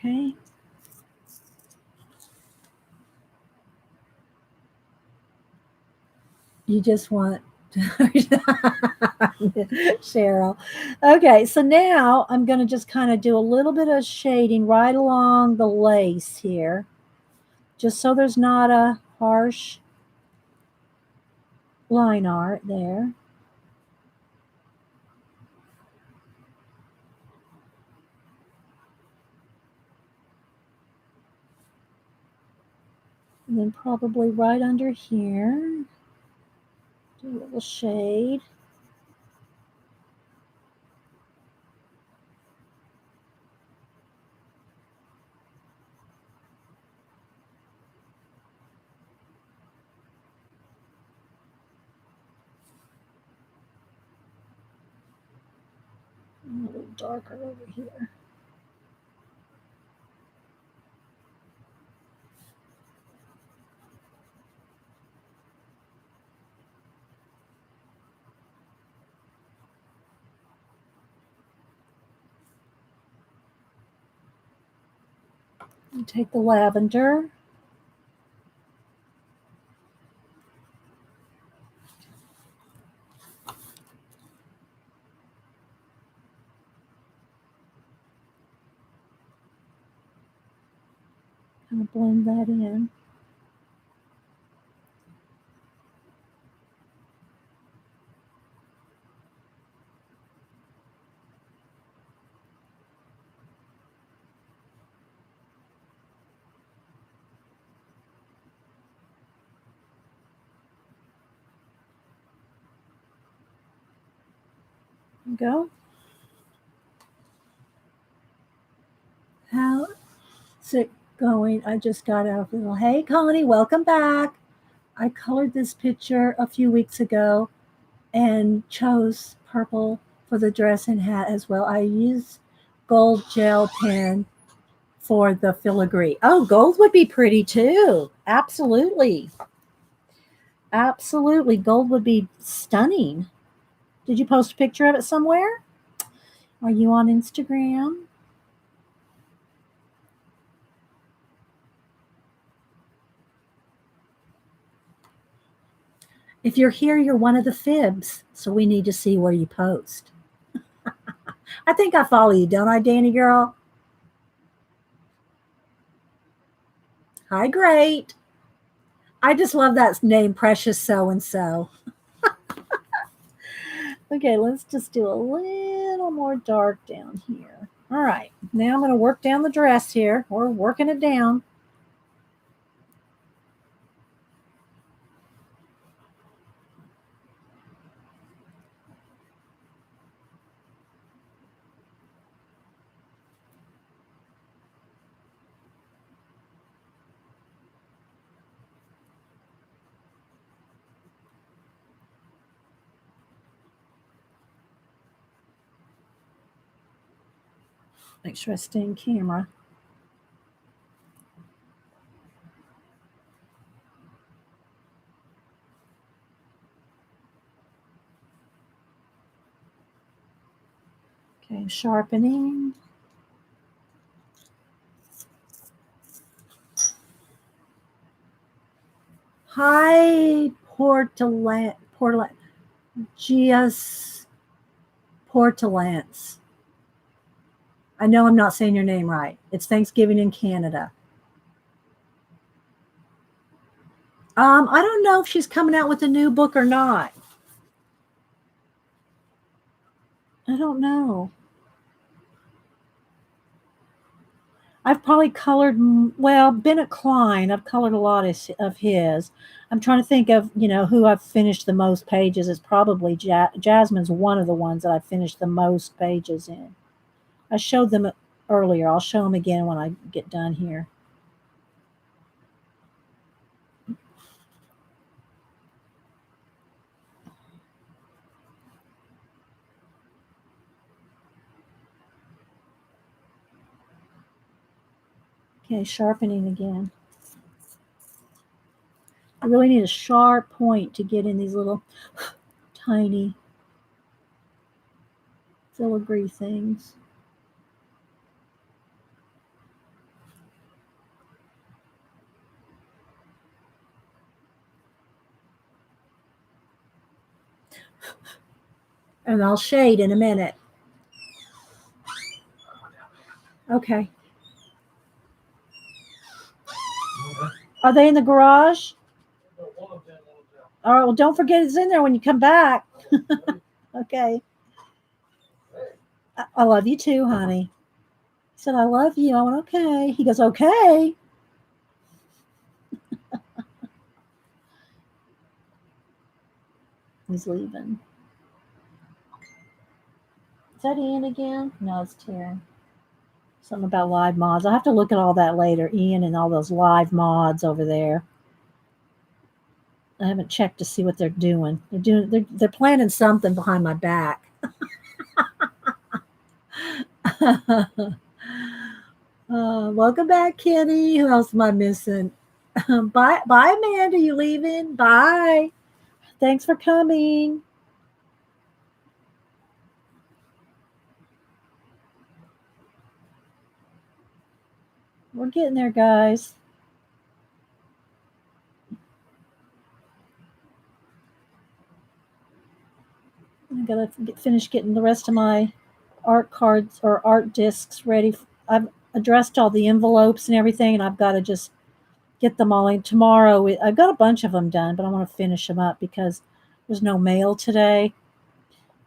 Okay. You just want Cheryl. Okay, so now I'm going to just kind of do a little bit of shading right along the lace here, just so there's not a harsh line art there. And then probably right under here, do a little shade. A little darker over here. And take the lavender. Kind of blend that in. Go. How's it going? I just got out of the. Hey, Connie, welcome back. I colored this picture a few weeks ago and chose purple for the dress and hat as well. I used gold gel pen for the filigree. Oh, gold would be pretty too. Absolutely. Absolutely. Gold would be stunning. Did you post a picture of it somewhere? Are you on Instagram? If you're here, you're one of the fibs, so we need to see where you post. I think I follow you, don't I, Danny girl? Hi, great. I just love that name, Precious So and So. Okay, let's just do a little more dark down here. All right, now I'm going to work down the dress here. We're working it down. Make sure I stay in camera. Okay, sharpening. Hi, Portland, Gias Portalance. I know I'm not saying your name right. It's Thanksgiving in Canada. I don't know if she's coming out with a new book or not. I don't know. I've probably colored, well, Bennett Klein. I've colored a lot of his. I'm trying to think of, who I've finished the most pages. It's probably Jasmine's one of the ones that I finished the most pages in. I showed them earlier. I'll show them again when I get done here. Okay, sharpening again. I really need a sharp point to get in these little tiny filigree things. And I'll shade in a minute. Okay. Are they in the garage? All right, well, don't forget it's in there when you come back. Okay. I love you too, honey. He said, I love you. I went, okay. He goes, okay. He's leaving. Is that Ian again? No, it's Taryn. Something about live mods. I'll have to look at all that later. Ian and all those live mods over there. I haven't checked to see what they're doing. They're planning something behind my back. Welcome back, Kenny. Who else am I missing? Bye, Amanda. You leaving? Bye. Thanks for coming. We're getting there, guys. I gotta finish getting the rest of my art cards or art discs ready. I've addressed all the envelopes and everything, and I've got to just get them all in tomorrow. I've got a bunch of them done, but I want to finish them up because there's no mail today,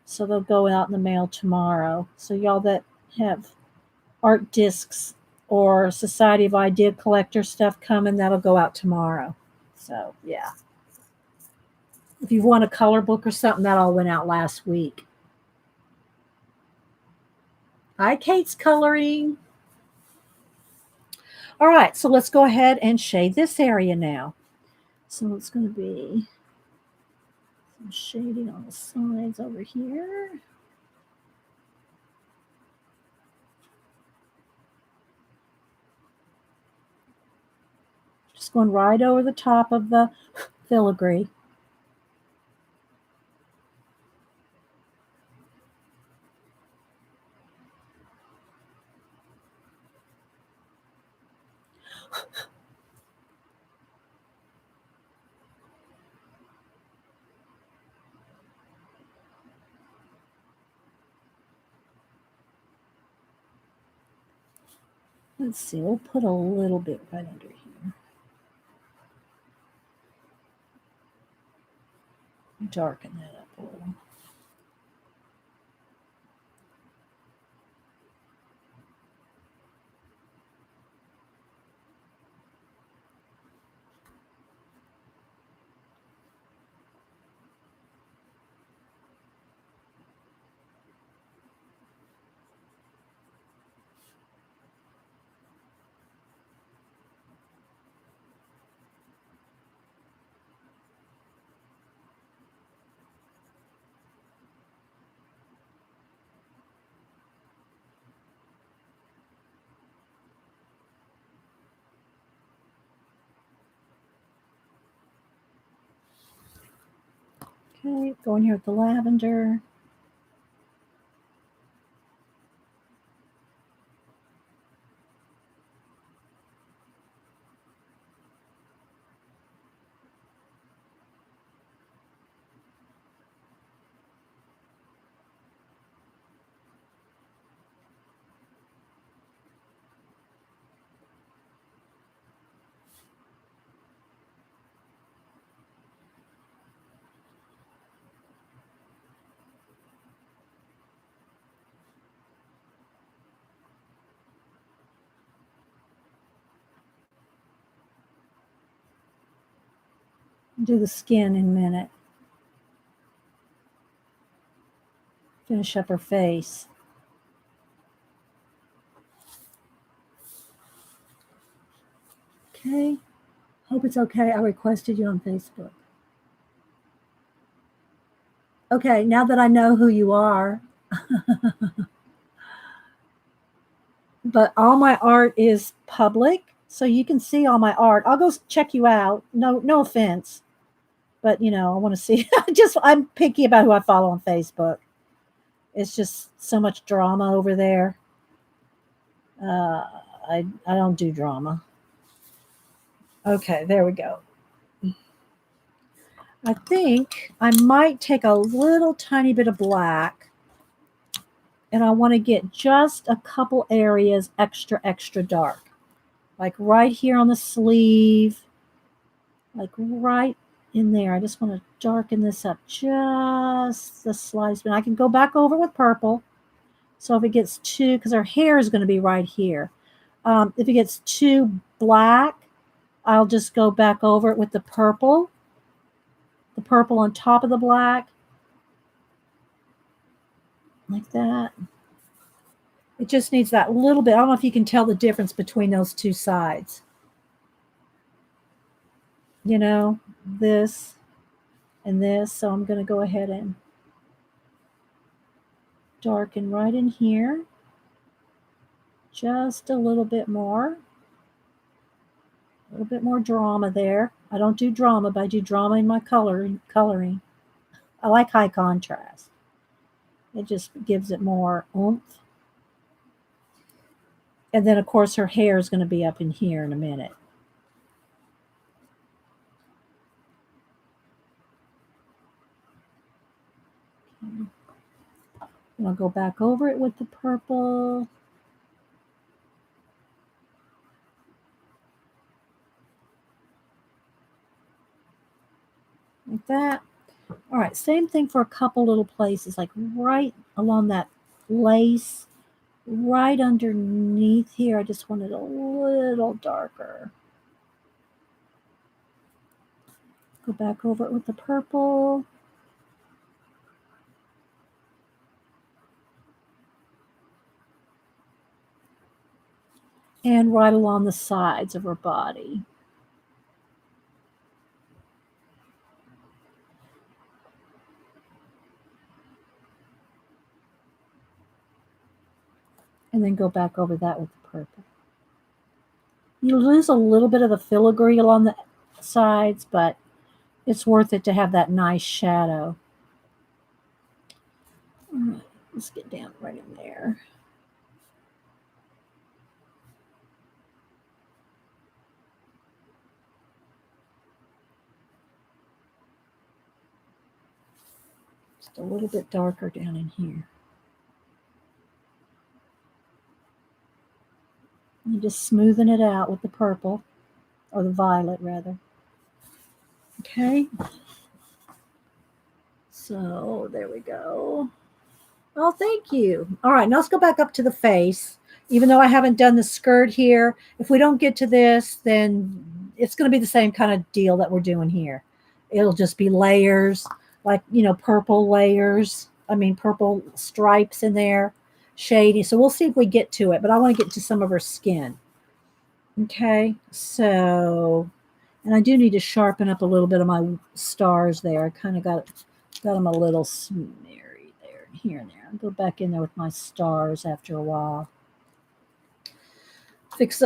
so they'll go out in the mail tomorrow. So y'all that have art discs or Society of Idea Collector stuff coming, that'll go out tomorrow. So yeah. If you want a color book or something, that all went out last week. Hi, Kate's coloring. All right, so let's go ahead and shade this area now. So it's going to be some shading on the sides over here. Just going right over the top of the filigree. Let's see, we'll put a little bit right under here. Darken that up a little. Okay, go in here with the lavender. Do the skin in a minute. Finish up her face. Okay. Hope it's okay. I requested you on Facebook. Okay, now that I know who you are. But all my art is public, so you can see all my art. I'll go check you out. No offense. But I want to see. I'm picky about who I follow on Facebook. It's just so much drama over there. I don't do drama. Okay, there we go. I think I might take a little tiny bit of black, and I want to get just a couple areas extra dark. Like right here on the sleeve, like right in there. I just want to darken this up just the slightest bit. I can go back over with purple. So if it gets too, because her hair is going to be right here. If it gets too black, I'll just go back over it with the purple on top of the black, like that. It just needs that little bit. I don't know if you can tell the difference between those two sides. This and this. So I'm going to go ahead and darken right in here. Just a little bit more. A little bit more drama there. I don't do drama, but I do drama in my coloring. I like high contrast. It just gives it more oomph. And then, of course, her hair is going to be up in here in a minute. Okay. And I'll go back over it with the purple. Like that. All right, same thing for a couple little places, like right along that lace, right underneath here. I just want it a little darker. Go back over it with the purple. And right along the sides of her body. And then go back over that with the purple. You lose a little bit of the filigree along the sides, but it's worth it to have that nice shadow. All right, let's get down right in there. Just a little bit darker down in here. And just smoothing it out with the purple, or the violet rather. Okay. So there we go. Oh, thank you. All right, now let's go back up to the face. Even though I haven't done the skirt here, if we don't get to this, then it's going to be the same kind of deal that we're doing here. It'll just be layers, like, purple layers. I mean, purple stripes in there, shady. So we'll see if we get to it, but I want to get to some of her skin. Okay, so, and I do need to sharpen up a little bit of my stars there. I kind of got them a little smeary there, here and there. I'll go back in there with my stars after a while.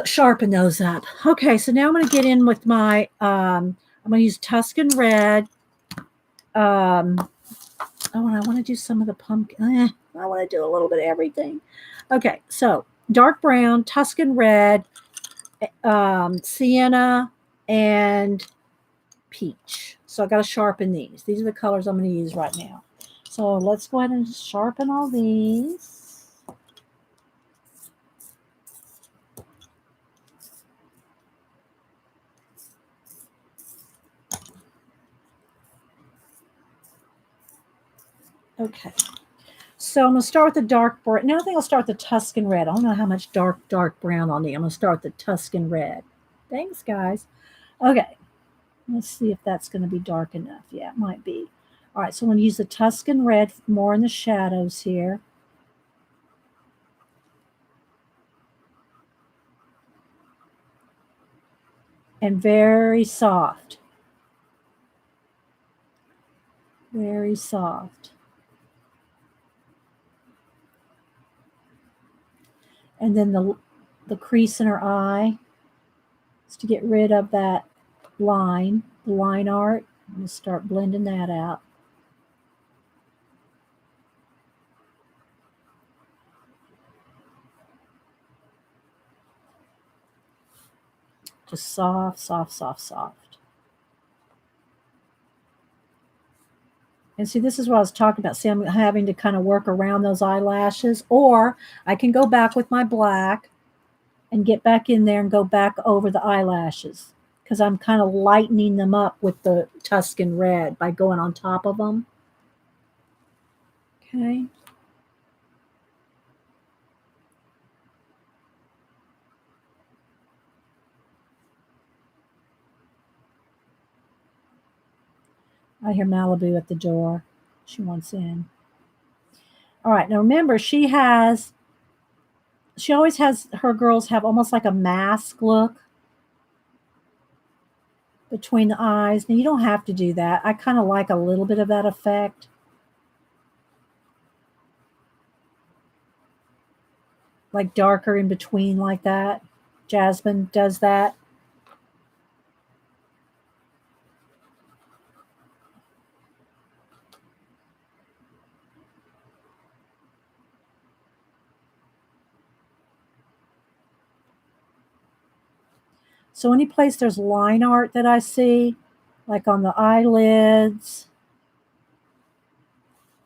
Sharpen those up. Okay, so now I'm going to get in with my, I'm going to use Tuscan Red. And I want to do some of the pumpkin. I want to do a little bit of everything. Okay, so dark brown, Tuscan Red, sienna, and peach. So I got to sharpen these. These are the colors I'm going to use right now. So let's go ahead and sharpen all these. Okay. So I'm going to start with the dark brown. Now I think I'll start with the Tuscan Red. I don't know how much dark brown I'll need. I'm going to start with the Tuscan Red. Thanks, guys. Okay. Let's see if that's going to be dark enough. Yeah, it might be. All right, so I'm going to use the Tuscan Red more in the shadows here. And very soft. Very soft. And then the crease in her eye is to get rid of that line, the line art. I'm going to start blending that out. Just soft, soft, soft, soft. And see, this is what I was talking about. See, I'm having to kind of work around those eyelashes, or I can go back with my black and get back in there and go back over the eyelashes, because I'm kind of lightening them up with the Tuscan Red by going on top of them. Okay. I hear Malibu at the door. She wants in. All right. Now remember, she always has, her girls have almost like a mask look between the eyes. Now you don't have to do that. I kind of like a little bit of that effect. Like darker in between like that. Jasmine does that. So any place there's line art that I see, like on the eyelids,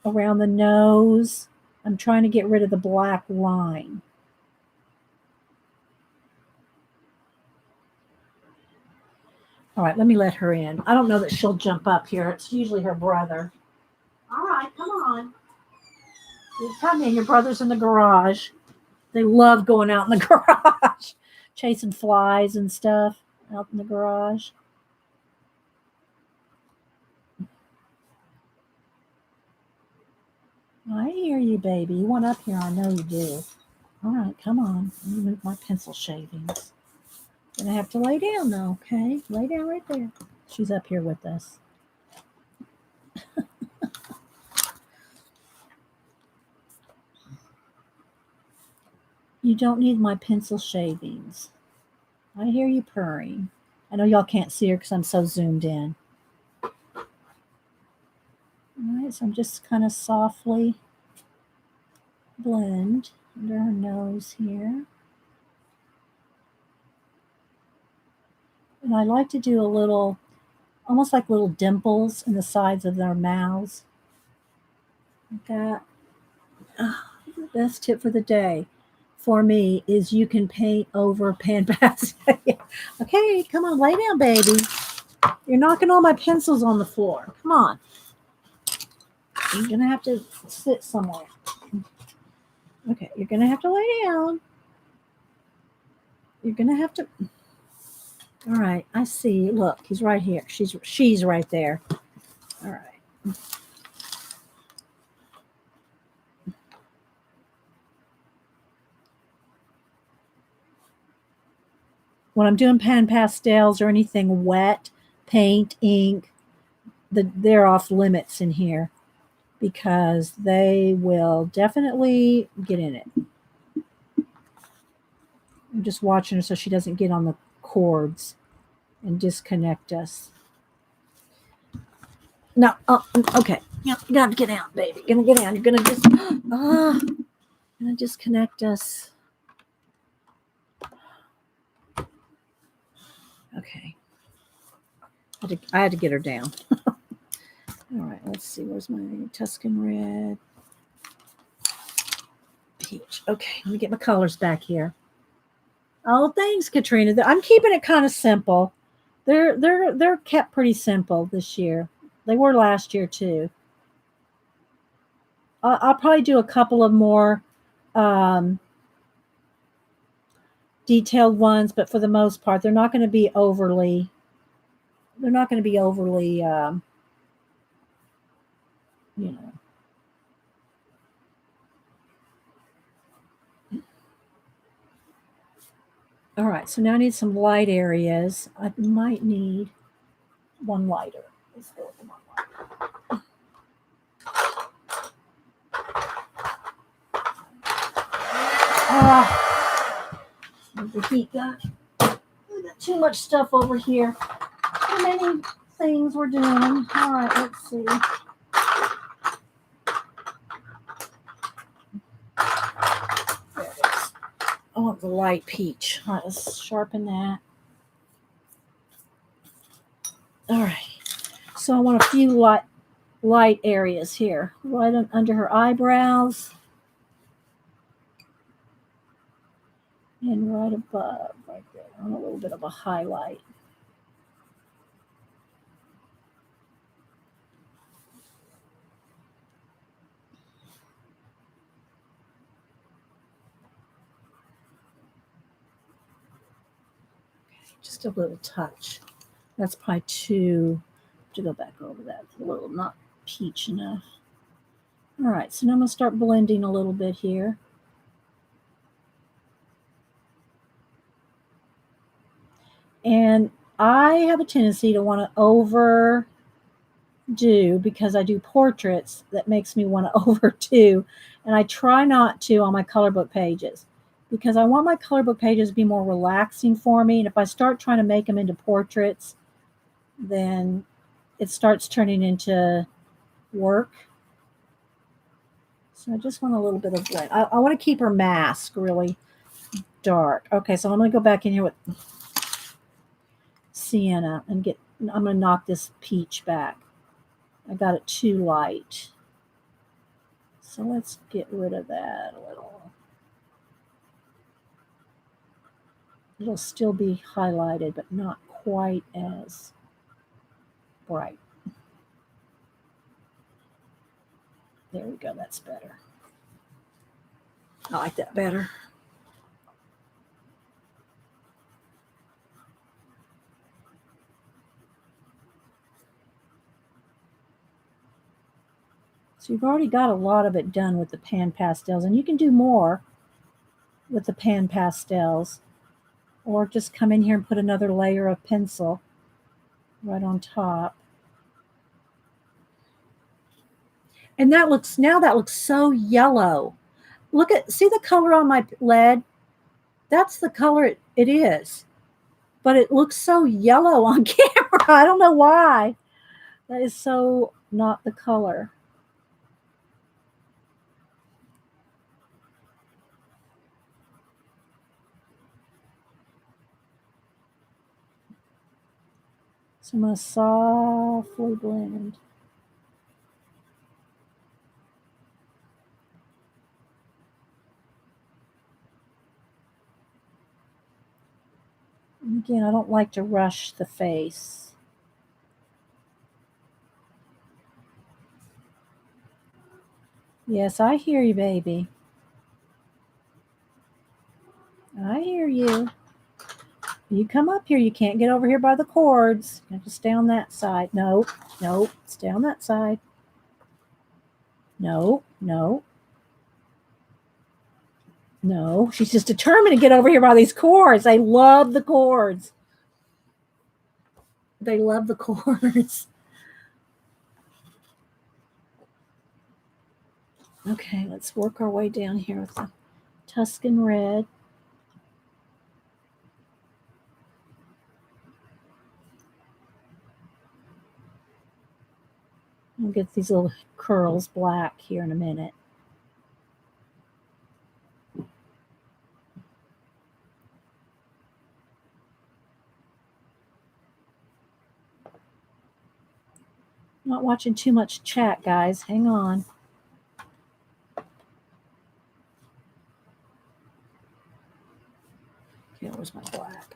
around the nose, I'm trying to get rid of the black line. All right, let me let her in. I don't know that she'll jump up here. It's usually her brother. All right, come on. You come in. Your brother's in the garage. They love going out in the garage, chasing flies and stuff out in the garage. I hear you, baby. You want up here? I know you do. All right, come on. Let me move my pencil shavings. Gonna have to lay down though, okay? Lay down right there. She's up here with us. You don't need my pencil shavings. I hear you purring. I know y'all can't see her because I'm so zoomed in. All right, so I'm just kind of softly blend under her nose here. And I like to do a little, almost like little dimples in the sides of their mouths. Like that. The best tip for the day for me is you can paint over pan pastel. Okay, come on, lay down, baby. You're knocking all my pencils on the floor. Come on. You're going to have to sit somewhere. Okay, you're going to have to lay down. You're going to have to. All right, I see. Look, he's right here. She's right there. All right. When I'm doing pan pastels or anything wet, paint, ink, they're off limits in here because they will definitely get in it. I'm just watching her so she doesn't get on the cords and disconnect us. No, okay. You gotta get out, baby. You're gonna get out. You're gonna just gonna disconnect us. Okay. I had to get her down. All right, let's see. Where's my Tuscan red? Peach. Okay, let me get my colors back here. Oh, thanks, Katrina. I'm keeping it kind of simple. They're kept pretty simple this year. They were last year too. I'll probably do a couple of more detailed ones, but for the most part, they're not going to be overly. They're not going to be overly, you know. All right, so now I need some light areas. I might need one lighter. Let's go with one lighter. The heat got. We got too much stuff over here. Too many things we're doing. All right, let's see. There it is. I want the light peach. All right, let's sharpen that. All right. So I want a few light areas here. Right under her eyebrows. And right above, right there. I want a little bit of a highlight. Just a little touch. That's probably too, to go back over that. It's a little not peach enough. All right, so now I'm going to start blending a little bit here. And I have a tendency to want to overdo, because I do portraits, that makes me want to overdo. And I try not to on my color book pages, because I want my color book pages to be more relaxing for me. And if I start trying to make them into portraits, then it starts turning into work. So I just want a little bit of blend. I want to keep her mask really dark. Okay, so I'm going to go back in here with sienna and I'm going to knock this peach back. I got it too light. So let's get rid of that a little. It'll still be highlighted, but not quite as bright. There we go, that's better. I like that better. So you've already got a lot of it done with the pan pastels, and you can do more with the pan pastels, or just come in here and put another layer of pencil right on top. And that looks so yellow. See the color on my lead? That's the color it is. But it looks so yellow on camera. I don't know why. That is so not the color. So I'm going to softly blend. And again, I don't like to rush the face. Yes, I hear you, baby. I hear you. You come up here. You can't get over here by the cords. You have to stay on that side. No, stay on that side. No. She's just determined to get over here by these cords. They love the cords. They love the cords. Okay, let's work our way down here with the Tuscan red. I'll get these little curls black here in a minute. I'm not watching too much chat, guys. Hang on. Okay, where's my black?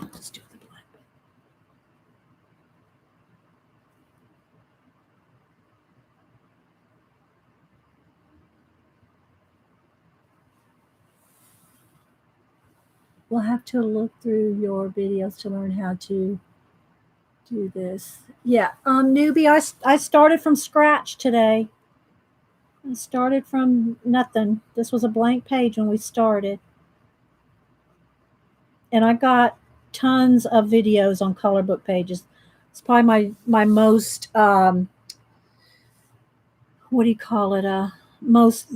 Let's do the black. We'll have to look through your videos to learn how to do this. Yeah, newbie, I started from scratch today. I started from nothing. This was a blank page when we started. And I got tons of videos on color book pages. It's probably my most, what do you call it? Most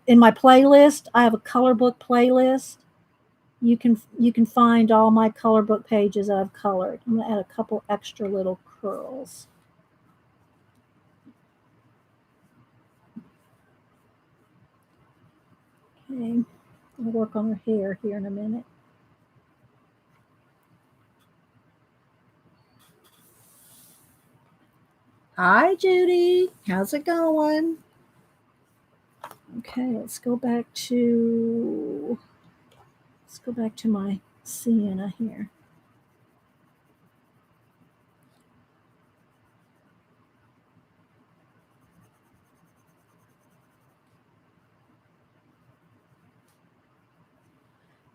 in my playlist. I have a color book playlist. You can find all my color book pages I've colored. I'm going to add a couple extra little curls. Okay, I'll work on her hair here in a minute. Hi, Judy. How's it going? Okay, let's go back to my sienna here.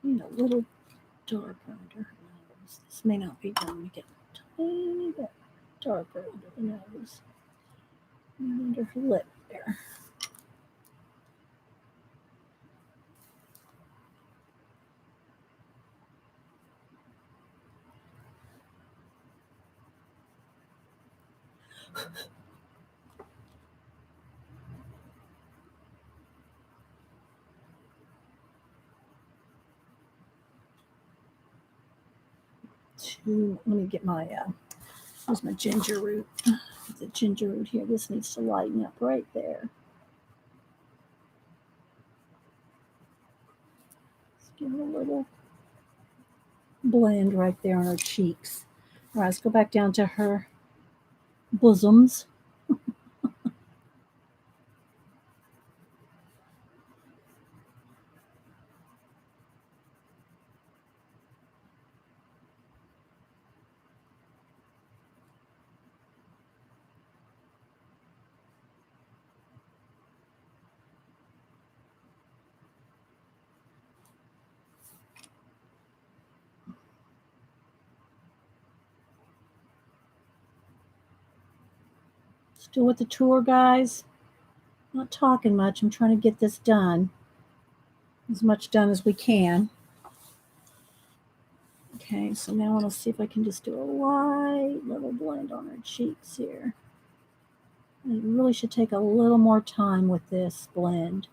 Need a little darker under her nose. This may not be done. We get a tiny bit darker under the nose and under her lip there. Let me get my here's my ginger root. The ginger root here. This needs to lighten up right there. Let's give it a little blend right there on her cheeks. All right, let's go back down to her bosoms. Still with the tour, guys. Not talking much. I'm trying to get this done. As much done as we can. Okay, so now I want to see if I can just do a light little blend on her cheeks here. I really should take a little more time with this blend.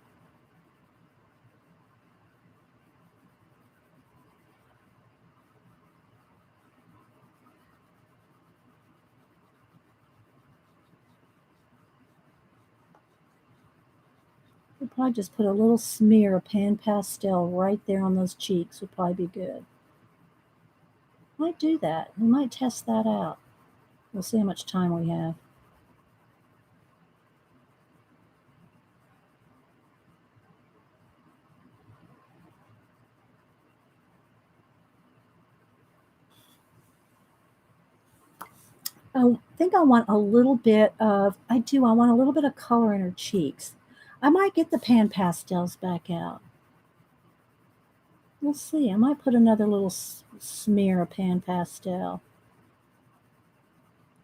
We'll probably just put a little smear of pan pastel right there on those cheeks would probably be good. Might do that. We might test that out. We'll see how much time we have. I think I want a little bit of, I want a little bit of color in her cheeks. I might get the pan pastels back out. We'll see. I might put another little smear of pan pastel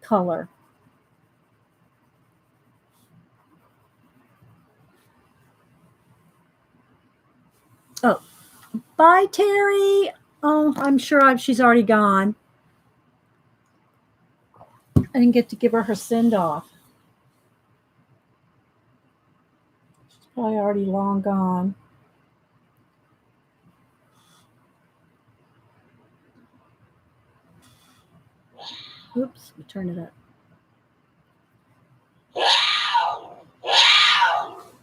color. Oh, bye, Terry. Oh, I'm sure she's already gone. I didn't get to give her send off. She's probably already long gone. Oops, we turn it up.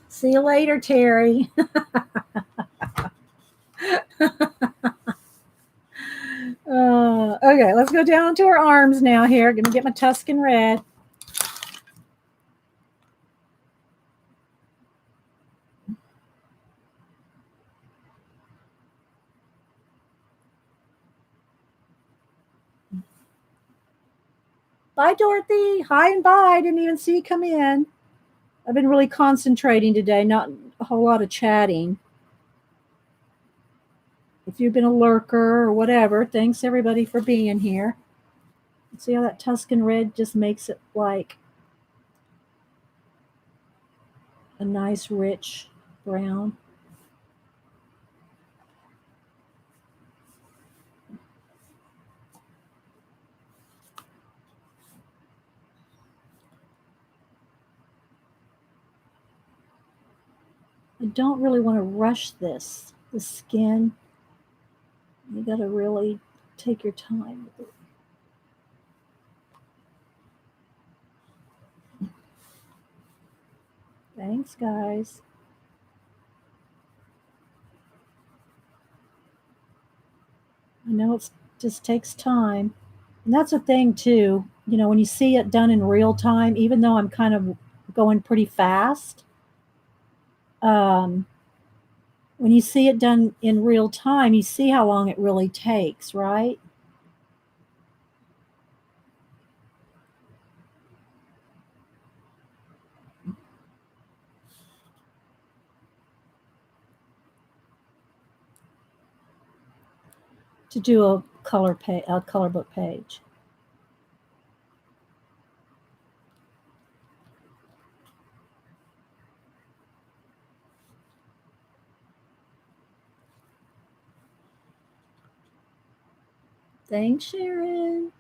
See you later, Terry. Okay, let's go down to her arms now here. Gonna get my Tuscan red. Bye, Dorothy. Hi and bye. Didn't even see you come in. I've been really concentrating today, not a whole lot of chatting. If you've been a lurker or whatever, thanks everybody for being here. See how that Tuscan red just makes it like a nice rich brown. I don't really want to rush this. The skin, you got to really take your time with it. Thanks, guys. I know it just takes time. And that's a thing, too. You know, when you see it done in real time, even though I'm kind of going pretty fast, when you see it done in real time, you see how long it really takes, right? To do a color book page. Thanks, Sharon.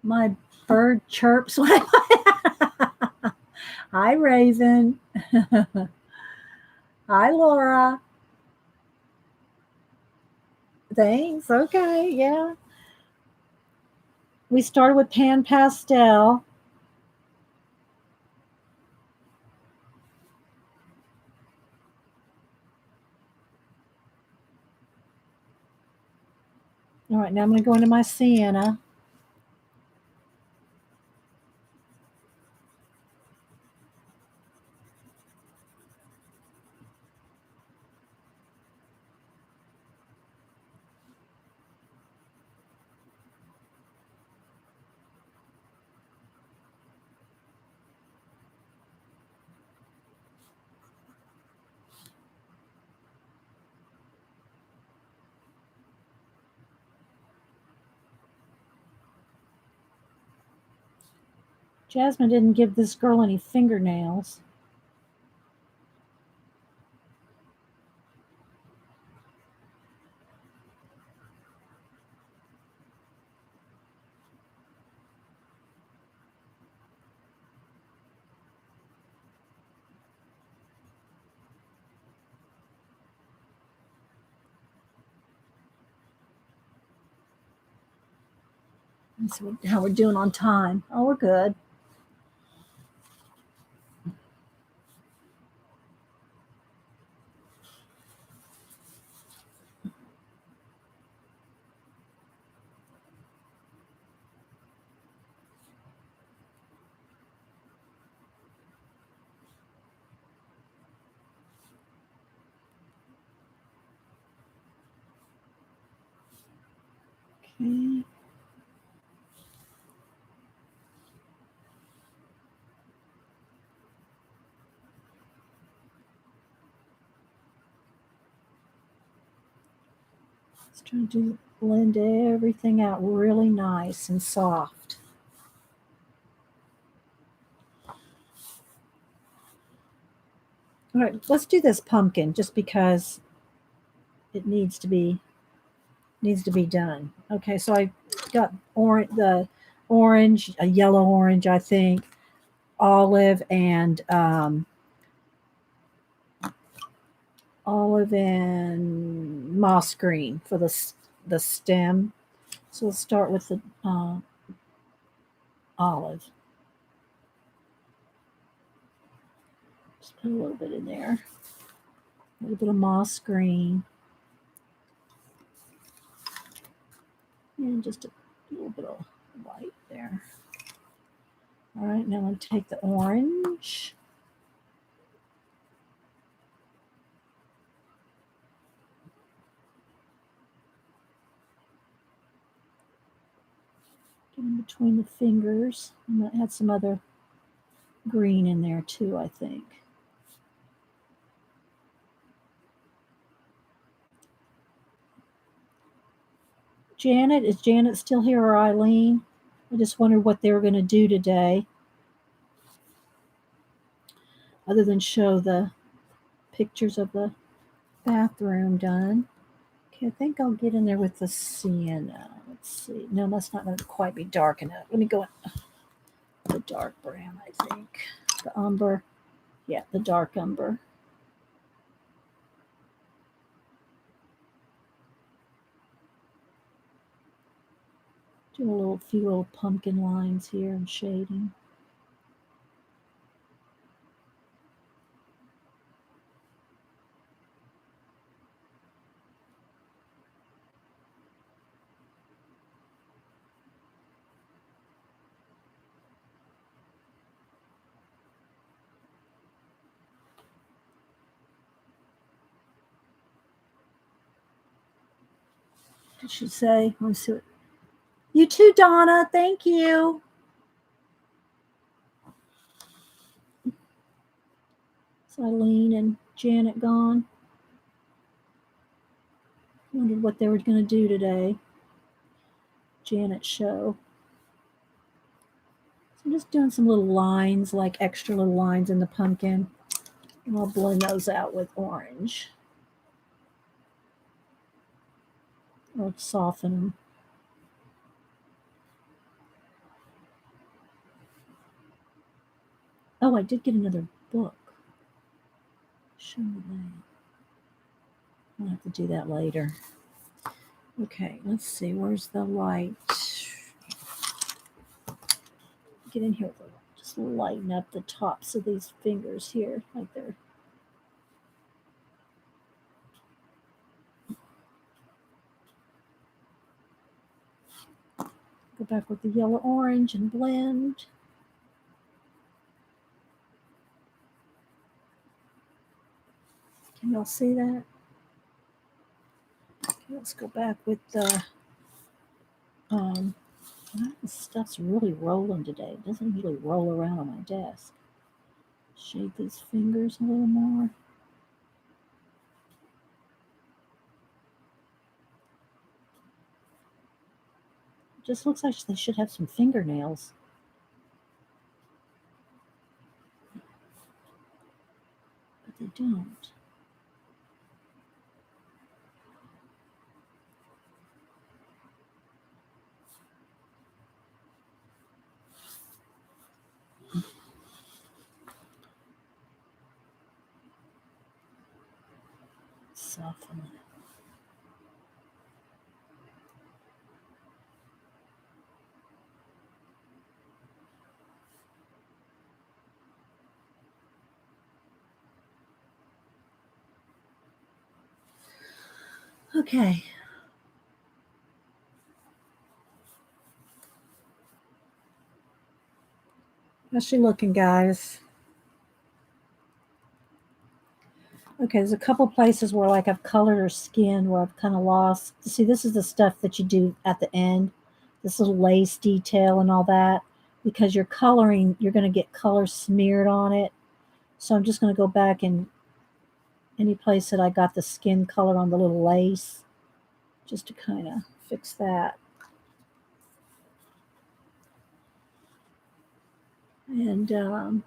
My bird chirps. Hi, Raisin. Hi, Laura. Thanks. Okay, yeah. We started with pan pastel. right, now I'm going to go into my sienna. Jasmine didn't give this girl any fingernails. Let's see how we're doing on time. Oh, we're good. Okay. Just trying to blend everything out really nice and soft. All right, let's do this pumpkin just because it needs to be done. Okay, so I got the orange, a yellow orange, I think, olive and moss green for the stem. So we'll start with the olive. Just put a little bit in there. A little bit of moss green. And just a little bit of white there. All right, now I'm going to take the orange. Get in between the fingers. I'm going to add some other green in there too, I think. Janet, is Janet still here, or Eileen? I just wondered what they were going to do today, other than show the pictures of the bathroom done. Okay, I think I'll get in there with the sienna. Let's see. No, that's not going to quite be dark enough. Let me go in the dark brown, I think. The umber. Yeah, the dark umber. Do a few little pumpkin lines here and shading. Did she say? Let me see. You too, Donna. Thank you. So Eileen and Janet gone. Wondered what they were going to do today. Janet's show. So I'm just doing some little lines, like extra little lines in the pumpkin. And I'll blend those out with orange. Or soften them. Oh, I did get another book. Show me that. I'll have to do that later. Okay, let's see. Where's the light? Get in here. Just lighten up the tops of these fingers here, like they're. Go back with the yellow orange and blend. Can y'all see that? Okay, let's go back with the this stuff's really rolling today. It doesn't usually roll around on my desk. Shade these fingers a little more. It just looks like they should have some fingernails. But they don't. Soften it. Okay. How's she looking, guys? Okay, there's a couple places where like I've colored her skin where I've kind of lost. See, this is the stuff that you do at the end, this little lace detail and all that, because you're coloring, you're going to get color smeared on it. So I'm just going to go back and any place that I got the skin color on the little lace, just to kind of fix that. And all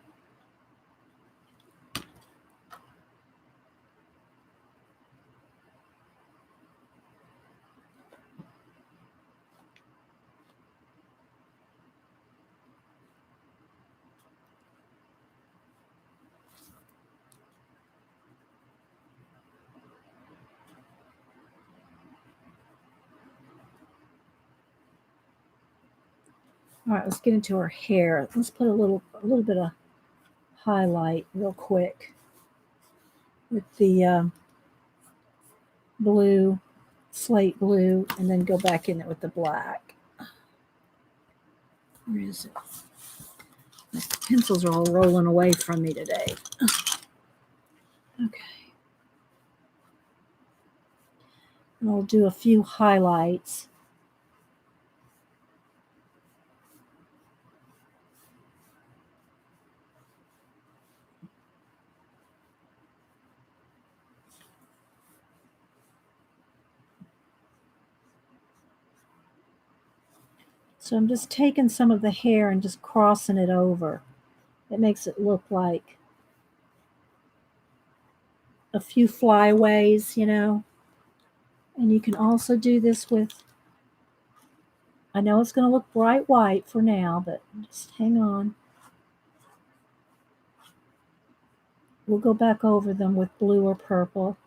right, let's get into her hair. Let's put a little bit of highlight real quick with the blue, slate blue, and then go back in it with the black. Where is it? My pencils are all rolling away from me today. Okay. And I'll do a few highlights. So I'm just taking some of the hair and just crossing it over. It makes it look like a few flyaways, you know. And you can also do this with, I know it's going to look bright white for now, but just hang on. We'll go back over them with blue or purple.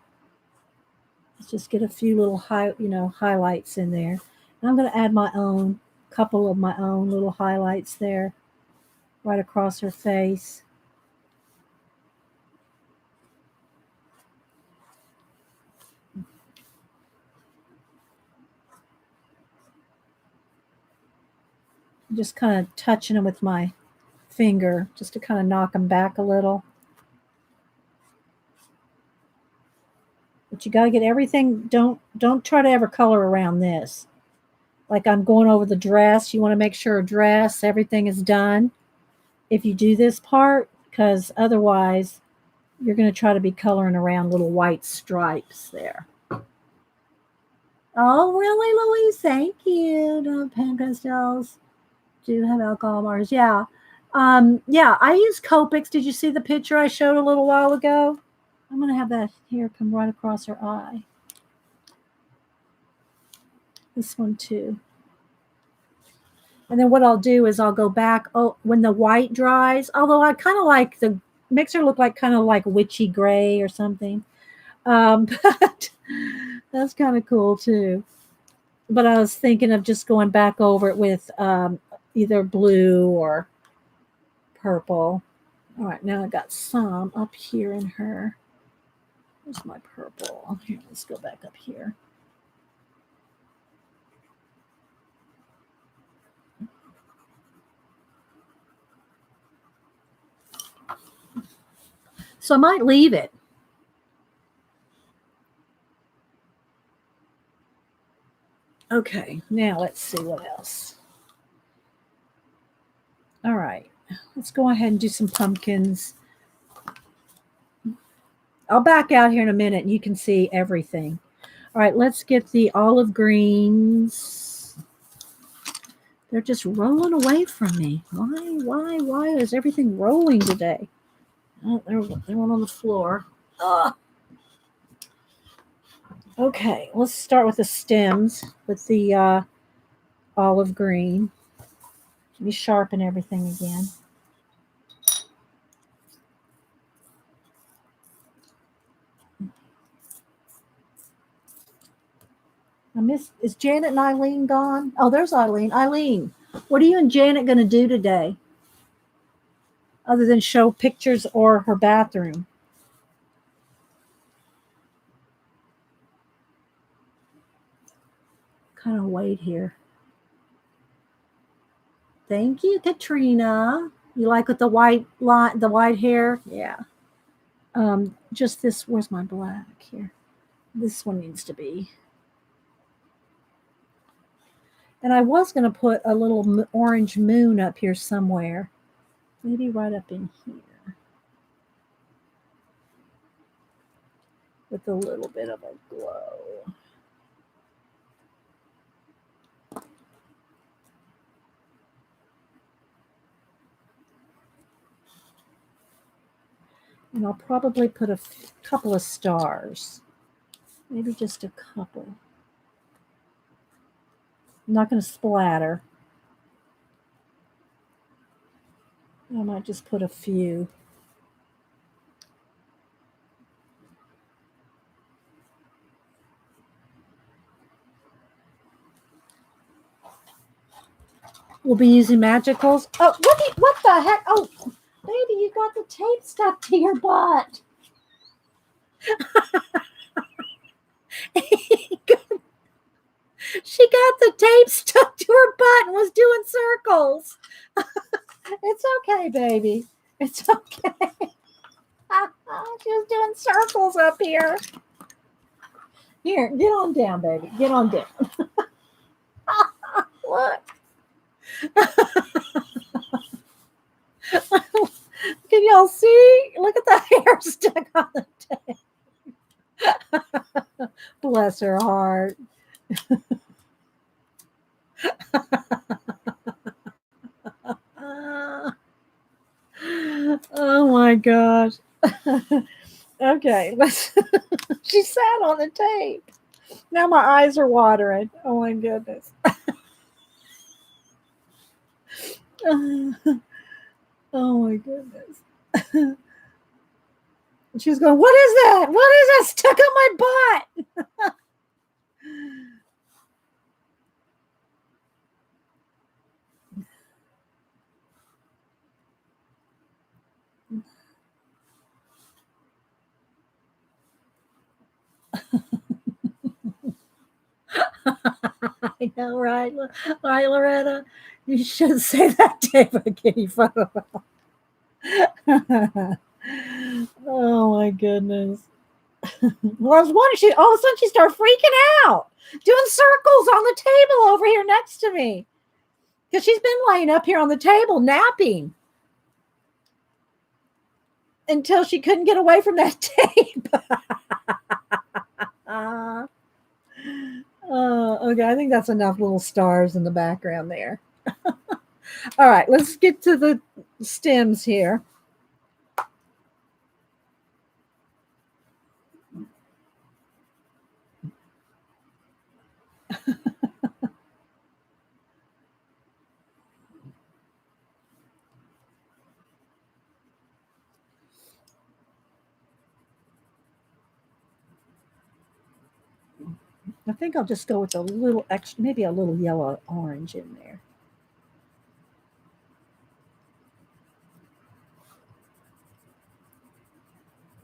Let's just get a few little highlights in there. And I'm going to add my own, couple of my own little highlights there, right across her face. Just kind of touching them with my finger, just to kind of knock them back a little. But you got to get everything. Don't try to ever color around this. Like I'm going over the dress. You want to make sure a dress, everything is done if you do this part, because otherwise you're going to try to be coloring around little white stripes there. Oh, really, Louise? Thank you. Pen pastels do have alcohol bars. Yeah. Yeah, I use Copics. Did you see the picture I showed a little while ago? I'm going to have that hair come right across her eye. This one too. And then what I'll do is I'll go back when the white dries, although I kind of like the mixer look like kind of like witchy gray or something. But that's kind of cool too. But I was thinking of just going back over it with either blue or purple. All right, now I got some up here in her. Where's my purple? Here, let's go back up here. So I might leave it. Okay, now let's see what else. All right, let's go ahead and do some pumpkins. I'll back out here in a minute and you can see everything. All right, let's get the olive greens. They're just rolling away from me. Why is everything rolling today? Oh, they're one on the floor. Ugh. Okay, let's start with the stems with the olive green. Let me sharpen everything again. Is Janet and Eileen gone? Oh, there's Eileen. Eileen, what are you and Janet going to do today? Other than show pictures or her bathroom? Kind of wait here. Thank you, Katrina. You like with the white line, the white hair? Yeah. Just this. Where's my black here? This one needs to be. And I was going to put a little orange moon up here somewhere. Maybe right up in here. With a little bit of a glow. And I'll probably put a couple of stars. Maybe just a couple. I'm not going to splatter. I might just put a few. We'll be using magicals. Oh, what the heck? Oh, baby, you got the tape stuck to your butt. She got the tape stuck to her butt and was doing circles. It's okay, baby. It's okay. She was doing circles up here. Here, get on down, baby. Get on down. Look. Can y'all see? Look at the hair stuck on the tape. Bless her heart. Oh my gosh. Okay, she sat on the tape. Now my eyes are watering. Oh my goodness. Oh my goodness. She was going, what is that? What is that stuck on my butt? I know, right? Right, Loretta? You should say that to a kitty photo. Oh my goodness. Well, I was wondering, all of a sudden she started freaking out, doing circles on the table over here next to me. Because she's been laying up here on the table napping until she couldn't get away from that tape. Okay, I think that's enough little stars in the background there. All right, let's get to the stems here. I think I'll just go with a little extra, maybe a little yellow orange in there.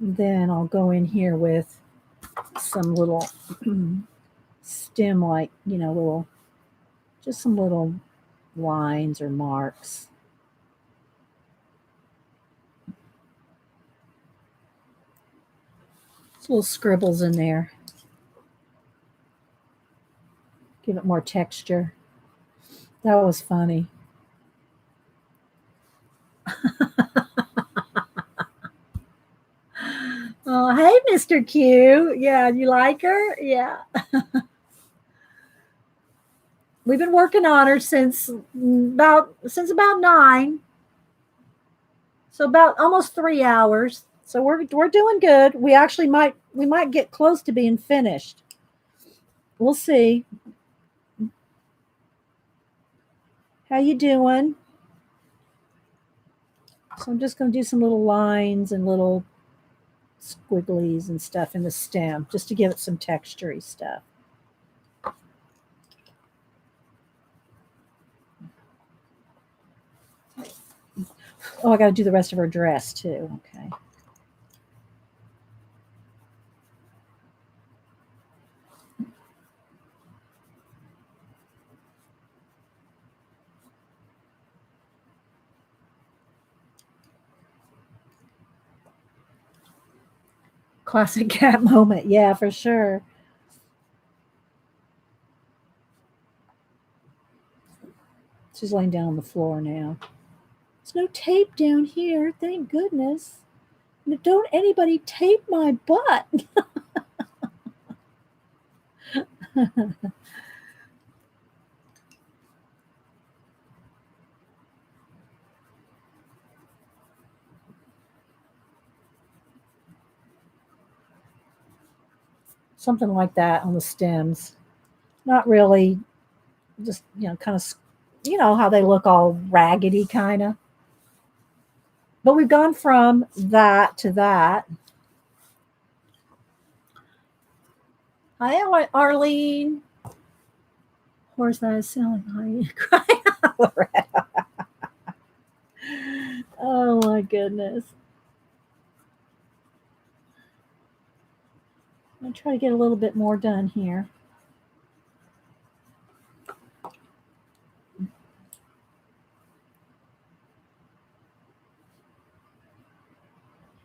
And then I'll go in here with some little stem, like, just some little lines or marks. Little scribbles in there. Give it more texture. That was funny. Oh, hey, Mr. Q. Yeah, you like her? Yeah. We've been working on her since about 9. So about almost 3 hours. So we're doing good. We might get close to being finished. We'll see. How you doing? So I'm just going to do some little lines and little squigglies and stuff in the stem just to give it some textury stuff. Oh, I got to do the rest of her dress too. Okay. Classic cat moment. Yeah, for sure. She's laying down on the floor now. There's no tape down here. Thank goodness. Don't anybody tape my butt. Something like that on the stems. Not really, just, kind of, how they look all raggedy kind of. But we've gone from that to that. Hi, Arlene. Horse that is selling. Crying out, Loretta. Oh my goodness. I'm going to try to get a little bit more done here.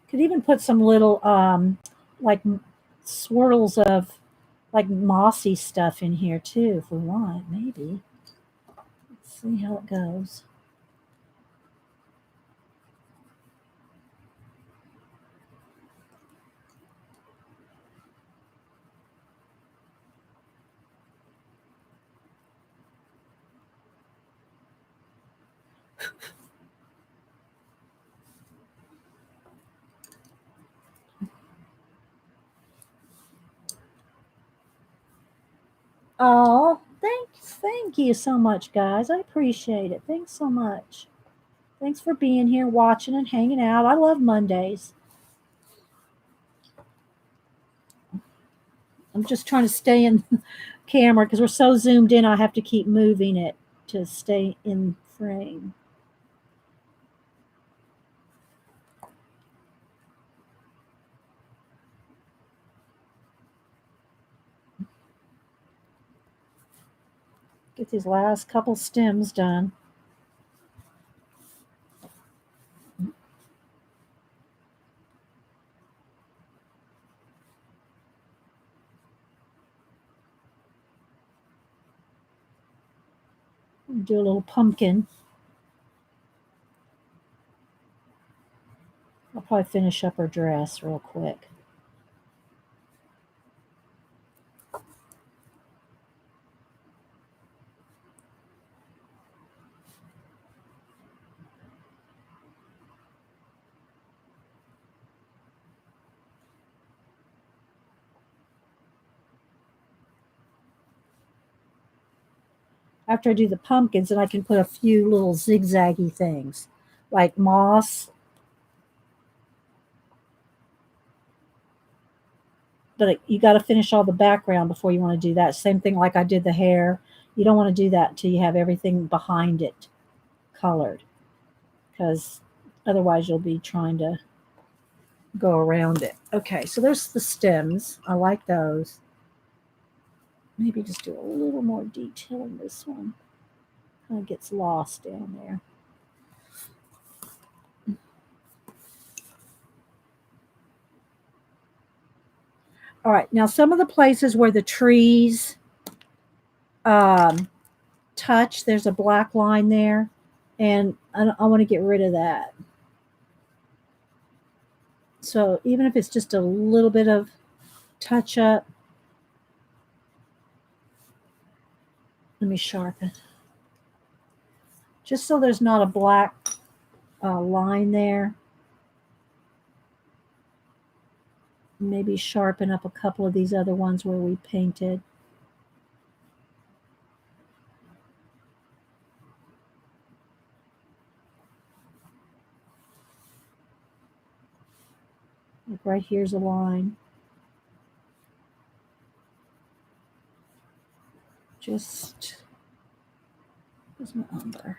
Could even put some little like swirls of like mossy stuff in here too if we want, maybe. Let's see how it goes. Oh, thank you so much, guys. I appreciate it. Thanks so much. Thanks for being here, watching and hanging out. I love Mondays. I'm just trying to stay in the camera because we're so zoomed in. I have to keep moving it to stay in frame. Get these last couple stems done. Do a little pumpkin. I'll probably finish up her dress real quick. After I do the pumpkins, then I can put a few little zigzaggy things like moss. But you got to finish all the background before you want to do that. Same thing like I did the hair. You don't want to do that until you have everything behind it colored, because otherwise you'll be trying to go around it. Okay, so there's the stems. I like those. Maybe just do a little more detail in this one. Kind of gets lost down there. All right, now some of the places where the trees touch, there's a black line there, and I want to get rid of that. So even if it's just a little bit of touch up, let me sharpen. Just so there's not a black line there. Maybe sharpen up a couple of these other ones where we painted. Like right here's a line. Just, where's my umber?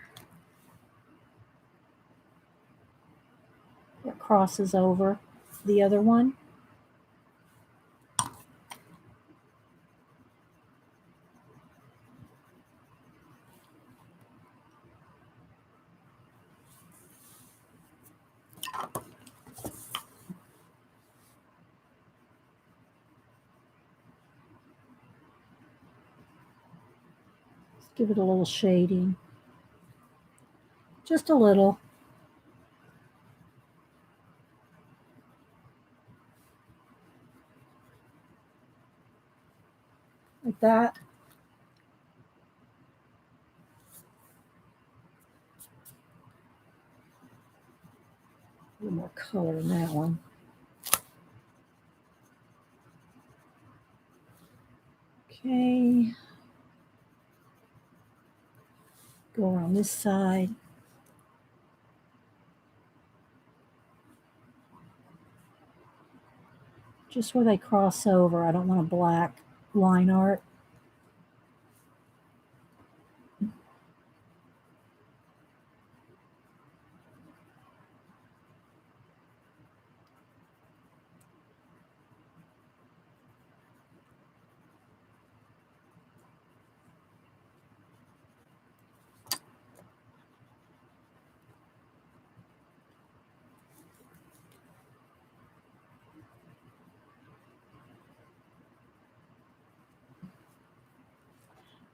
It crosses over the other one. Give it a little shading. Just a little. Like that. A little more color in that one. Okay. Go around this side. Just where they cross over. I don't want a black line art.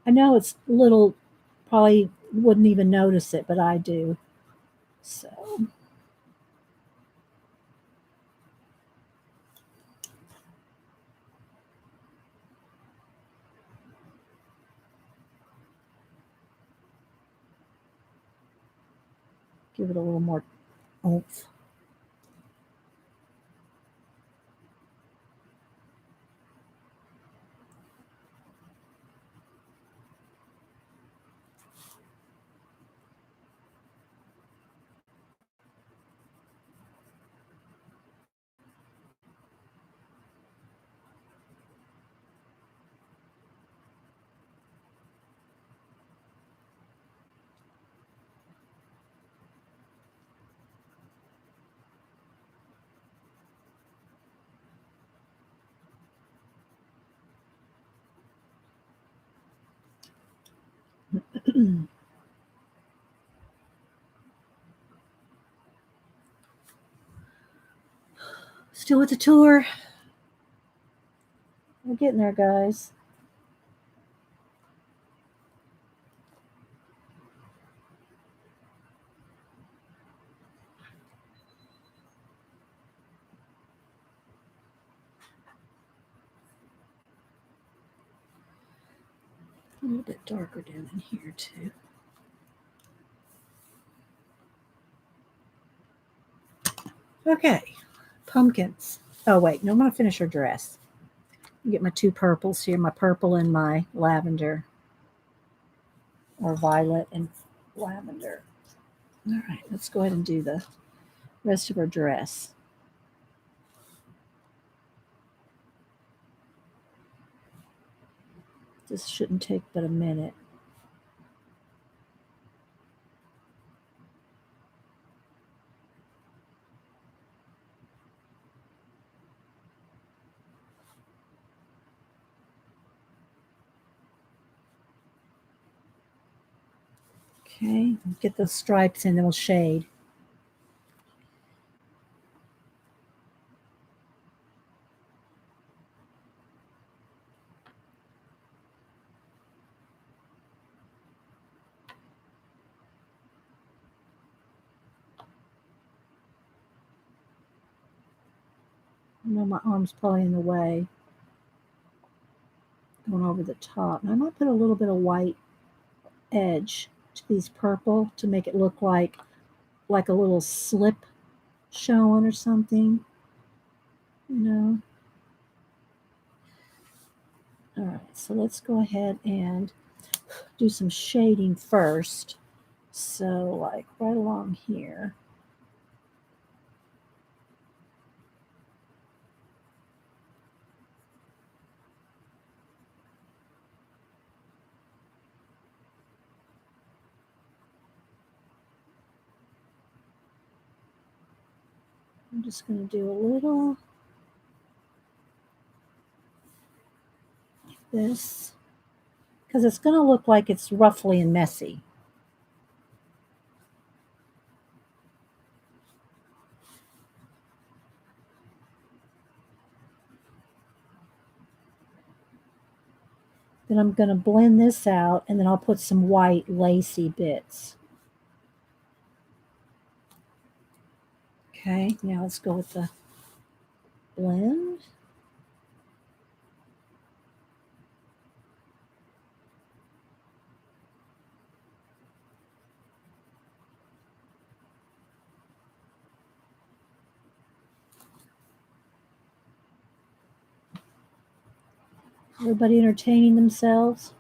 I know it's little, probably wouldn't even notice it, but I do. So. Give it a little more oomph. Still with the tour. We're getting there, guys. A little bit darker down in here too. Okay, pumpkins. Oh wait, no, I'm gonna finish her dress. Get my two purples here, my purple and my lavender, or violet and lavender. All right, let's go ahead and do the rest of her dress. This shouldn't take but a minute. Okay, get those stripes in, then we'll shade. know my arm's probably in the way. Going over the top. And I might put a little bit of white edge to these purple to make it look like a little slip showing or something. You know. All right, so let's go ahead and do some shading first. So like right along here. I'm just going to do a little like this because it's going to look like it's ruffly and messy. Then I'm going to blend this out and then I'll put some white lacy bits. Okay, now let's go with the blend. Everybody entertaining themselves?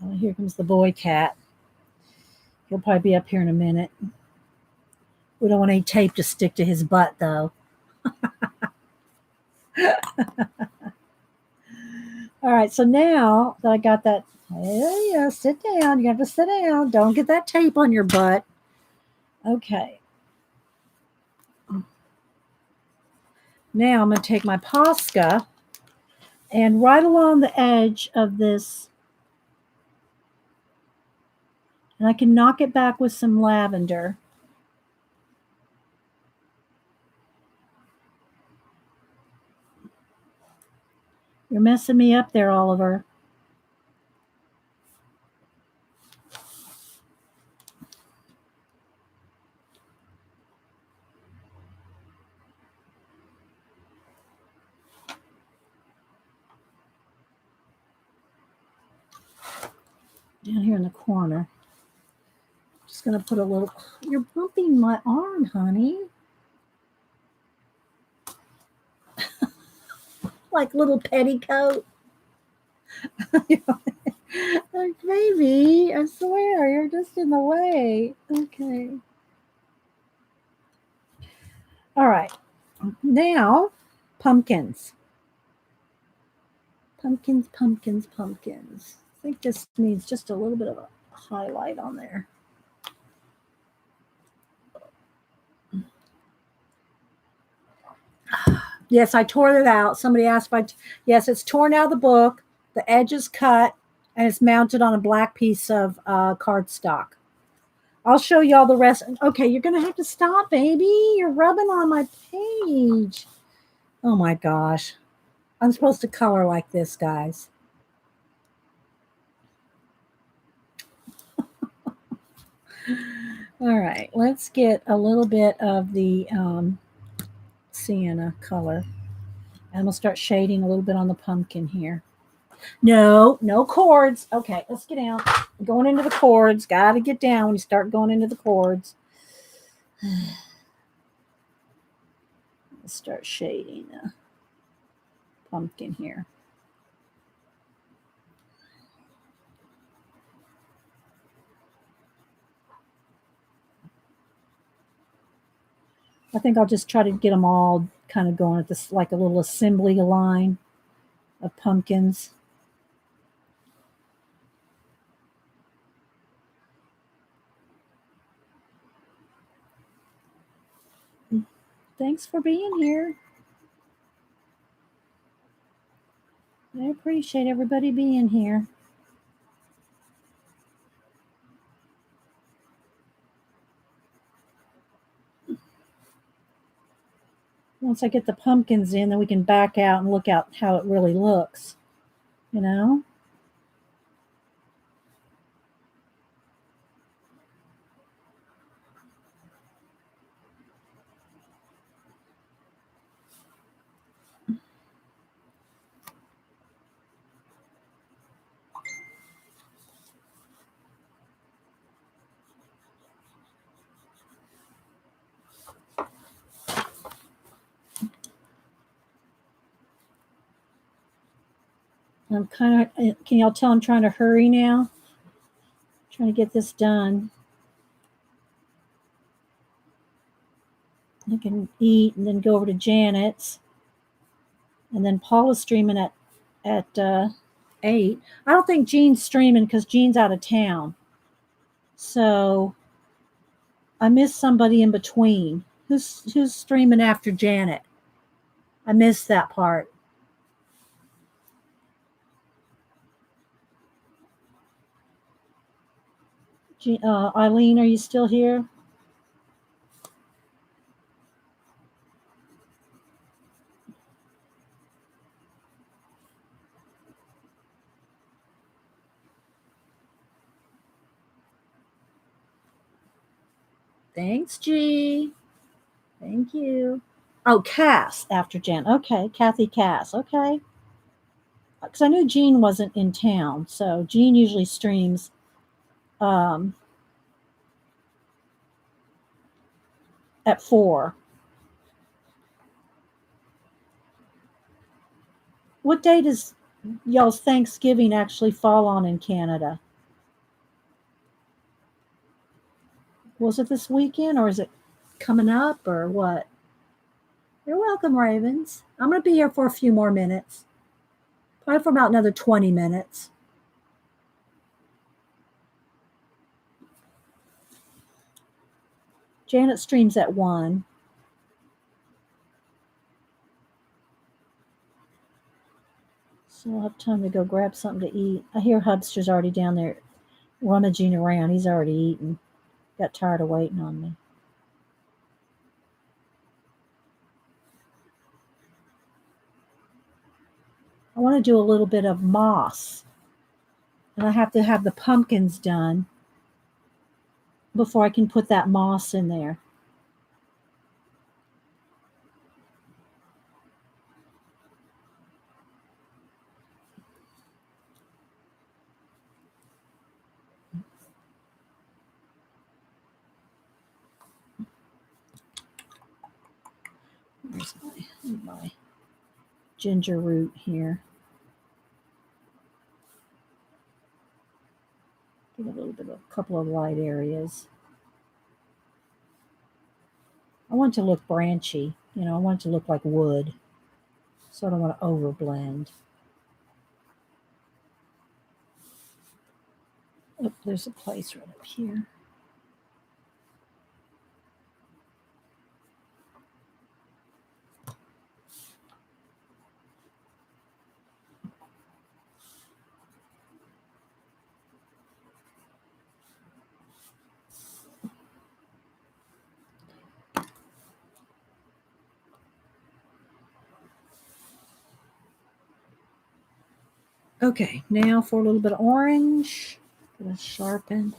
Oh, here comes the boy cat. He'll probably be up here in a minute. We don't want any tape to stick to his butt, though. All right, so now that I got that, yeah, sit down. You have to sit down. Don't get that tape on your butt. Okay. Now I'm going to take my Posca and right along the edge of this, and I can knock it back with some lavender. You're messing me up there, Oliver. Down here in the corner. Just going to put a little, you're bumping my arm, honey. Like little petticoat. Like, baby, I swear, you're just in the way. Okay. All right. Now, pumpkins. Pumpkins, pumpkins, pumpkins. I think this needs just a little bit of a highlight on there. Yes, I tore it out. Somebody asked if I, yes, it's torn out of the book. The edge is cut and it's mounted on a black piece of cardstock. I'll show you all the rest. Okay, you're going to have to stop, baby. You're rubbing on my page. Oh my gosh. I'm supposed to color like this, guys. All right, let's get a little bit of the sienna color. And we'll start shading a little bit on the pumpkin here. No cords. Okay, let's get down. Going into the cords. Got to get down when you start going into the cords. Let's start shading the pumpkin here. I think I'll just try to get them all kind of going at this, like a little assembly line of pumpkins. Thanks for being here. I appreciate everybody being here. Once I get the pumpkins in, then we can back out and look out how it really looks, you know? I'm kind of, can y'all tell I'm trying to hurry now? Trying to get this done. I can eat and then go over to Janet's. And then Paula's streaming at 8. I don't think Jean's streaming because Jean's out of town. So I missed somebody in between. Who's streaming after Janet? I missed that part. Eileen, are you still here? Thanks, G. Thank you. Oh, Cass after Jan. Okay, Kathy Cass. Okay. Because I knew Jean wasn't in town. So Jean usually streams at 4. What day does y'all's Thanksgiving actually fall on in Canada? Was it this weekend or is it coming up or what? You're welcome, Ravens. I'm going to be here for a few more minutes. Probably for about another 20 minutes. Janet streams at 1. So I'll have time to go grab something to eat. I hear Hubster's already down there rummaging around. He's already eaten. Got tired of waiting on me. I want to do a little bit of moss. And I have to have the pumpkins done before I can put that moss in there. Where's my ginger root here? Get a little bit of a couple of light areas. I want it to look branchy. You know, I want it to look like wood. So I don't want to overblend. Oh, there's a place right up here. Okay, now for a little bit of orange. Gonna sharpen.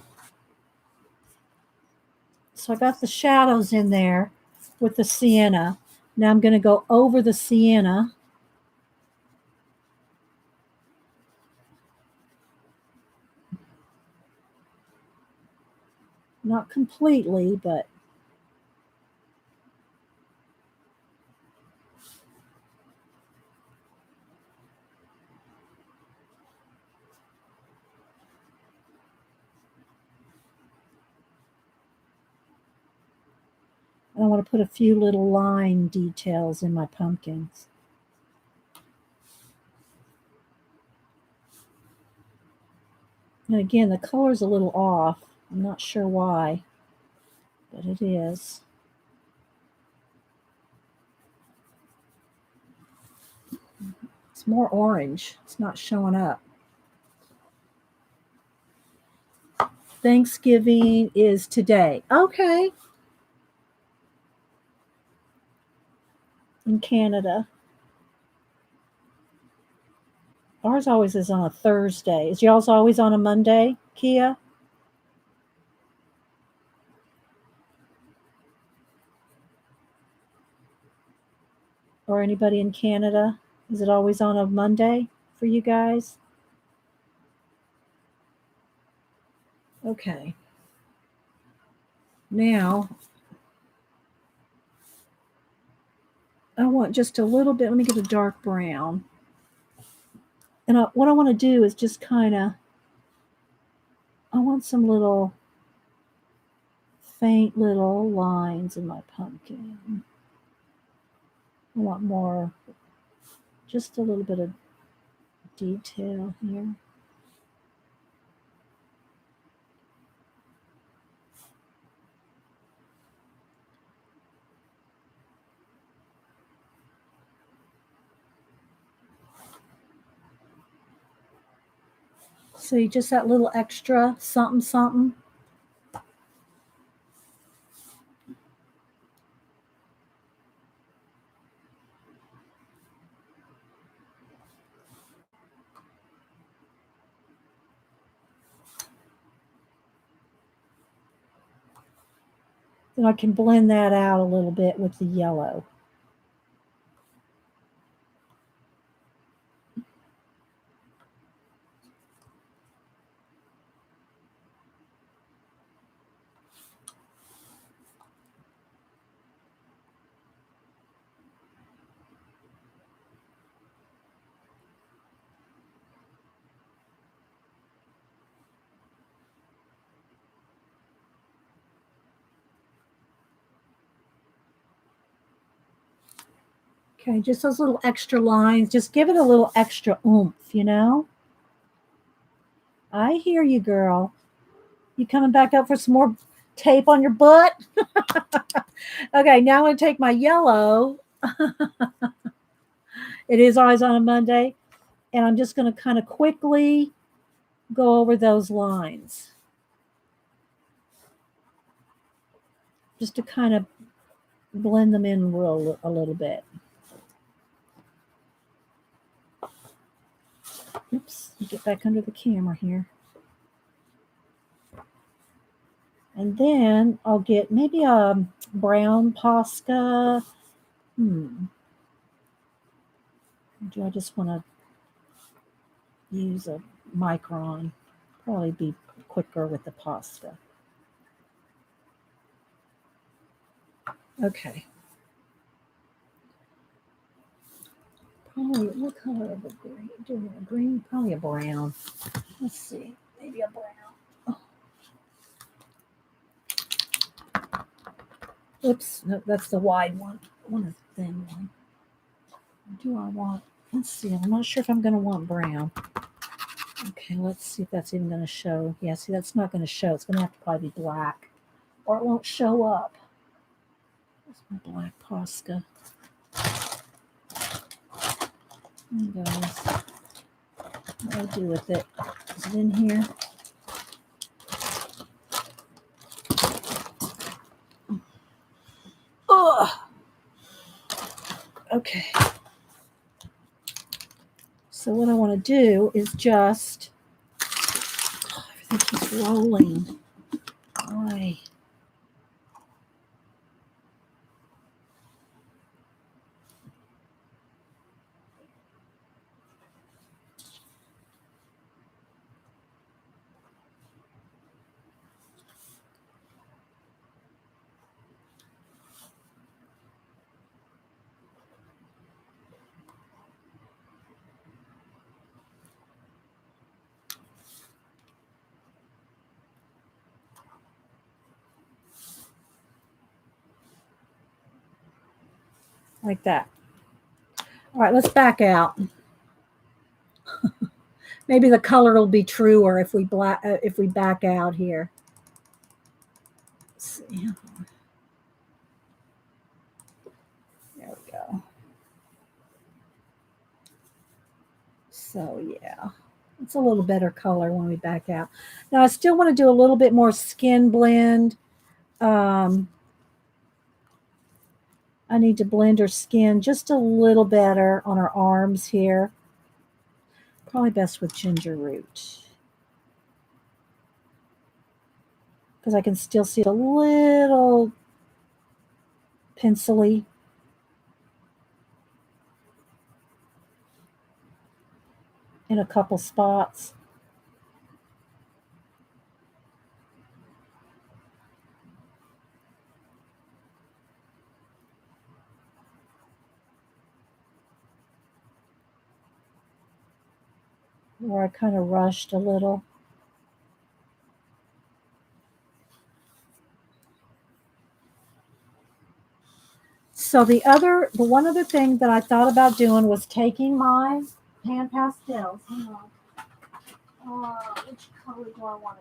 So I got the shadows in there with the sienna. Now I'm going to go over the sienna. Not completely, but I want to put a few little line details in my pumpkins. And again, the color's a little off. I'm not sure why, but it is. It's more orange. It's not showing up. Thanksgiving is today. Okay. In Canada. Ours always is on a Thursday. Is y'all's always on a Monday, Kia? Or anybody in Canada? Is it always on a Monday for you guys? Okay. Now, I want just a little bit. Let me get a dark brown. And what I want to do is just kind of, I want some little faint little lines in my pumpkin. I want more, just a little bit of detail here. See, just that little extra something, something. Then I can blend that out a little bit with the yellow. Okay, just those little extra lines. Just give it a little extra oomph, you know? I hear you, girl. You coming back up for some more tape on your butt? Okay, now I'm going to take my yellow. It is always on a Monday. And I'm just going to kind of quickly go over those lines. Just to kind of blend them in a little bit. Oops, get back under the camera here. And then I'll get maybe a brown Posca. Do I just want to use a micron? Probably be quicker with the Posca. Okay. Probably, what color of a green? Doing a green? Probably a brown. Let's see. Maybe a brown. Oh. Oops, no, that's the wide one. I want a thin one. Do I want? Let's see. I'm not sure if I'm going to want brown. Okay, let's see if that's even going to show. Yeah, see, that's not going to show. It's going to have to probably be black, or it won't show up. That's my black Posca. There it goes. What do I do with it? Is it in here? Ugh. Okay. So what I want to do is just, everything keeps rolling. Why? Like that. All right, let's back out. Maybe the color will be truer if we back out here. Let's see. There we go. So yeah, it's a little better color when we back out. Now I still want to do a little bit more skin blend. I need to blend her skin just a little better on her arms here. Probably best with ginger root. Because I can still see a little pencily. In a couple spots. Where I kind of rushed a little. So the one other thing that I thought about doing was taking my pan pastels. Hang on. Which color do I want?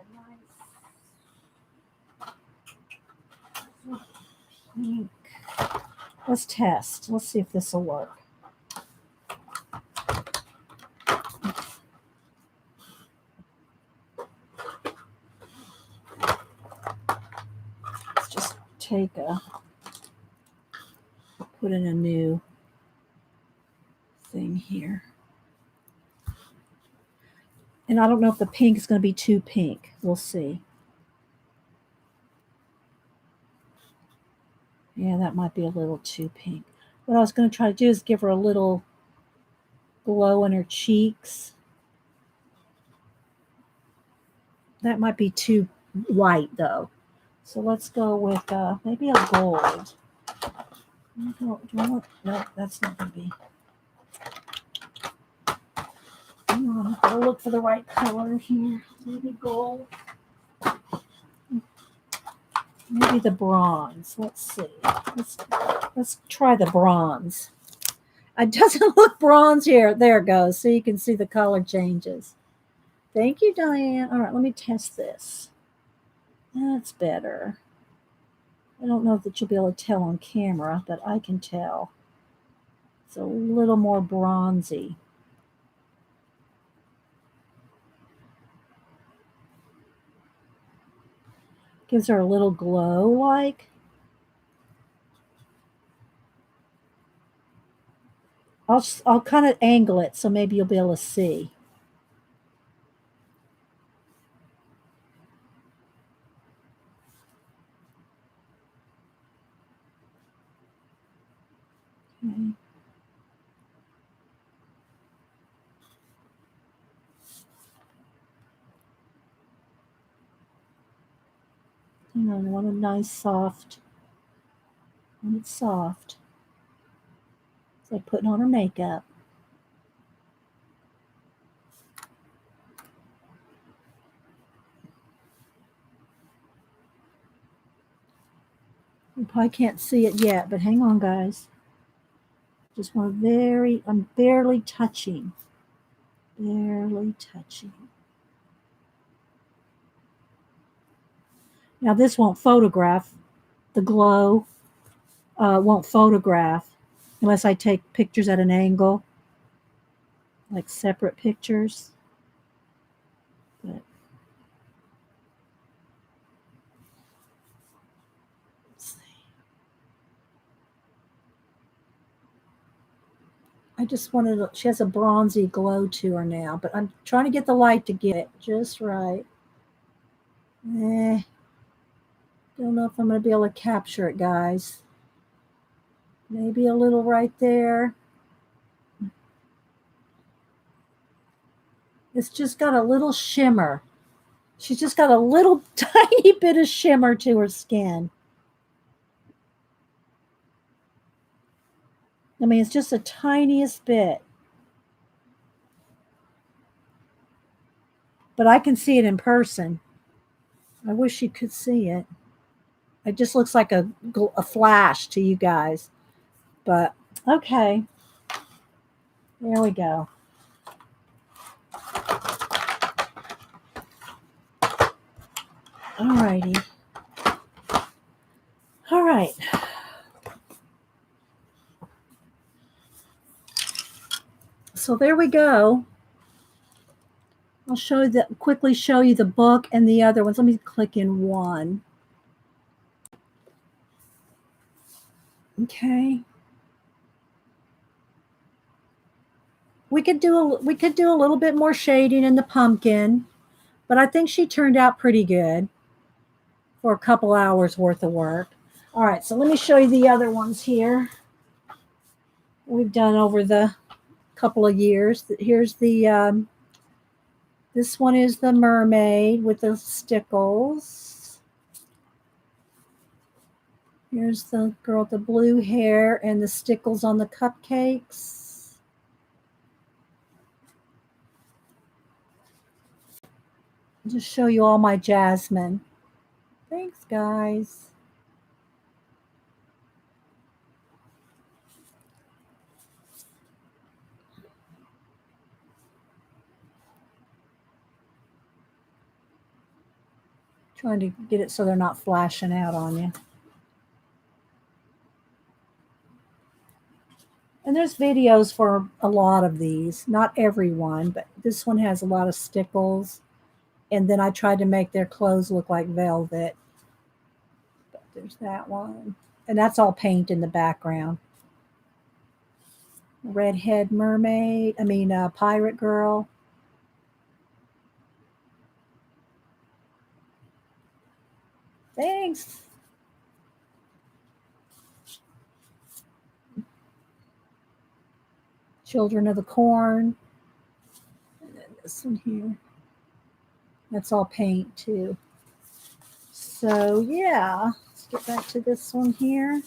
A nice pink. Let's test. Let's see if this will work. Let's just put in a new thing here. And I don't know if the pink is going to be too pink. We'll see. Yeah, that might be a little too pink. What I was going to try to do is give her a little glow in her cheeks. That might be too white, though. So let's go with maybe a gold. No, that's not going to be. Hang on, I'll look for the right color here. Maybe gold. Maybe the bronze. Let's see. Let's try the bronze. It doesn't look bronze here. There it goes. So you can see the color changes. Thank you, Diane. All right, let me test this. That's better. I don't know that you'll be able to tell on camera, but I can tell. It's a little more bronzy. Gives her a little glow like. I'll kind of angle it so maybe you'll be able to see. Okay. Hang on, I want a nice soft. And it's soft. It's like putting on her makeup. You probably can't see it yet, but hang on, guys. Just want I'm barely touching. Barely touching. Now this won't photograph. The glow won't photograph unless I take pictures at an angle, like separate pictures. But let's see. I just wanted she has a bronzy glow to her now, but I'm trying to get the light to get it just right. Don't know if I'm going to be able to capture it, guys. Maybe a little right there. It's just got a little shimmer. She's just got a little tiny bit of shimmer to her skin. I mean, it's just the tiniest bit. But I can see it in person. I wish you could see it. It just looks like a flash to you guys. But, okay. There we go. All righty. All right. So there we go. I'll quickly show you the book and the other ones. Let me click in one. Okay. We could do a little bit more shading in the pumpkin, but I think she turned out pretty good for a couple hours worth of work. All right, so let me show you the other ones here we've done over the couple of years. Here's the this one is the mermaid with the stickles. Here's the girl with the blue hair and the stickles on the cupcakes. I'll just show you all my Jasmine. Thanks, guys. Trying to get it so they're not flashing out on you. And there's videos for a lot of these, not every one, but this one has a lot of stickles. And then I tried to make their clothes look like velvet. But there's that one. And that's all paint in the background. Redhead mermaid, pirate girl. Thanks. Children of the Corn. And then this one here. That's all paint too. So yeah, let's get back to this one here.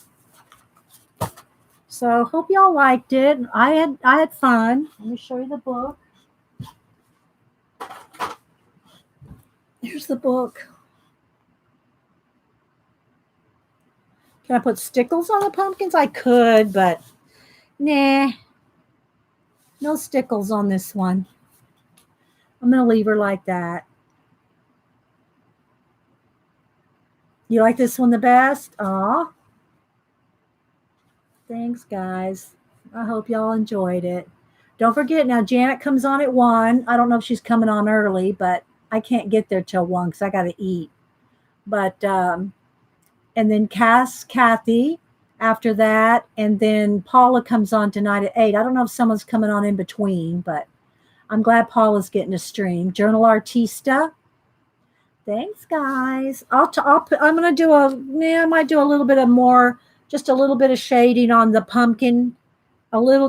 So hope y'all liked it. I had fun. Let me show you the book. Here's the book. Can I put stickles on the pumpkins? I could, but nah. No stickles on this one. I'm going to leave her like that. You like this one the best? Aw. Thanks, guys. I hope y'all enjoyed it. Don't forget, now Janet comes on at 1. I don't know if she's coming on early, but I can't get there till 1 because I got to eat. But, and then Kathy after that. And then Paula comes on tonight at 8. I don't know if someone's coming on in between, but I'm glad Paula's getting a stream. Journal Artista. Thanks, guys. I'm gonna do I might do a little bit of more, just a little bit of shading on the pumpkin,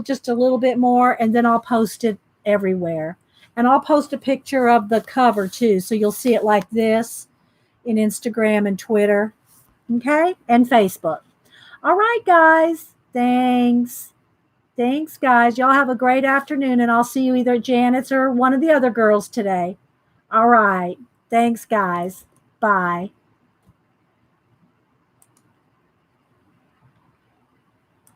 just a little bit more, and then I'll post it everywhere. And I'll post a picture of the cover too, so you'll see it like this in Instagram and Twitter, okay, and Facebook. All right, guys. Thanks, guys. Y'all have a great afternoon, and I'll see you either at Janet's or one of the other girls today. All right. Thanks, guys. Bye.